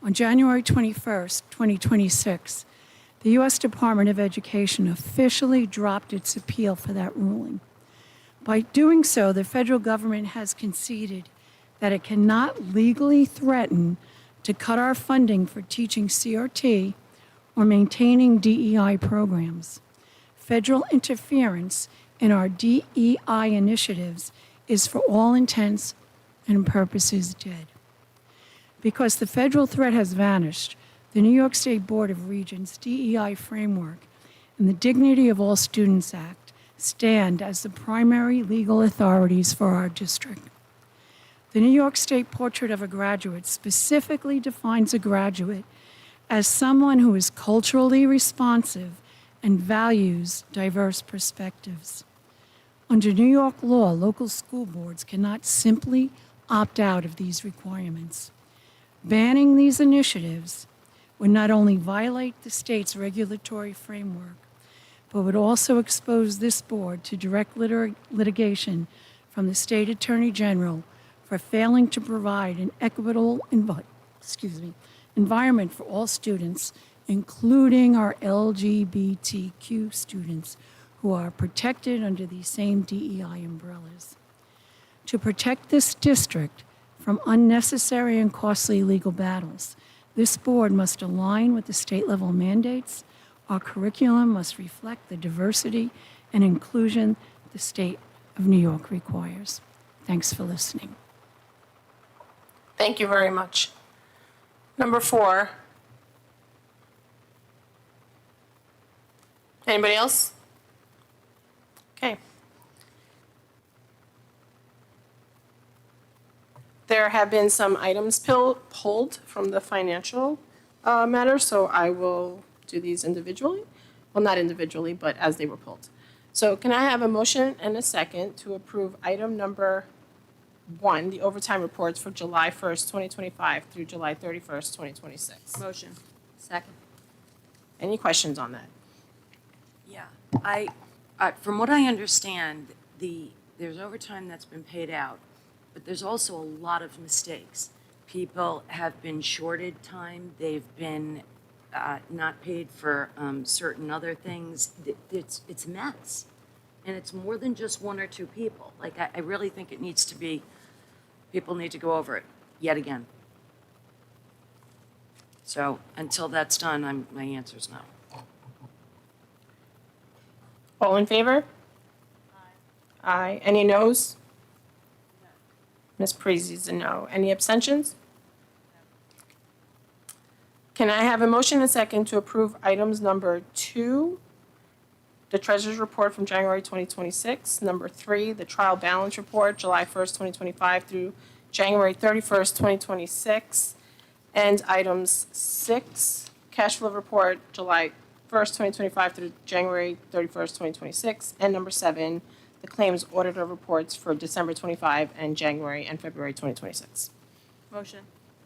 on January 21st, 2026, the U.S. Department of Education officially dropped its appeal for that ruling. By doing so, the federal government has conceded that it cannot legally threaten to cut our funding for teaching CRT or maintaining DEI programs. Federal interference in our DEI initiatives is for all intents and purposes dead. Because the federal threat has vanished, the New York State Board of Regents DEI framework and the Dignity of All Students Act stand as the primary legal authorities for our district. The New York State Portrait of a Graduate specifically defines a graduate as someone who is culturally responsive and values diverse perspectives. Under New York law, local school boards cannot simply opt out of these requirements. Banning these initiatives would not only violate the state's regulatory framework, but would also expose this board to direct litigation from the state attorney general for failing to provide an equitable environment for all students, including our LGBTQ students who are protected under these same DEI umbrellas. To protect this district from unnecessary and costly legal battles, this board must align with the state-level mandates. Our curriculum must reflect the diversity and inclusion the state of New York requires. Thanks for listening. Thank you very much. Number 4. Anybody else? Okay. There have been some items pulled from the financial matter, so I will do these individually. Well, not individually, but as they were pulled. So can I have a motion and a second to approve item number 1, the overtime reports for July 1st, 2025 through July 31st, 2026? Motion. Second. Any questions on that? Yeah, I from what I understand, there's overtime that's been paid out, but there's also a lot of mistakes. People have been shorted time. They've been not paid for certain other things. It's a mess. and it's more than just one or two people. Like, I really think it needs to be, people need to go over it yet again. So until that's done, my answer's no. All in favor? Aye. Any noes? Ms. Parisi's a no. Any abstentions? Can I have a motion and a second to approve items number 2, the Treasurer's Report from January 2026, number 3, the Trial Balance Report, July 1st, 2025 through January 31st, 2026, and items 6, Cash Flow Report, July 1st, 2025 through January 31st, 2026, and number 7, the Claims Auditor Reports for December 25 and January and February 2026. Motion.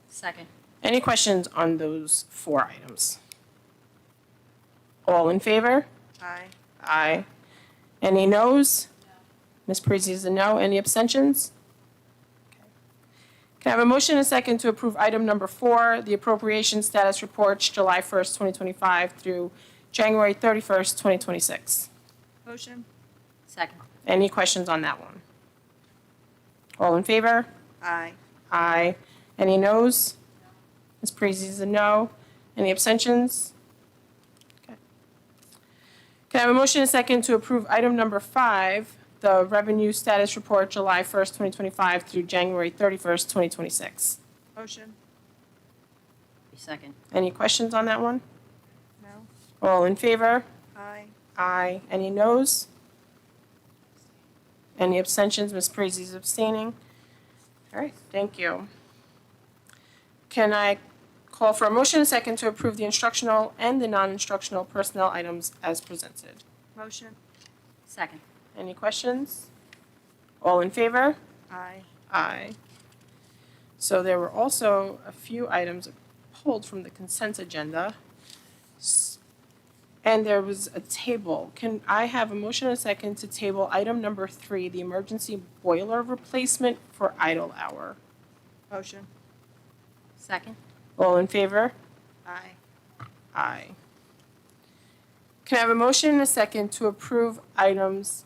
Second. Any questions on those 4 items? All in favor? Aye. Aye. Any noes? Ms. Parisi is a no. Any abstentions? Okay. Can I have a motion and a second to approve item number 4, the Appropriation Status Reports, July 1st, 2025 through January 31st, 2026? Motion. Second. Any questions on that one? All in favor? Aye. Aye. Any noes? Ms. Parisi is a no. Any abstentions? Okay. Can I have a motion and a second to approve item number 5, the Revenue Status Report, July 1st, 2025 through January 31st, 2026? Motion. Second. Any questions on that one? No. All in favor? Aye. Aye. Any noes? Any abstentions? Ms. Parisi is abstaining. All right, thank you. Can I call for a motion and a second to approve the instructional and the non-instructional personnel items as presented? Motion. Second. Any questions? All in favor? Aye. Aye. So there were also a few items pulled from the consent agenda. And there was a table. Can I have a motion and a second to table item number 3, the emergency boiler replacement for idle hour? Motion. Second. All in favor? Aye. Aye. Can I have a motion and a second to approve items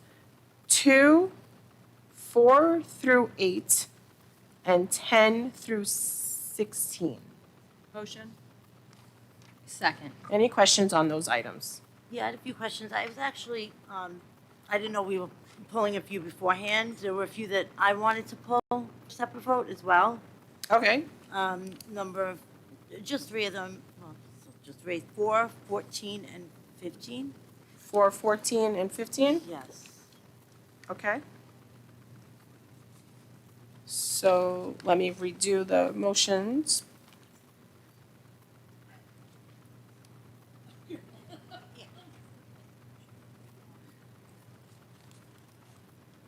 2, 4 through 8, and 10 through 16? Motion. Second. Any questions on those items? Yeah, I had a few questions. I was actually, I didn't know we were pulling a few beforehand. There were a few that I wanted to pull separate vote as well. Okay. Just 3 of them, well, just 3, 4, 14, and 15. 4, 14, and 15? Yes. Okay. So let me redo the motions.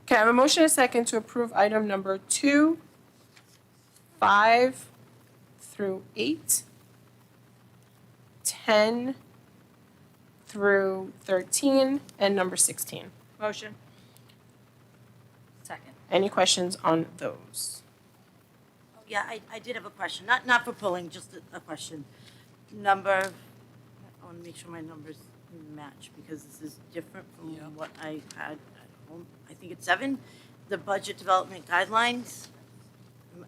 Can I have a motion and a second to approve item number 2, 5 through 8, 10 through 13, and number 16? Motion. Second. Any questions on those? Oh, yeah, I did have a question. Not for pulling, just a question. I want to make sure my numbers match because this is different from what I had at home. I think it's 7. The budget development guidelines.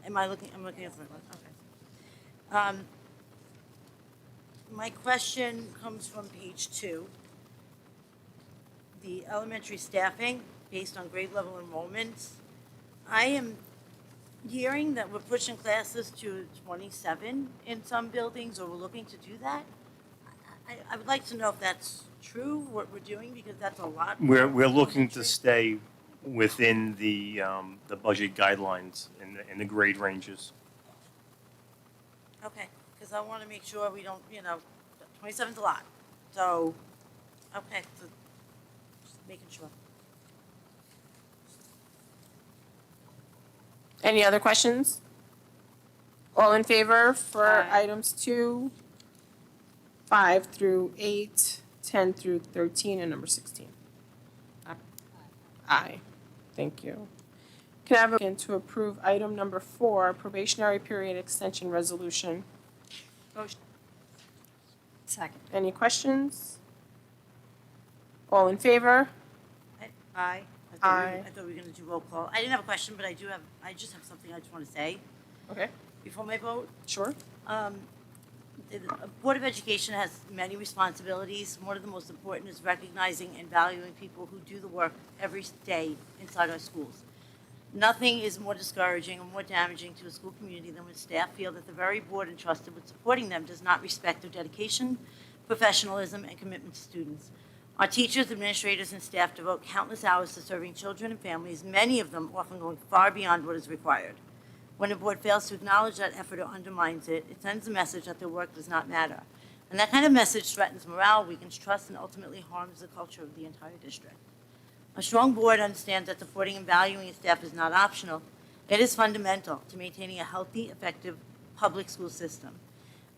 I'm looking at the right one. Okay. My question comes from page 2. The elementary staffing based on grade level enrollments. I am hearing that we're pushing classes to 27 in some buildings, or we're looking to do that. I would like to know if that's true, what we're doing, because that's a lot. We're looking to stay within the budget guidelines and the grade ranges. Okay, because I want to make sure we don't, 27's a lot. So, okay, so just making sure. Any other questions? All in favor for Aye. items 2, 5 through 8, 10 through 13, and number 16? Aye. Thank you. Can I have a motion to approve item number 4, probationary period extension resolution? Motion. Second. Any questions? All in favor? Aye. Aye. I thought we were going to do roll call. I didn't have a question, but I just have something I just want to say Okay, before my vote. sure. The Board of Education has many responsibilities. One of the most important is recognizing and valuing people who do the work every day inside our schools. Nothing is more discouraging or more damaging to a school community than when staff feel that the very board entrusted with supporting them does not respect their dedication, professionalism, and commitment to students. Our teachers, administrators, and staff devote countless hours to serving children and families, many of them often going far beyond what is required. When a board fails to acknowledge that effort or undermines it, it sends a message that their work does not matter. And that kind of message threatens morale, weakens trust, and ultimately harms the culture of the entire district. A strong board understands that supporting and valuing its staff is not optional. It is fundamental to maintaining a healthy, effective public school system.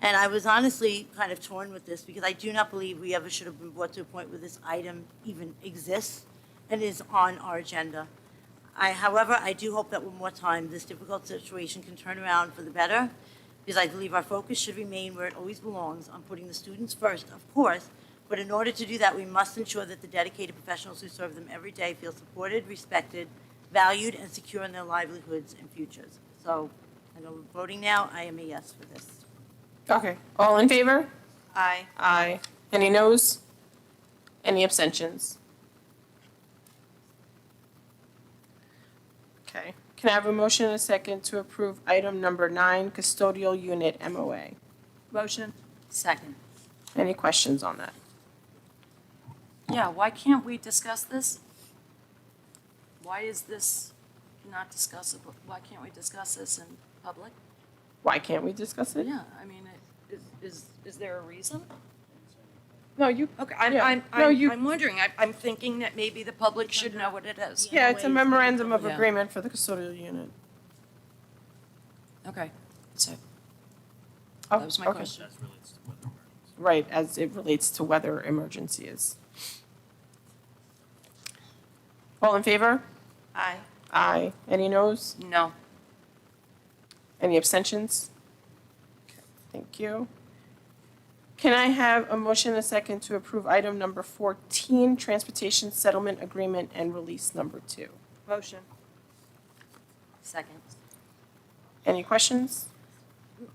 And I was honestly kind of torn with this because I do not believe we ever should have been brought to a point where this item even exists and is on our agenda. However, I do hope that with more time, this difficult situation can turn around for the better, because I believe our focus should remain where it always belongs, on putting the students first, of course, but in order to do that, we must ensure that the dedicated professionals who serve them every day feel supported, respected, valued, and secure in their livelihoods and futures. So, I know we're voting now. I am a yes for this. Okay, all in favor? Aye. Aye. Any noes? Any abstentions? Okay, can I have a motion and a second to approve item number 9, custodial unit MOA? Motion. Second. Any questions on that? Yeah, why can't we discuss this? Why is this not discussable? Why can't we discuss this in public? Why can't we discuss it? Yeah, I mean, is there a reason? No, you, Okay, Yeah. No, you- I'm wondering, I'm thinking that maybe the public should know what it is. yeah, it's a memorandum of Yeah. agreement for the custodial unit. Okay, so, Oh, that was my okay. question. That relates to weather emergencies. Right, as it relates to weather emergencies. All in favor? Aye. Aye. Any noes? No. Any abstentions? Okay, thank you. Can I have a motion and a second to approve item number 14, transportation settlement agreement and release number 2? Motion. Second. Any questions?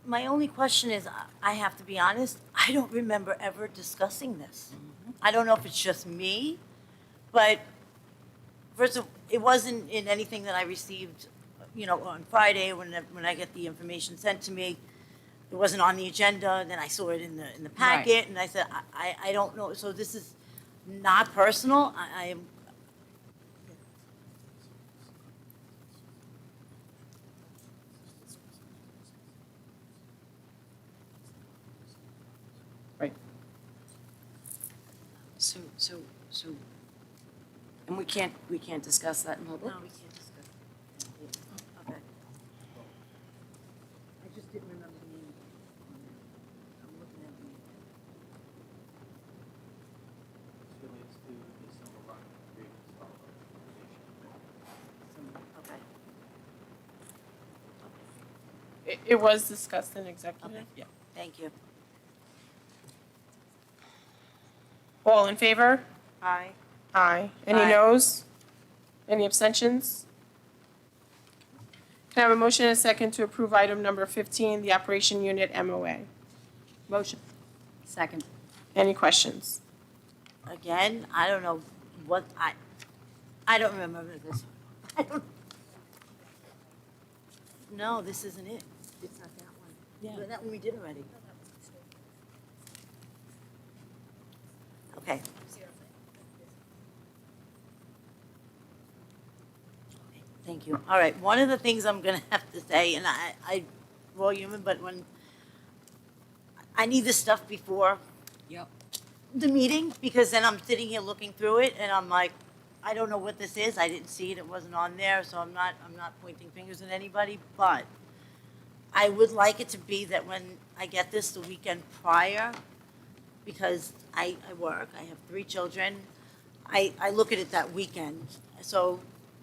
My only question is, I have to be honest, I don't remember ever discussing this. I don't know if it's just me, but first of all, it wasn't in anything that I received, on Friday when I get the information sent to me. It wasn't on the agenda, then I saw it in the packet, and I said, I don't know, so this is not personal, I am. Right. So, and we can't discuss that in public? No, we can't discuss it. Okay. I just didn't remember the name. I'm looking at the. This relates to the Silver Rock Creative Development Organization. Okay. It was discussed in executive? Okay. Yeah. Thank you. All in favor? Aye. Aye. Any Aye. noes? Any abstentions? Can I have a motion and a second to approve item number 15, the operation unit MOA? Motion. Second. Any questions? Again, I don't know what, I don't remember this. I don't. No, this isn't it. It's not that one. Yeah. That one we did already. Okay. Thank you. All right, one of the things I'm gonna have to say, and we're all human, but when, I need this stuff before Yep. the meeting, because then I'm sitting here looking through it, and I'm like, I don't know what this is, I didn't see it, it wasn't on there, so I'm not pointing fingers at anybody, but I would like it to be that when I get this the weekend prior, because I work, I have 3 children, I look at it that weekend. So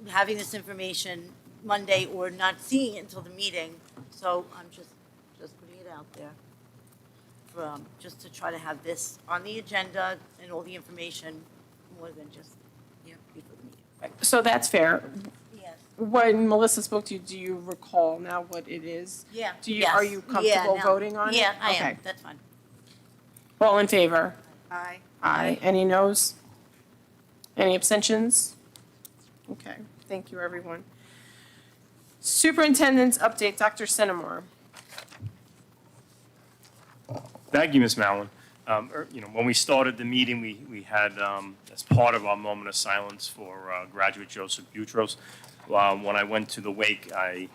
having this information Monday or not seeing it until the meeting, so I'm just putting it out there. For, just to try to have this on the agenda and all the information more than just before the meeting. So that's fair. Yes. When Melissa spoke to you, do you recall now what it is? Yeah. Do you, Yes. are you comfortable Yeah, no. voting on it? Yeah, I am. Okay. That's fine. All in favor? Aye. Aye. Any noes? Any abstentions? Okay, thank you, everyone. Superintendent's update, Dr. Sinamore. Thank you, Ms. Mallon. When we started the meeting, we had, as part of our moment of silence for graduate Joseph Boutros, when I went to the wake, I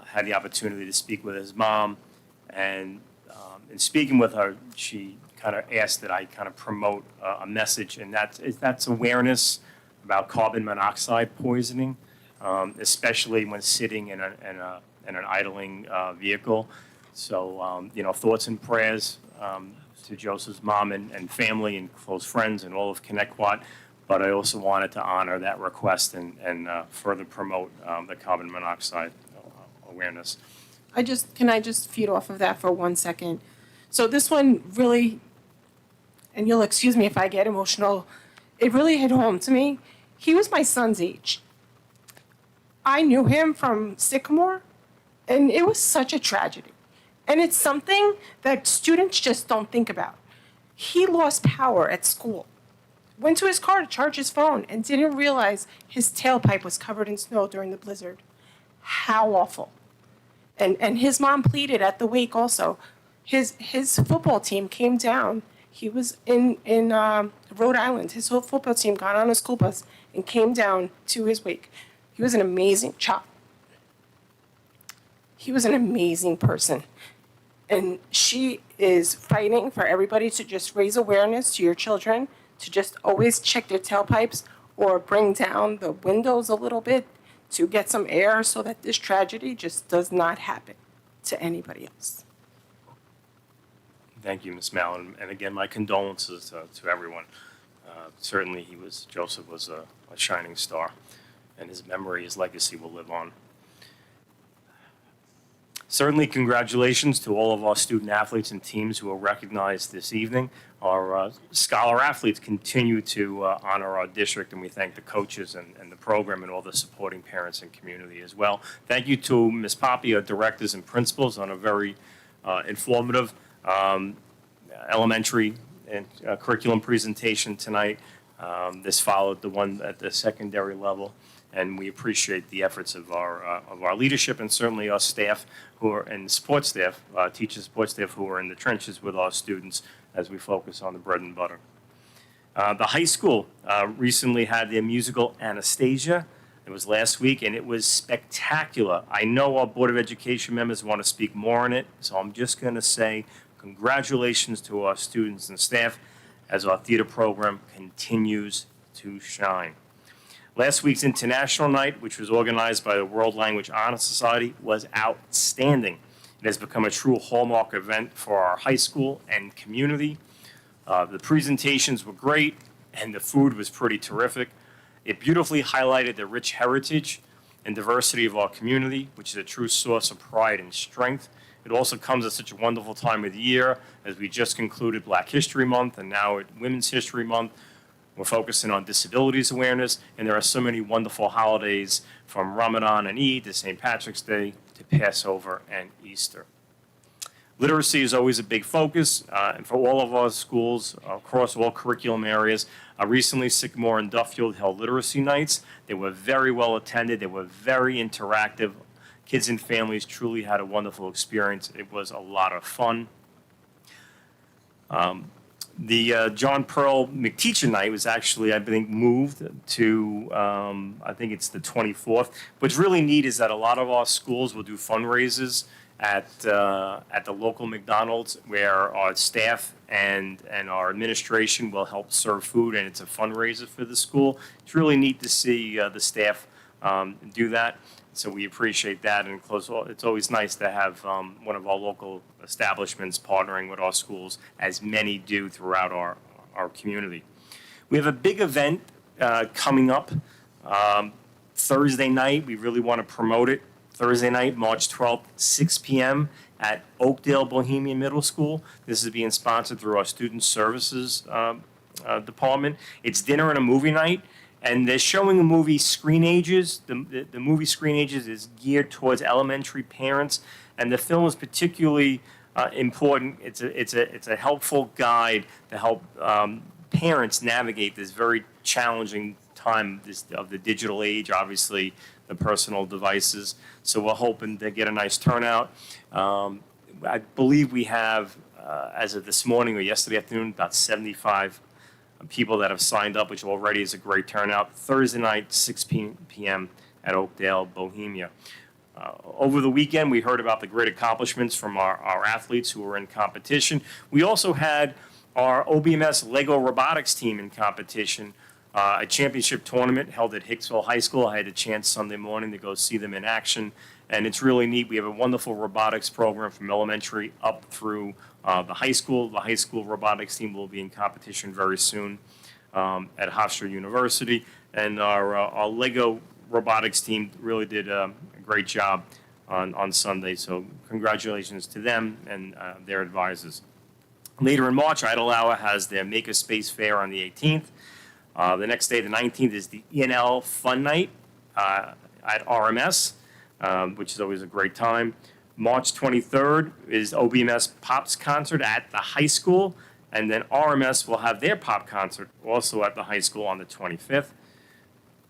had the opportunity to speak with his mom. And in speaking with her, she kind of asked that I kind of promote a message, and that's awareness about carbon monoxide poisoning, especially when sitting in an idling vehicle. So, thoughts and prayers to Joseph's mom and family and close friends and all of Connecticut. But I also wanted to honor that request and further promote the carbon monoxide awareness. Can I just feed off of that for 1 second? So this one really, and you'll excuse me if I get emotional, it really hit home to me. He was my son's age. I knew him from Sycamore, and it was such a tragedy. And it's something that students just don't think about. He lost power at school, went to his car to charge his phone, and didn't realize his tailpipe was covered in snow during the blizzard. How awful. And his mom pleaded at the wake also. His football team came down. He was in Rhode Island. His whole football team got on a school bus and came down to his wake. He was an amazing child. He was an amazing person. And she is fighting for everybody to just raise awareness to your children, to just always check their tailpipes or bring down the windows a little bit to get some air so that this tragedy just does not happen to anybody else. Thank you, Ms. Mallon. And again, my condolences to everyone. Certainly, Joseph was a shining star, and his memory, his legacy will live on. Certainly, congratulations to all of our student athletes and teams who are recognized this evening. Our scholar athletes continue to honor our district, and we thank the coaches and the program and all the supporting parents and community as well. Thank you to Ms. Poppy, our directors and principals, on a very informative elementary and curriculum presentation tonight. This followed the one at the secondary level, and we appreciate the efforts of our leadership and certainly our staff and support staff, teachers, support staff who are in the trenches with our students as we focus on the bread and butter. The high school recently had their musical Anastasia. It was last week, and it was spectacular. I know our Board of Education members want to speak more on it, so I'm just going to say congratulations to our students and staff as our theater program continues to shine. Last week's International Night, which was organized by the World Language Honor Society, was outstanding. It has become a true hallmark event for our high school and community. The presentations were great, and the food was pretty terrific. It beautifully highlighted the rich heritage and diversity of our community, which is a true source of pride and strength. It also comes at such a wonderful time of the year, as we just concluded Black History Month, and now at Women's History Month. We're focusing on disabilities awareness, and there are so many wonderful holidays from Ramadan and Eid to St. Patrick's Day to Passover and Easter. Literacy is always a big focus, and for all of our schools across all curriculum areas. Recently, Sycamore and Duffield held literacy nights. They were very well attended. They were very interactive. Kids and families truly had a wonderful experience. It was a lot of fun. The John Pearl McTeacher Night was actually, I think, moved to, I think it's the 24th. What's really neat is that a lot of our schools will do fundraisers at the local McDonald's, where our staff and our administration will help serve food, and it's a fundraiser for the school. It's really neat to see the staff do that. So we appreciate that, and it's always nice to have one of our local establishments partnering with our schools, as many do throughout our community. We have a big event coming up Thursday night. We really want to promote it. Thursday night, March 12th, 6 p.m. at Oakdale Bohemian Middle School. This is being sponsored through our Student Services Department. It's dinner and a movie night. And they're showing a movie, Screen Ages. The movie Screen Ages is geared towards elementary parents, and the film is particularly important. It's a helpful guide to help parents navigate this very challenging time of the digital age, obviously the personal devices. So we're hoping to get a nice turnout. I believe we have, as of this morning or yesterday afternoon, about 75 people that have signed up, which already is a great turnout. Thursday night, 6 p.m. at Oakdale, Bohemia. Over the weekend, we heard about the great accomplishments from our athletes who were in competition. We also had our OBMS Lego robotics team in competition, a championship tournament held at Hicksville High School. I had a chance Sunday morning to go see them in action, and it's really neat. We have a wonderful robotics program from elementary up through the high school. The high school robotics team will be in competition very soon at Hofstra University, and our Lego robotics team really did a great job on Sunday, so congratulations to them and their advisors. Later in March, Idlehour has their Makerspace Fair on the 18th. The next day, the 19th, is the ENL Fun Night at RMS, which is always a great time. March 23rd is OBMS Pops Concert at the high school, and then RMS will have their pop concert also at the high school on the 25th.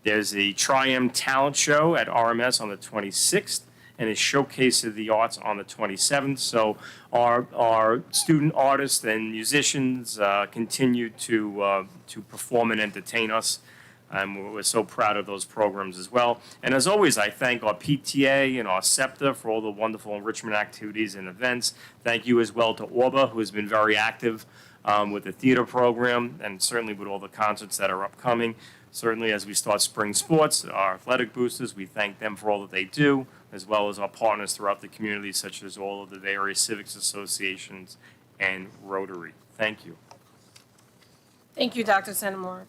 There's the Tri-M Talent Show at RMS on the 26th, and a Showcase of the Arts on the 27th. So our student artists and musicians continue to perform and entertain us. And we're so proud of those programs as well. And as always, I thank our PTA and our SEPTA for all the wonderful enrichment activities and events. Thank you as well to Orba, who has been very active with the theater program and certainly with all the concerts that are upcoming. Certainly as we start spring sports, our athletic boosters, we thank them for all that they do, as well as our partners throughout the community, such as all of the various civics associations and Rotary. Thank you. Thank you, Dr. Centimore.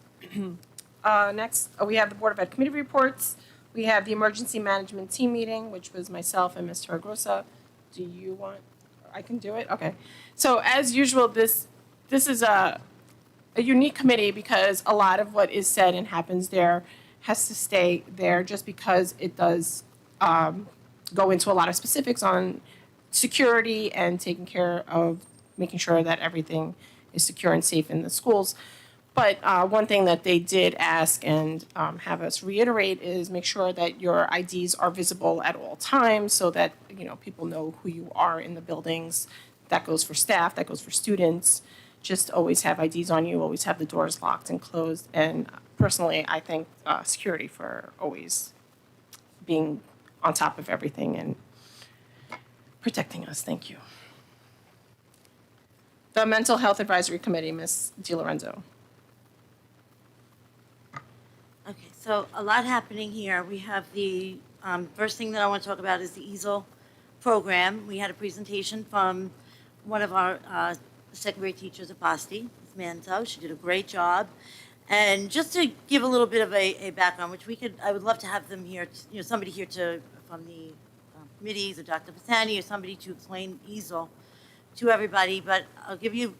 Next, we have the Board of Ed committee reports. We have the emergency management team meeting, which was myself and Mr. Agrosa. Do you want, I can do it? Okay. So as usual, this is a unique committee because a lot of what is said and happens there has to stay there just because it does go into a lot of specifics on security and taking care of making sure that everything is secure and safe in the schools. But one thing that they did ask and have us reiterate is make sure that your IDs are visible at all times so that people know who you are in the buildings. That goes for staff, that goes for students. Just always have IDs on you, always have the doors locked and closed. And personally, I thank security for always being on top of everything and protecting us. Thank you. The Mental Health Advisory Committee, Ms. DiLorenzo. Okay, so a lot happening here. We have the first thing that I want to talk about is the EASL program. We had a presentation from one of our second grade teachers at Basti, Ms. Manzo. She did a great job. And just to give a little bit of a background, which I would love to have them here, somebody here from the committees, or Dr. Pisani, or somebody to explain EASL to everybody, but I'll give you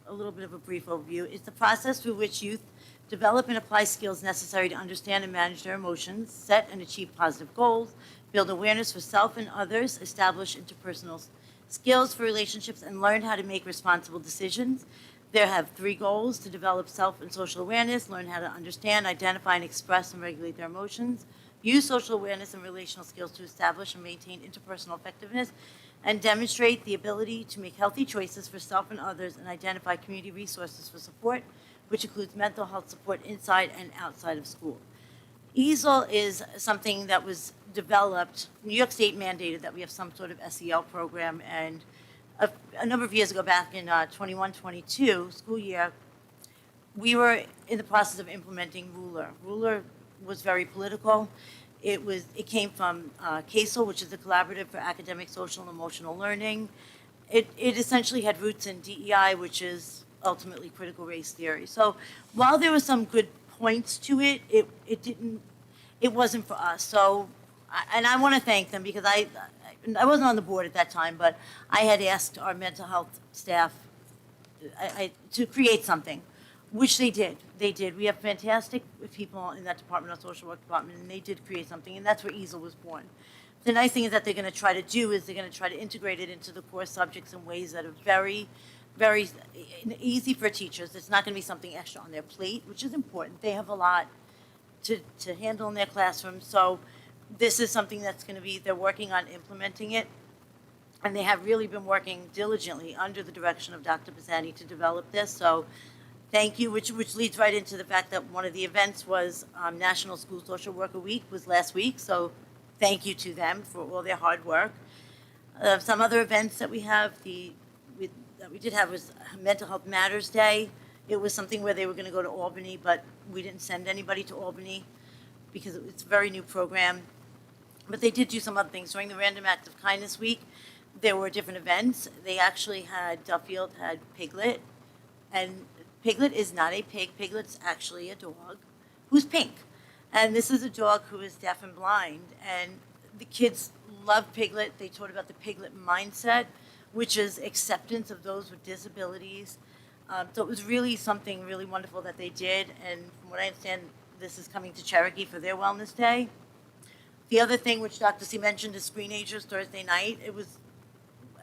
a little bit of a brief overview. It's the process through which youth develop and apply skills necessary to understand and manage their emotions, set and achieve positive goals, build awareness for self and others, establish interpersonal skills for relationships, and learn how to make responsible decisions. They have 3 goals: to develop self and social awareness, learn how to understand, identify, and express and regulate their emotions, use social awareness and relational skills to establish and maintain interpersonal effectiveness, and demonstrate the ability to make healthy choices for self and others, and identify community resources for support, which includes mental health support inside and outside of school. EASL is something that was developed, New York State mandated that we have some sort of SEL program, and a number of years ago, back in 21-22 school year, we were in the process of implementing Ruler. Ruler was very political. It came from CASEL, which is the Collaborative for Academic, Social, and Emotional Learning. It essentially had roots in DEI, which is ultimately critical race theory. So while there were some good points to it, it wasn't for us. So, and I want to thank them because I wasn't on the board at that time, but I had asked our mental health staff to create something Which they did. They did. We have fantastic people in that department, our social work department, and they did create something, and that's where EASL was born. The nice thing is that they're going to try to do is they're going to try to integrate it into the core subjects in ways that are very, very easy for teachers. It's not going to be something extra on their plate, which is important. They have a lot to handle in their classroom, so this is something that's going to be, they're working on implementing it, and they have really been working diligently under the direction of Dr. Pisani to develop this, so thank you, which leads right into the fact that one of the events was National School Social Worker Week was last week, so thank you to them for all their hard work. Some other events that we have, that we did have was Mental Health Matters Day. It was something where they were going to go to Albany, but we didn't send anybody to Albany because it's a very new program. But they did do some other things. During the Random Act of Kindness Week, there were different events. They actually had, Duffield had Piglet, and Piglet is not a pig. Piglet's actually a dog who's pink. And this is a dog who is deaf and blind. And the kids loved Piglet. They taught about the Piglet mindset, which is acceptance of those with disabilities. So it was really something really wonderful that they did. And from what I understand, this is coming to Cherokee for their Wellness Day. The other thing, which Dr. C mentioned, is Screenagers Thursday night. It was,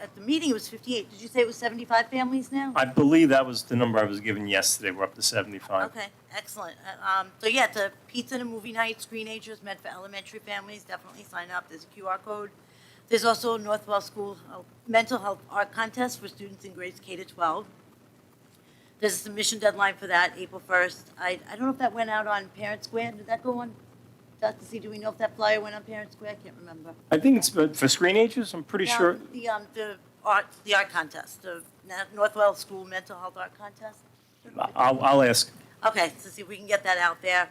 at the meeting, it was 58. Did you say it was 75 families now? I believe that was the number I was given yesterday. We're up to 75. Okay, excellent. So yeah, it's a pizza and a movie night, Screenagers meant for elementary families. Definitely sign up. There's a QR code. There's also a Northwell School mental health art contest for students in grades K to 12. There's a submission deadline for that, April 1st. I don't know if that went out on Parent Square. Did that go on? Dr. C, do we know if that flyer went on Parent Square? I can't remember. I think it's for Screenagers. I'm pretty No, sure. The art contest, the Northwell School mental health art contest. I'll ask. Okay, so see if we can get that out there.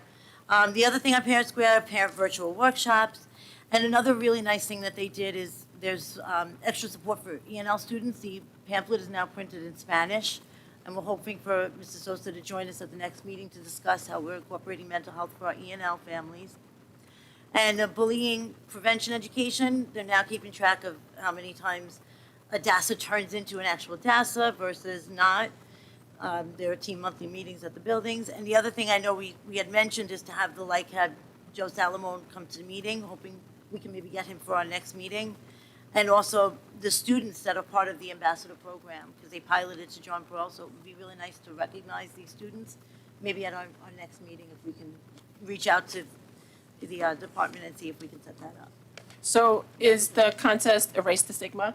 The other thing on Parent Square, parent virtual workshops. And another really nice thing that they did is there's extra support for ENL students. The pamphlet is now printed in Spanish. And we're hoping for Mr. Sosa to join us at the next meeting to discuss how we're incorporating mental health for our ENL families. And bullying prevention education, they're now keeping track of how many times a DASA turns into an actual DASA versus not. There are team monthly meetings at the buildings. And the other thing I know we had mentioned is to have the LICAD Joe Salamone come to the meeting, hoping we can maybe get him for our next meeting. And also the students that are part of the ambassador program, because they piloted to John Pearl, so it would be really nice to recognize these students. Maybe at our next meeting, if we can reach out to the department and see if we can set that up. So is the contest Erase the Stigma?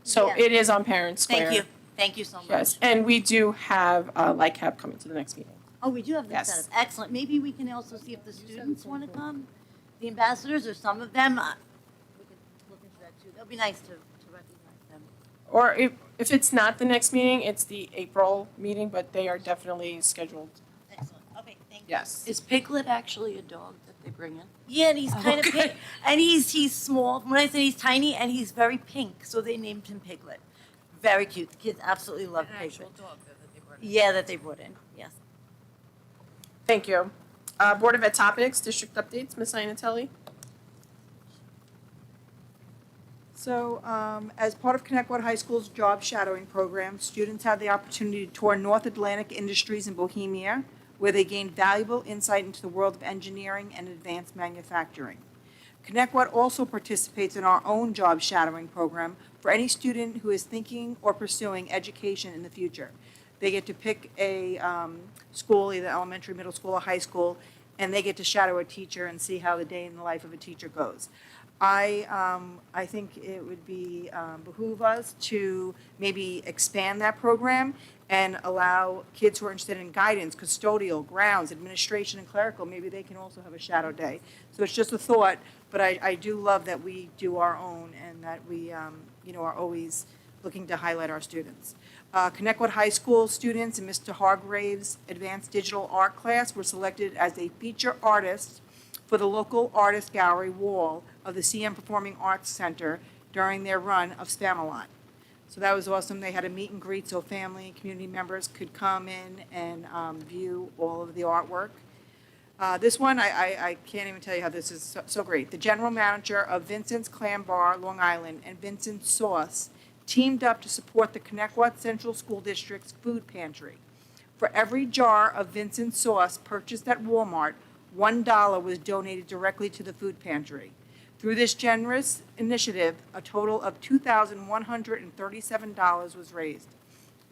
So yeah. it is on Parent Square. Thank you. Thank you so much. Yes, and we do have LICAP coming to the next meeting. Oh, we do have that Yes. set up. Excellent. Maybe we can also see if the students want to come, the ambassadors or some of them. We could look into that too. That'd be nice to recognize them. Or if it's not the next meeting, it's the April meeting, but they are definitely scheduled. Excellent. Okay, thank you. Yes. Is Piglet actually a dog that they bring in? Yeah, and he's kind of Okay. pink, and he's small. When I say he's tiny, and he's very pink, so they named him Piglet. Very cute. The kids absolutely love Piglet. dog that they brought in. Yeah, that they brought in. Yes. Thank you. Board of Ed topics, district updates, Ms. Iannatelli. So, as part of Connecticut High School's job shadowing program, students had the opportunity to tour North Atlantic Industries in Bohemia, where they gained valuable insight into the world of engineering and advanced manufacturing. Connecticut also participates in our own job shadowing program for any student who is thinking or pursuing education in the future. They get to pick a school, either elementary, middle school, or high school, and they get to shadow a teacher and see how the day in the life of a teacher goes. I think it would be behoove us to maybe expand that program and allow kids who are interested in guidance, custodial, grounds, administration, and clerical, maybe they can also have a shadow day. So it's just a thought, but I do love that we do our own and that we, are always looking to highlight our students. Connecticut High School students in Mr. Hargrave's Advanced Digital Art class were selected as a feature artist for the local artist gallery wall of the CM Performing Arts Center during their run of Spamalot. So that was awesome. They had a meet and greet so family and community members could come in and view all of the artwork. This one, I can't even tell you how this is so great. The general manager of Vincent's Clam Bar, Long Island, and Vincent's Sauce teamed up to support the Connecticut Central School District's food pantry. For every jar of Vincent sauce purchased at Walmart, $1 was donated directly to the food pantry. Through this generous initiative, a total of $2,137 was raised.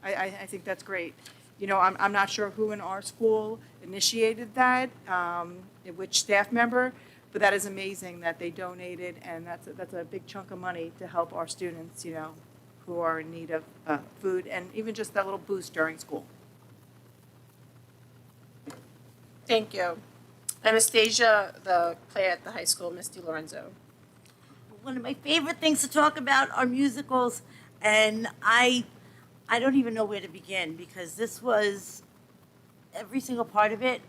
I think that's great. You know, I'm not sure who in our school initiated that, which staff member, but that is amazing that they donated, and that's a big chunk of money to help our students, you know, who are in need of food, and even just that little boost during school. Thank you. Anastasia, the play at the high school, Miss DiLorenzo. One of my favorite things to talk about are musicals, and I don't even know where to begin because this was every single part of it.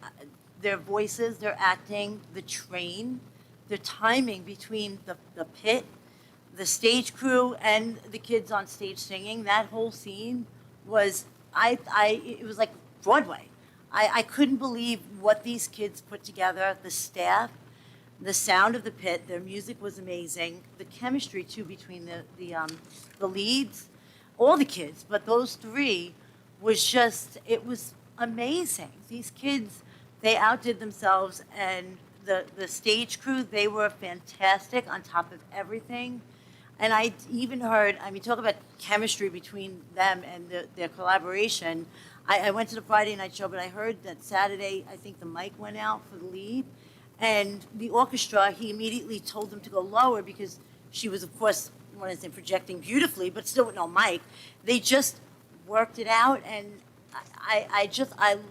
Their voices, their acting, the train, their timing between the pit, the stage crew, and the kids on stage singing. That whole scene was it was like Broadway. I couldn't believe what these kids put together, the staff, the sound of the pit, their music was amazing. The chemistry too between the leads, all the kids, but those three was just, it was amazing. These kids, they outdid themselves, and the stage crew, they were fantastic on top of everything. And I even heard, I mean, talk about chemistry between them and their collaboration. I went to the Friday night show, but I heard that Saturday, I think the mic went out for the lead. And the orchestra, he immediately told them to go lower because she was, of course, one of them projecting beautifully, but still with no mic. They just worked it out, and I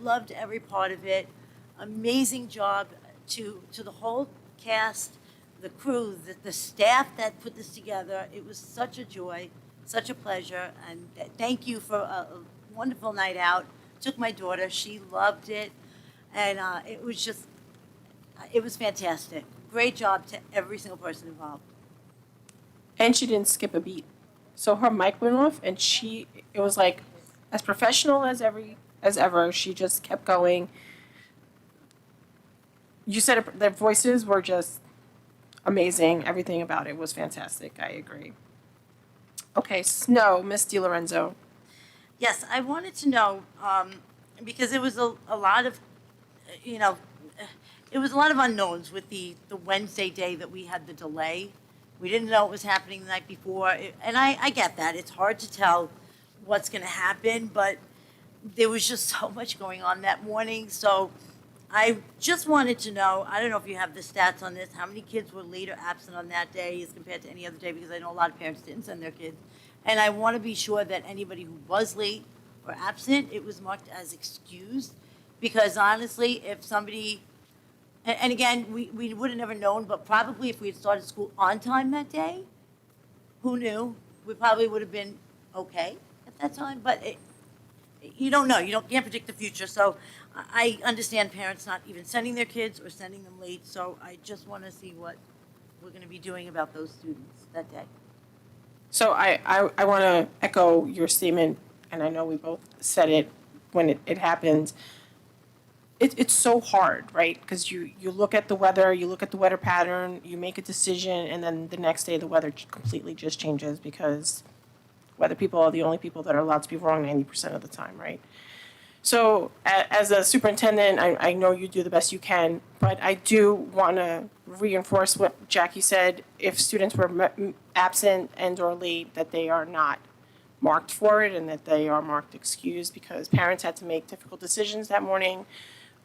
loved every part of it. Amazing job to the whole cast, the crew, the staff that put this together. It was such a joy, such a pleasure, and thank you for a wonderful night out. Took my daughter, she loved it, and it was just, it was fantastic. Great job to every single person involved. And she didn't skip a beat. So her mic went off, and it was like as professional as ever. She just kept going. You said it, their voices were just amazing. Everything about it was fantastic. I agree. Okay, Snow, Miss DiLorenzo. Yes, I wanted to know, because it was a lot of, you know, it was a lot of unknowns with the Wednesday day that we had the delay. We didn't know what was happening the night before, and I get that. It's hard to tell what's going to happen, but there was just so much going on that morning. So I just wanted to know, I don't know if you have the stats on this, how many kids were late or absent on that day as compared to any other day, because I know a lot of parents didn't send their kids. And I want to be sure that anybody who was late or absent, it was marked as excused, because honestly, if somebody, and again, we would have never known, but probably if we had started school on time that day, who knew? We probably would have been okay at that time, but you don't know. You can't predict the future. So I understand parents not even sending their kids or sending them late. So I just want to see what we're going to be doing about those students that day. So I want to echo your statement, and I know we both said it when it happened. It's so hard, right? Because you look at the weather, you look at the weather pattern, you make a decision, and then the next day the weather completely just changes because weather people are the only people that are allowed to be wrong 90% of the time, right? So as a superintendent, I know you do the best you can, but I do want to reinforce what Jackie said. If students were absent and or late, that they are not marked for it and that they are marked excused, because parents had to make difficult decisions that morning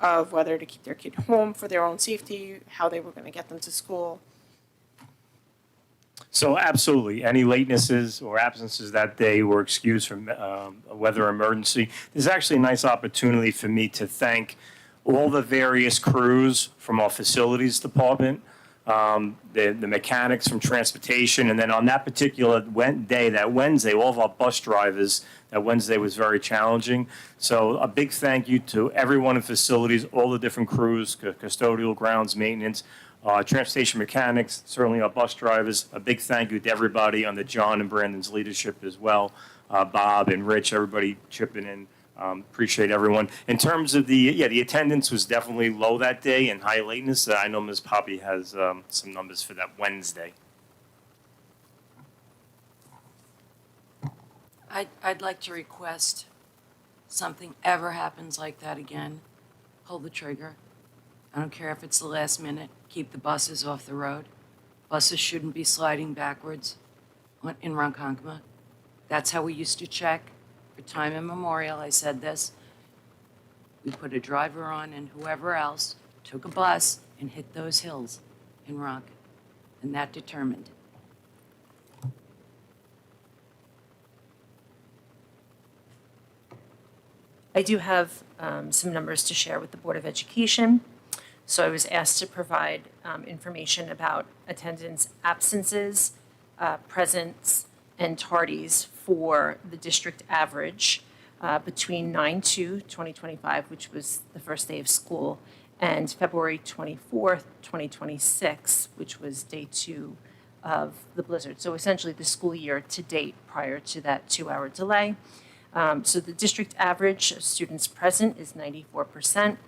of whether to keep their kid home for their own safety, how they were going to get them to school. So absolutely, any latenesses or absences that day were excused from a weather emergency. This is actually a nice opportunity for me to thank all the various crews from our facilities department, the mechanics from transportation, and then on that particular day, that Wednesday, all of our bus drivers, that Wednesday was very challenging. So a big thank you to everyone in facilities, all the different crews, custodial, grounds, maintenance, transportation mechanics, certainly our bus drivers. A big thank you to everybody under John and Brandon's leadership as well. Bob and Rich, everybody chipping in. Appreciate everyone. In terms of the attendance was definitely low that day and high lateness. I know Ms. Poppy has some numbers for that Wednesday. I'd like to request something ever happens like that again, pull the trigger. I don't care if it's the last minute, keep the buses off the road. Buses shouldn't be sliding backwards in Ronkonkoma. That's how we used to check for time immemorial. I said this. We put a driver on and whoever else took a bus and hit those hills in Ronk. And that determined. I do have some numbers to share with the Board of Education. So I was asked to provide information about attendance absences, presence, and tardies for the district average between 9/2/2025, which was the first day of school, and February 24th, 2026, which was day 2 of the blizzard. So essentially the school year to date prior to that 2-hour delay. So the district average of students present is 94%.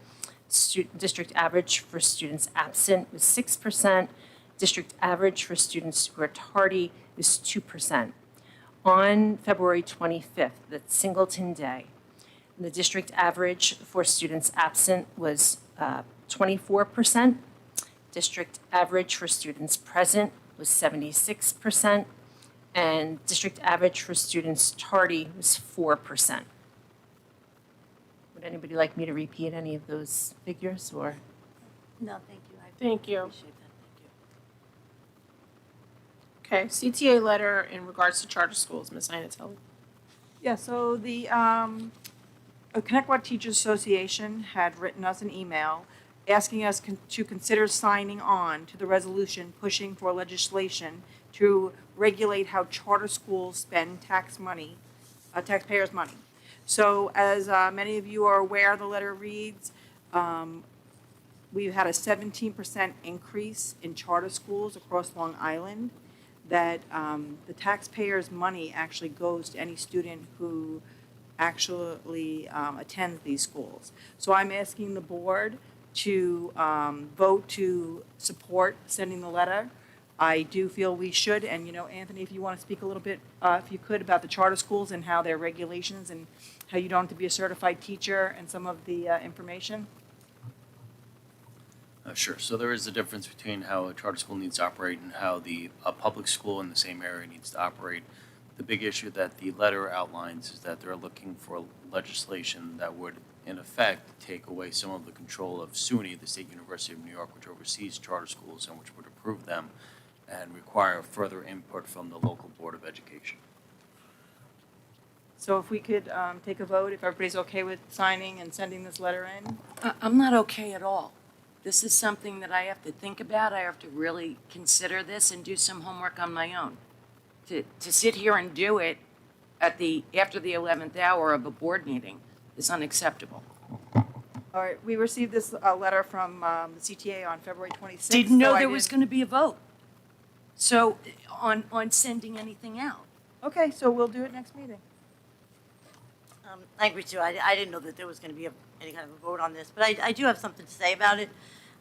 District average for students absent was 6%. District average for students who are tardy is 2%. On February 25th, that's Singleton Day, the district average for students absent was 24%. District average for students present was 76%. And district average for students tardy was 4%. Would anybody like me to repeat any of those figures, or? No, thank you. Thank you. Appreciate that. Okay, CTA letter in regards to charter schools, Ms. Inatelli. Yeah, so the Connecticut Teachers Association had written us an email asking us to consider signing on to the resolution pushing for legislation to regulate how charter schools spend taxpayers' money. So as many of you are aware, the letter reads, we've had a 17% increase in charter schools across Long Island, that the taxpayers' money actually goes to any student who actually attends these schools. So I'm asking the board to vote to support sending the letter. I do feel we should, and Anthony, if you want to speak a little bit, if you could, about the charter schools and how their regulations and how you don't have to be a certified teacher and some of the information. Sure. So there is a difference between how a charter school needs to operate and how a public school in the same area needs to operate. The big issue that the letter outlines is that they're looking for legislation that would, in effect, take away some of the control of SUNY, the State University of New York, which oversees charter schools and which would approve them, and require further input from the local Board of Education. So if we could take a vote, if everybody's okay with signing and sending this letter in? I'm not okay at all. This is something that I have to think about. I have to really consider this and do some homework on my own. To sit here and do it after the 11th hour of a board meeting is unacceptable. All right, we received this letter from the CTA on February 26th. Didn't know there was going to be a vote. So on sending anything out. Okay, so we'll do it next meeting. I agree too. I didn't know that there was going to be any kind of a vote on this, but I do have something to say about it.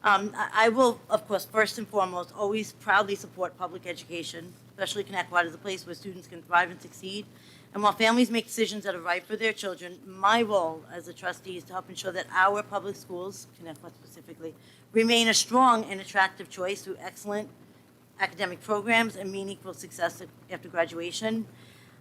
I will, of course, first and foremost, always proudly support public education, especially Connecticut as a place where students can thrive and succeed. And while families make decisions that are right for their children, my role as a trustee is to help ensure that our public schools, Connecticut specifically, remain a strong and attractive choice through excellent academic programs and meaningful success after graduation.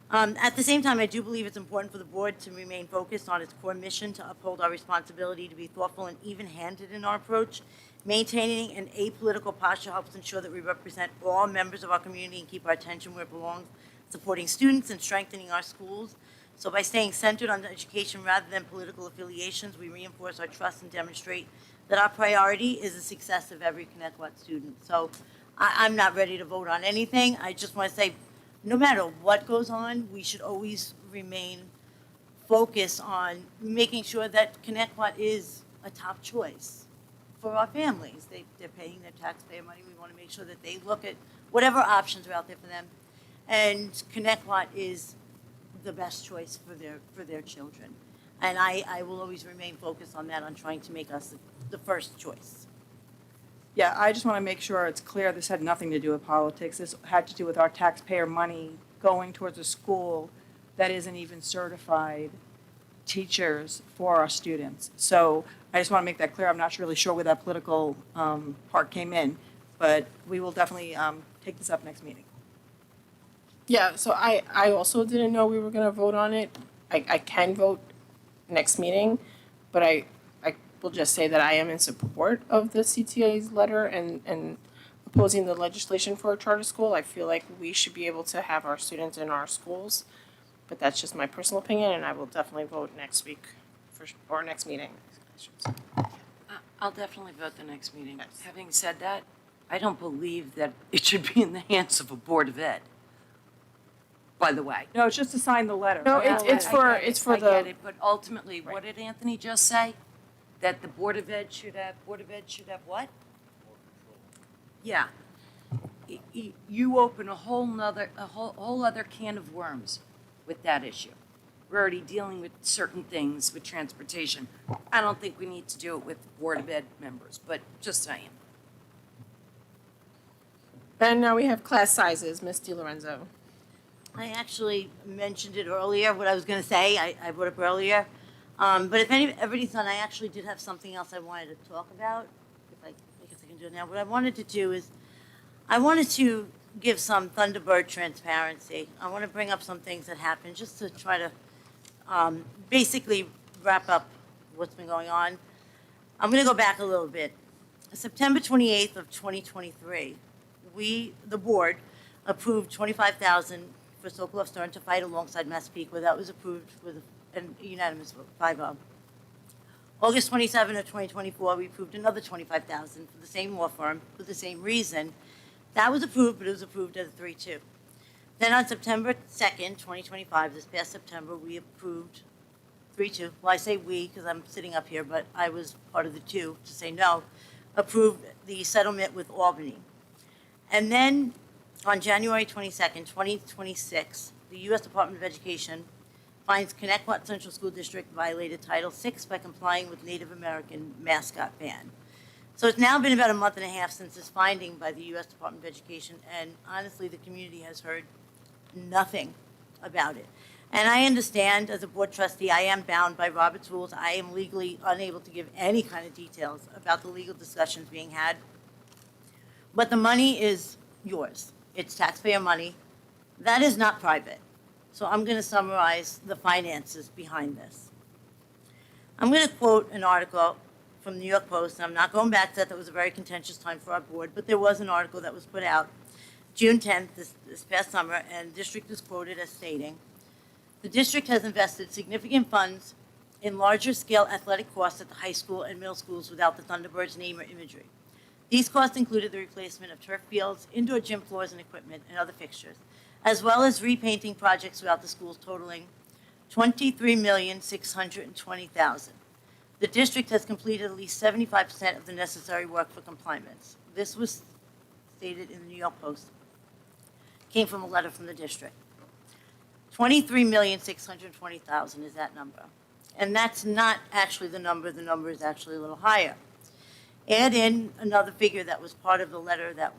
At the same time, I do believe it's important for the board to remain focused on its core mission to uphold our responsibility to be thoughtful and even-handed in our approach. Maintaining an apolitical posture helps ensure that we represent all members of our community and keep our attention where it belongs, supporting students and strengthening our schools. So by staying centered on education rather than political affiliations, we reinforce our trust and demonstrate that our priority is the success of every Connecticut student. So I'm not ready to vote on anything. I just want to say, no matter what goes on, we should always remain focused on making sure that Connecticut is a top choice for our families. They're paying their taxpayer money. We want to make sure that they look at whatever options are out there for them. And Connecticut is the best choice for their children. And I will always remain focused on that, on trying to make us the first choice. Yeah, I just want to make sure it's clear this had nothing to do with politics. This had to do with our taxpayer money going towards a school that isn't even certified teachers for our students. So I just want to make that clear. I'm not really sure where that political part came in, but we will definitely take this up next meeting. Yeah, so I also didn't know we were gonna vote on it. I can vote next meeting, but I will just say that I am in support of the CTA's letter and opposing the legislation for a charter school. I feel like we should be able to have our students in our schools, but that's just my personal opinion, and I will definitely vote next week or next meeting. I should say. I'll definitely vote the next meeting. Having said that, I don't believe that it should be in the hands of a Board of Ed, by the way. No, it's just to sign the letter. No, right? it's for I the. get it, but ultimately, what did Anthony just say? That the Board of Ed should have what? Yeah. You open a whole other can of worms with that issue. We're already dealing with certain things with transportation. I don't think we need to do it with Board of Ed members, but just saying. And now we have class sizes, Ms. DiLorenzo. I actually mentioned it earlier, what I was going to say, I brought up earlier. But if everybody's done, I actually did have something else I wanted to talk about. I guess I can do it now. What I wanted to do is, I wanted to give some Thunderbird transparency. I want to bring up some things that happened just to try to basically wrap up what's been going on. I'm going to go back a little bit. September 28th of 2023, the board, approved $25,000 for Sokolov Stern to fight alongside Massapequa. That was approved with a unanimous vote, 5-0. August 27 of 2024, we approved another $25,000 for the same law firm for the same reason. That was approved, but it was approved as a 3-2. Then on September 2nd, 2025, this past September, we approved 3-2. Well, I say we because I'm sitting up here, but I was part of the two to say no. Approved the settlement with Albany. And then on January 22nd, 2026, the U.S. Department of Education finds Connecticut Central School District violated Title VI by complying with Native American mascot ban. So it's now been about a month and a half since this finding by the U.S. Department of Education, and honestly, the community has heard nothing about it. And I understand, as a board trustee, I am bound by Robert's rules. I am legally unable to give any kind of details about the legal discussions being had. But the money is yours. It's taxpayer money. That is not private. So I'm going to summarize the finances behind this. I'm going to quote an article from the New York Post, and I'm not going back to that. That was a very contentious time for our board, but there was an article that was put out June 10th, this past summer, and the district is quoted as stating, the district has invested significant funds in larger scale athletic costs at the high school and middle schools without the Thunderbirds name or imagery. These costs included the replacement of turf fields, indoor gym floors and equipment, and other fixtures, as well as repainting projects throughout the schools totaling $23,620,000. The district has completed at least 75% of the necessary work for compliance. This was stated in the New York Post. Came from a letter from the district. $23,620,000 is that number. And that's not actually the number. The number is actually a little higher. Add in another figure that was part of the letter that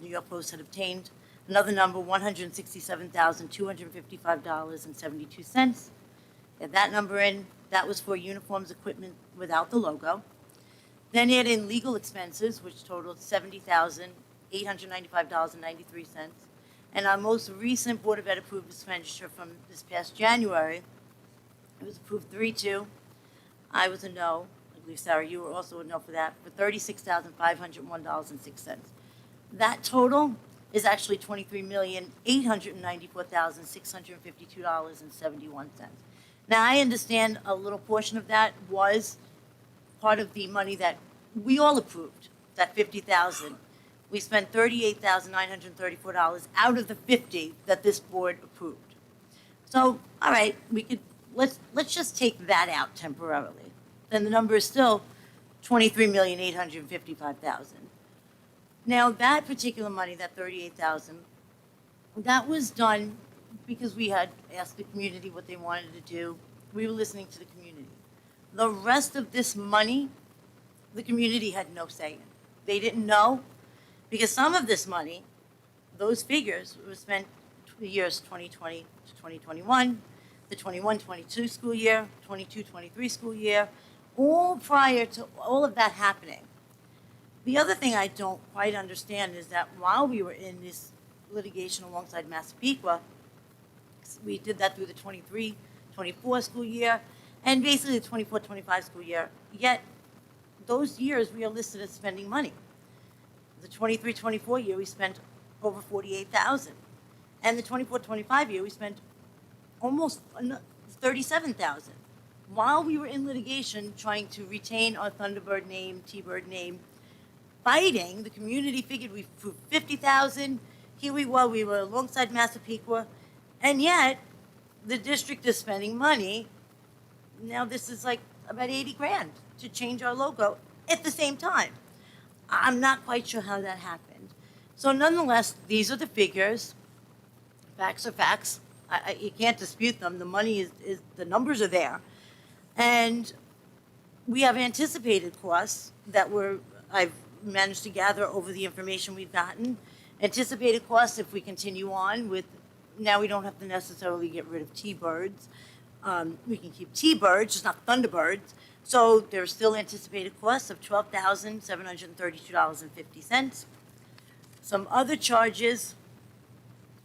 New York Post had obtained, another number, $167,255.72. Add that number in. That was for uniforms, equipment without the logo. Then add in legal expenses, which totaled $70,895.93. And our most recent Board of Ed approved expenditure from this past January, it was approved 3-2. I was a no. I believe, Sarah, you were also a no for that, for $36,501.06. That total is actually $23,894,652.71. Now, I understand a little portion of that was part of the money that we all approved, that $50,000. We spent $38,934 out of the $50,000 that this board approved. So, all right, let's just take that out temporarily. Then the number is still $23,855,000. Now, that particular money, that $38,000, that was done because we had asked the community what they wanted to do. We were listening to the community. The rest of this money, the community had no say in. They didn't know, because some of this money, those figures, were spent the years 2020 to 2021. the 21-22 school year, 22-23 school year, all prior to all of that happening. The other thing I don't quite understand is that while we were in this litigation alongside Massapequa, we did that through the 23-24 school year and basically the 24-25 school year, yet those years we are listed as spending money. The 23-24 year, we spent over $48,000. And the 24-25 year, we spent almost $37,000. While we were in litigation trying to retain our Thunderbird name, T-Bird name, fighting, the community figured we proved $50,000. Here we were alongside Massapequa, and yet the district is spending money. Now this is like about 80 grand to change our logo at the same time. I'm not quite sure how that happened. So nonetheless, these are the figures. Facts are facts. You can't dispute them. The money is the numbers are there. And we have anticipated costs that I've managed to gather over the information we've gotten. Anticipated costs if we continue on with, now we don't have to necessarily get rid of T-Birds. We can keep T-Birds, just not Thunderbirds. So there's still anticipated costs of $12,732.50. Some other charges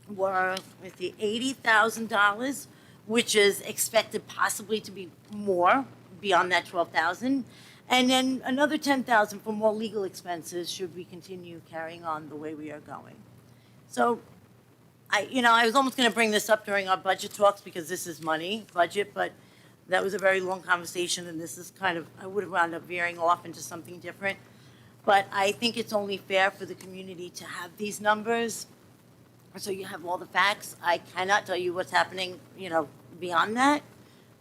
were with the $80,000, which is expected possibly to be more beyond that $12,000. And then another $10,000 for more legal expenses should we continue carrying on the way we are going. So I was almost going to bring this up during our budget talks because this is money, budget, but that was a very long conversation, and this is kind of, I would have wound up veering off into something different. But I think it's only fair for the community to have these numbers, so you have all the facts. I cannot tell you what's happening, beyond that,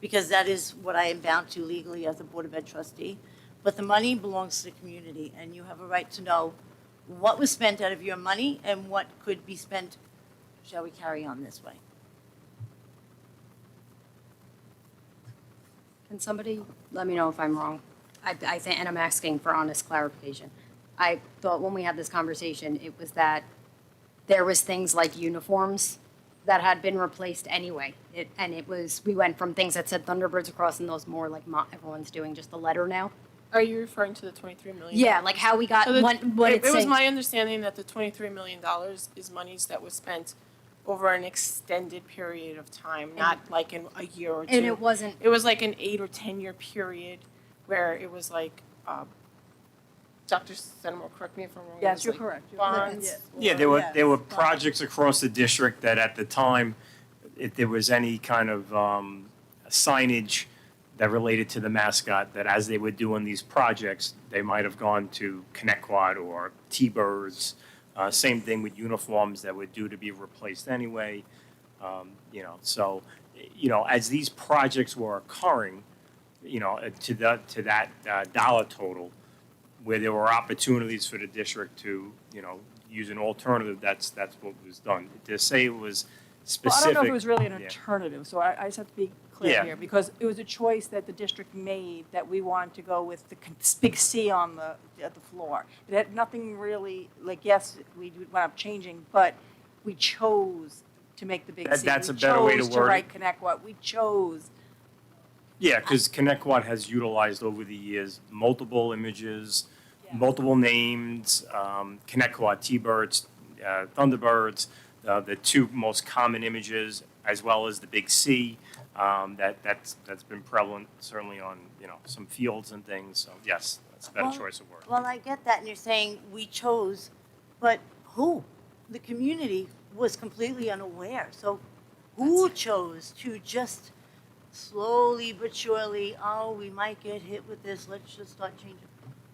because that is what I am bound to legally as a Board of Ed trustee. But the money belongs to the community, and you have a right to know what was spent out of your money and what could be spent. Shall we carry on this way? Can somebody let me know if I'm wrong? I think, and I'm asking for honest clarification. I thought when we had this conversation, it was that there was things like uniforms that had been replaced anyway. We went from things that said Thunderbirds across and those more like everyone's doing just the letter now. Are you referring to the $23 million? Yeah, like how we got So what it was my understanding that the $23 million is monies that was spent over an extended period of time, not like in a year or two. And it wasn't. It was like an 8 or 10 year period where it was like, Dr. Senimore, correct me if I'm wrong. Yes, it you're was correct. like bonds. Yeah, there were projects across the district that at the time, if there was any kind of signage that related to the mascot, that as they were doing these projects, they might have gone to Connecticut or T-Birds. Same thing with uniforms that were due to be replaced anyway. So, as these projects were occurring, to that dollar total, where there were opportunities for the district to, use an alternative, that's what was done. To say it was specific. Well, I don't know if it was really an yeah. alternative, so I just have to be clear Yeah. here, because it was a choice that the district made that we wanted to go with the big C on at the floor. It had nothing really, like, yes, we wound up changing, but we chose to make the big C. That's a better way to We chose word it. write Connecticut. We chose. Yeah, because Connecticut has utilized over the years multiple images, multiple names, Connecticut T-Birds, Thunderbirds, the two most common images, as well as the big C. That's been prevalent certainly on some fields and things. So yes, that's a better choice of word. Well, I get that, and you're saying we chose, but who? The community was completely unaware. So who chose to just slowly but surely, we might get hit with this, let's just start changing?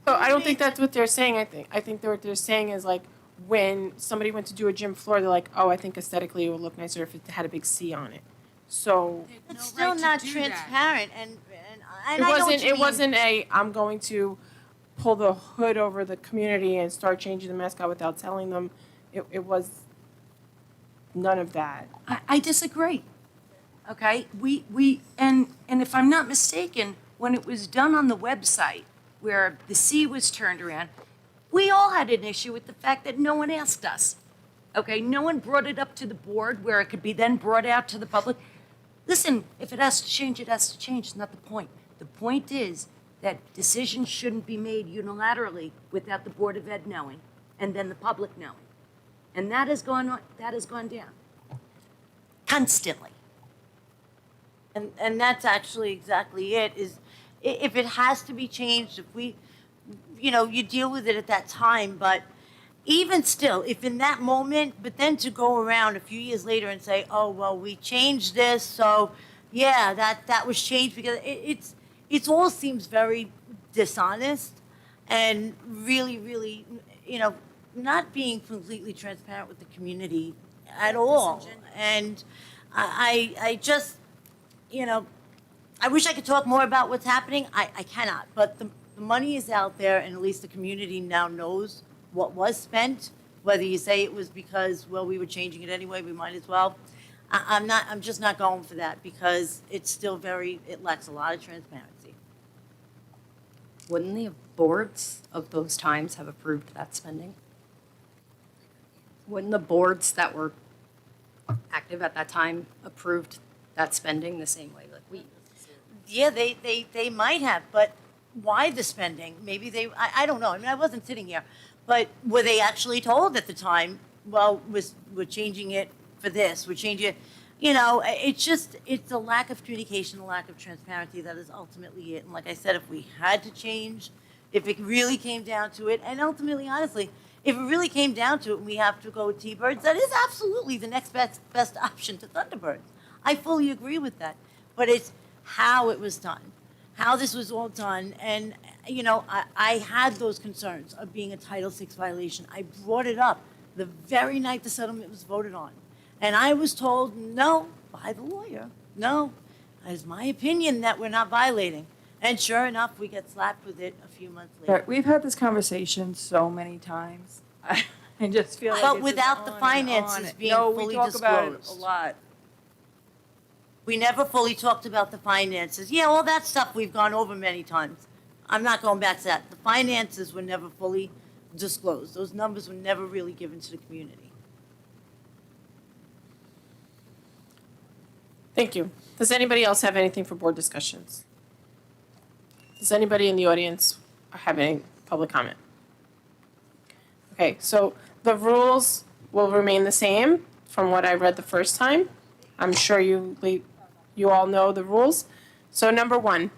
So I don't think that's what they're saying. I think what they're saying is like when somebody went to do a gym floor, they're like, I think aesthetically it would look nicer if it had a big C on it. So It's still not transparent, and I it know what wasn't. you It mean. wasn't I'm going to pull the hood over the community and start changing the mascot without telling them. It was none of that. I disagree. Okay, and if I'm not mistaken, when it was done on the website where the C was turned around, we all had an issue with the fact that no one asked us. Okay, no one brought it up to the board where it could be then brought out to the public. Listen, if it has to change, it has to change. It's not the point. The point is that decisions shouldn't be made unilaterally without the Board of Ed knowing and then the public knowing. And that has gone on, that has gone down constantly. And that's actually exactly it, is if it has to be changed, if we, you deal with it at that time, but even still, if in that moment, but then to go around a few years later and say, oh, well, we changed this, so yeah, that was changed, because it all seems very dishonest and really, really, not being completely transparent with the community at all. And I just, I wish I could talk more about what's happening. I cannot, but the money is out there, and at least the community now knows what was spent. Whether you say it was because, well, we were changing it anyway, we might as well. I'm just not going for that, because it's still it lacks a lot of transparency. Wouldn't the boards of those times have approved that spending? Wouldn't the boards that were active at that time approved that spending the same way like we? Yeah, they might have, but why the spending? Maybe I don't know. I mean, I wasn't sitting here, but were they actually told at the time, well, we're changing it for this, we're changing it, it's a lack of communication, a lack of transparency that is ultimately it. And like I said, if we had to change, if it really came down to it, and ultimately, honestly, if it really came down to it and we have to go with T-Birds, that is absolutely the next best option to Thunderbirds. I fully agree with that. But it's how it was done, how this was all done. And, I had those concerns of being a Title VI violation. I brought it up the very night the settlement was voted on. And I was told, no, by the lawyer, no, it's my opinion that we're not violating. And sure enough, we get slapped with it a few months later. Right, we've had this conversation so many times. I just feel like But it's without just the on and finances on. being No, fully we talk about it a disclosed. lot. We never fully talked about the finances. Yeah, all that stuff we've gone over many times. I'm not going back to that. The finances were never fully disclosed. Those numbers were never really given to the community. Thank you. Does anybody else have anything for board discussions? Does anybody in the audience have any public comment? Okay, so the rules will remain the same from what I read the first time. I'm sure you all know the rules. So number 1.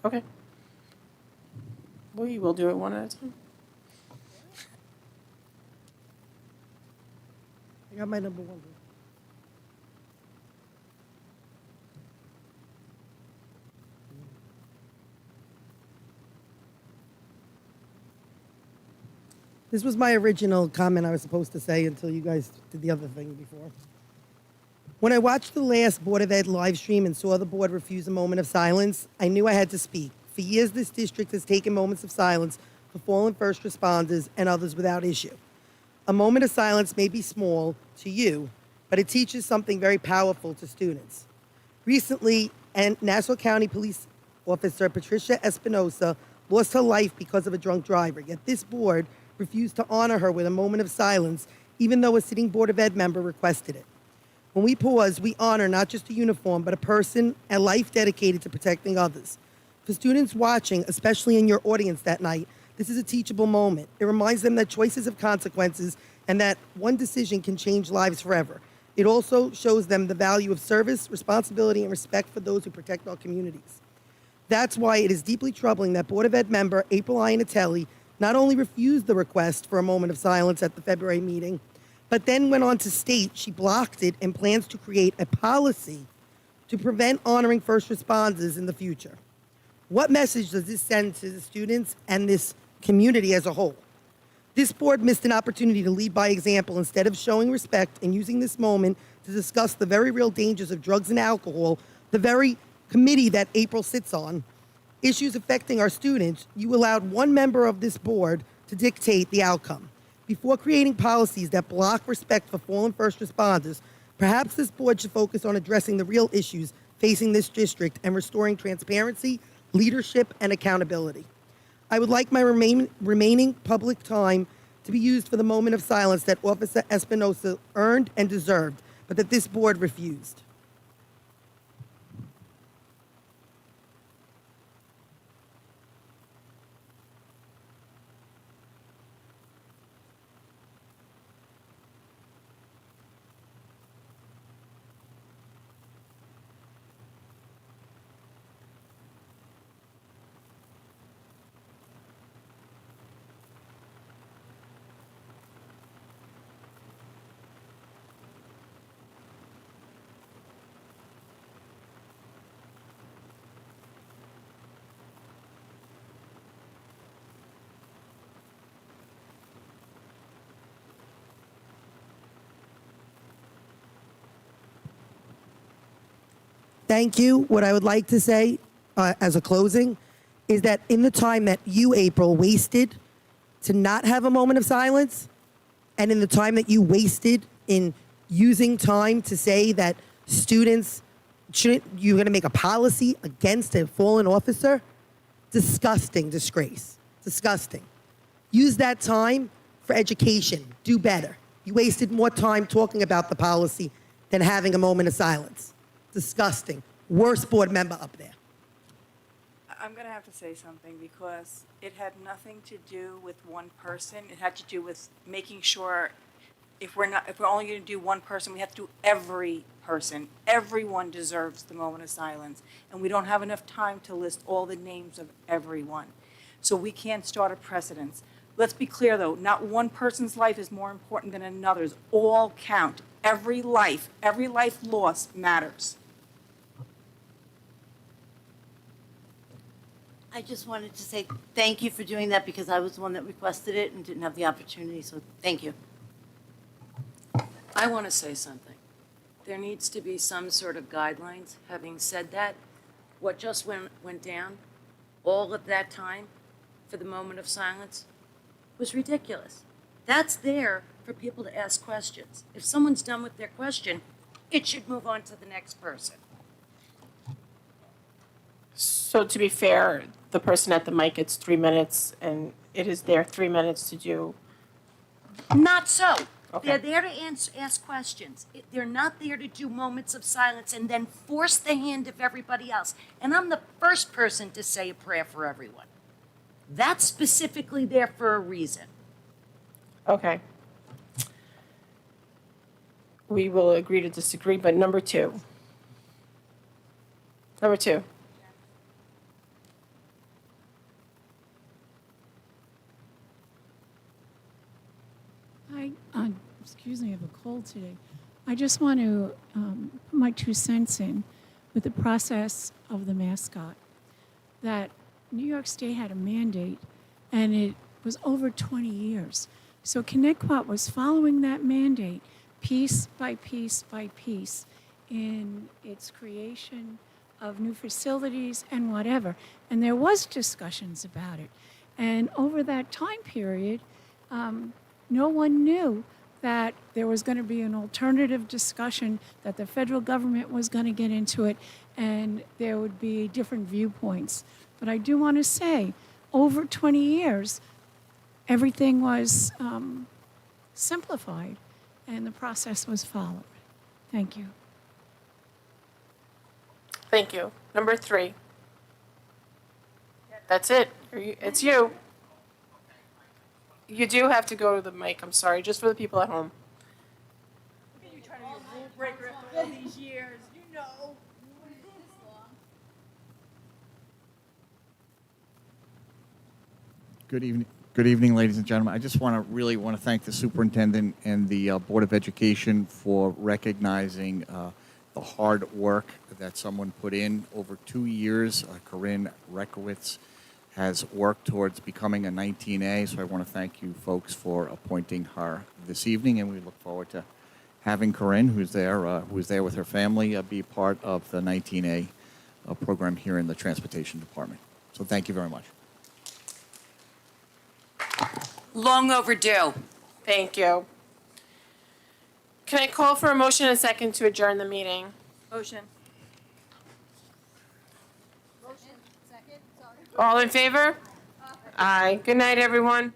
Okay. We will do it one at a time. I got my number 1. This was my original comment I was supposed to say until you guys did the other thing before. When I watched the last Board of Ed live stream and saw the board refuse a moment of silence, I knew I had to speak. For years, this district has taken moments of silence for fallen first responders and others without issue. A moment of silence may be small to you, but it teaches something very powerful to students. Recently, Nassau County Police Officer Patricia Espinosa lost her life because of a drunk driver, yet this board refused to honor her with a moment of silence, even though a sitting Board of Ed member requested it. When we pause, we honor not just a uniform, but a person, a life dedicated to protecting others. For students watching, especially in your audience that night, this is a teachable moment. It reminds them that choices have consequences and that one decision can change lives forever. It also shows them the value of service, responsibility, and respect for those who protect our communities. That's why it is deeply troubling that Board of Ed member April Iannatelli not only refused the request for a moment of silence at the February meeting, but then went on to state she blocked it and plans to create a policy to prevent honoring first responders in the future. What message does this send to the students and this community as a whole? This board missed an opportunity to lead by example instead of showing respect and using this moment to discuss the very real dangers of drugs and alcohol, the very committee that April sits on, issues affecting our students. You allowed one member of this board to dictate the outcome. Before creating policies that block respect for fallen first responders, perhaps this board should focus on addressing the real issues facing this district and restoring transparency, leadership, and accountability. I would like my remaining public time to be used for the moment of silence that Officer Espinosa earned and deserved. but that this board refused. Thank you. What I would like to say as a closing is that in the time that you, April, wasted to not have a moment of silence, and in the time that you wasted in using time to say that students shouldn't, you're going to make a policy against a fallen officer, disgusting disgrace. Disgusting. Use that time for education. Do better. You wasted more time talking about the policy than having a moment of silence. Disgusting. Worst board member up there. I'm going to have to say something because it had nothing to do with one person. It had to do with making sure if we're only going to do one person, we have to do every person. Everyone deserves the moment of silence. And we don't have enough time to list all the names of everyone. So we can't start a precedence. Let's be clear, though, not one person's life is more important than another's. All count. Every life lost matters. I just wanted to say thank you for doing that because I was the one that requested it and didn't have the opportunity, so thank you. I want to say something. There needs to be some sort of guidelines. Having said that, what just went down, all of that time for the moment of silence, was ridiculous. That's there for people to ask questions. If someone's done with their question, it should move on to the next person. So to be fair, the person at the mic gets 3 minutes, and it is their 3 minutes to do. Not so. Okay. They're there to ask questions. They're not there to do moments of silence and then force the hand of everybody else. And I'm the first person to say a prayer for everyone. That's specifically there for a reason. Okay. We will agree to disagree, but number two. Number two. Excuse me, I have a cold today. I just want to put my 2 cents in with the process of the mascot. That New York State had a mandate, and it was over 20 years. So Connecticut was following that mandate piece by piece by piece in its creation of new facilities and whatever. And there was discussions about it. And over that time period, no one knew that there was going to be an alternative discussion, that the federal government was going to get into it, and there would be different viewpoints. But I do want to say, over 20 years, everything was simplified, and the process was followed. Thank you. Thank you. Number three. That's it. It's you. You do have to go to the mic. I'm sorry, just for the people at home. You're trying to be a rule breaker after all these years, you know. Good evening, ladies and gentlemen. I just really want to thank the superintendent and the Board of Education for recognizing the hard work that someone put in over 2 years. Corinne Rekowitz has worked towards becoming a 19A, so I want to thank you folks for appointing her this evening, and we look forward to having Corinne, who's there with her family, be part of the 19A program here in the Transportation Department. So thank you very much. Long overdue. Thank you. Can I call for a motion and a second to adjourn the meeting? Motion. All in favor? Aye. Good night, everyone.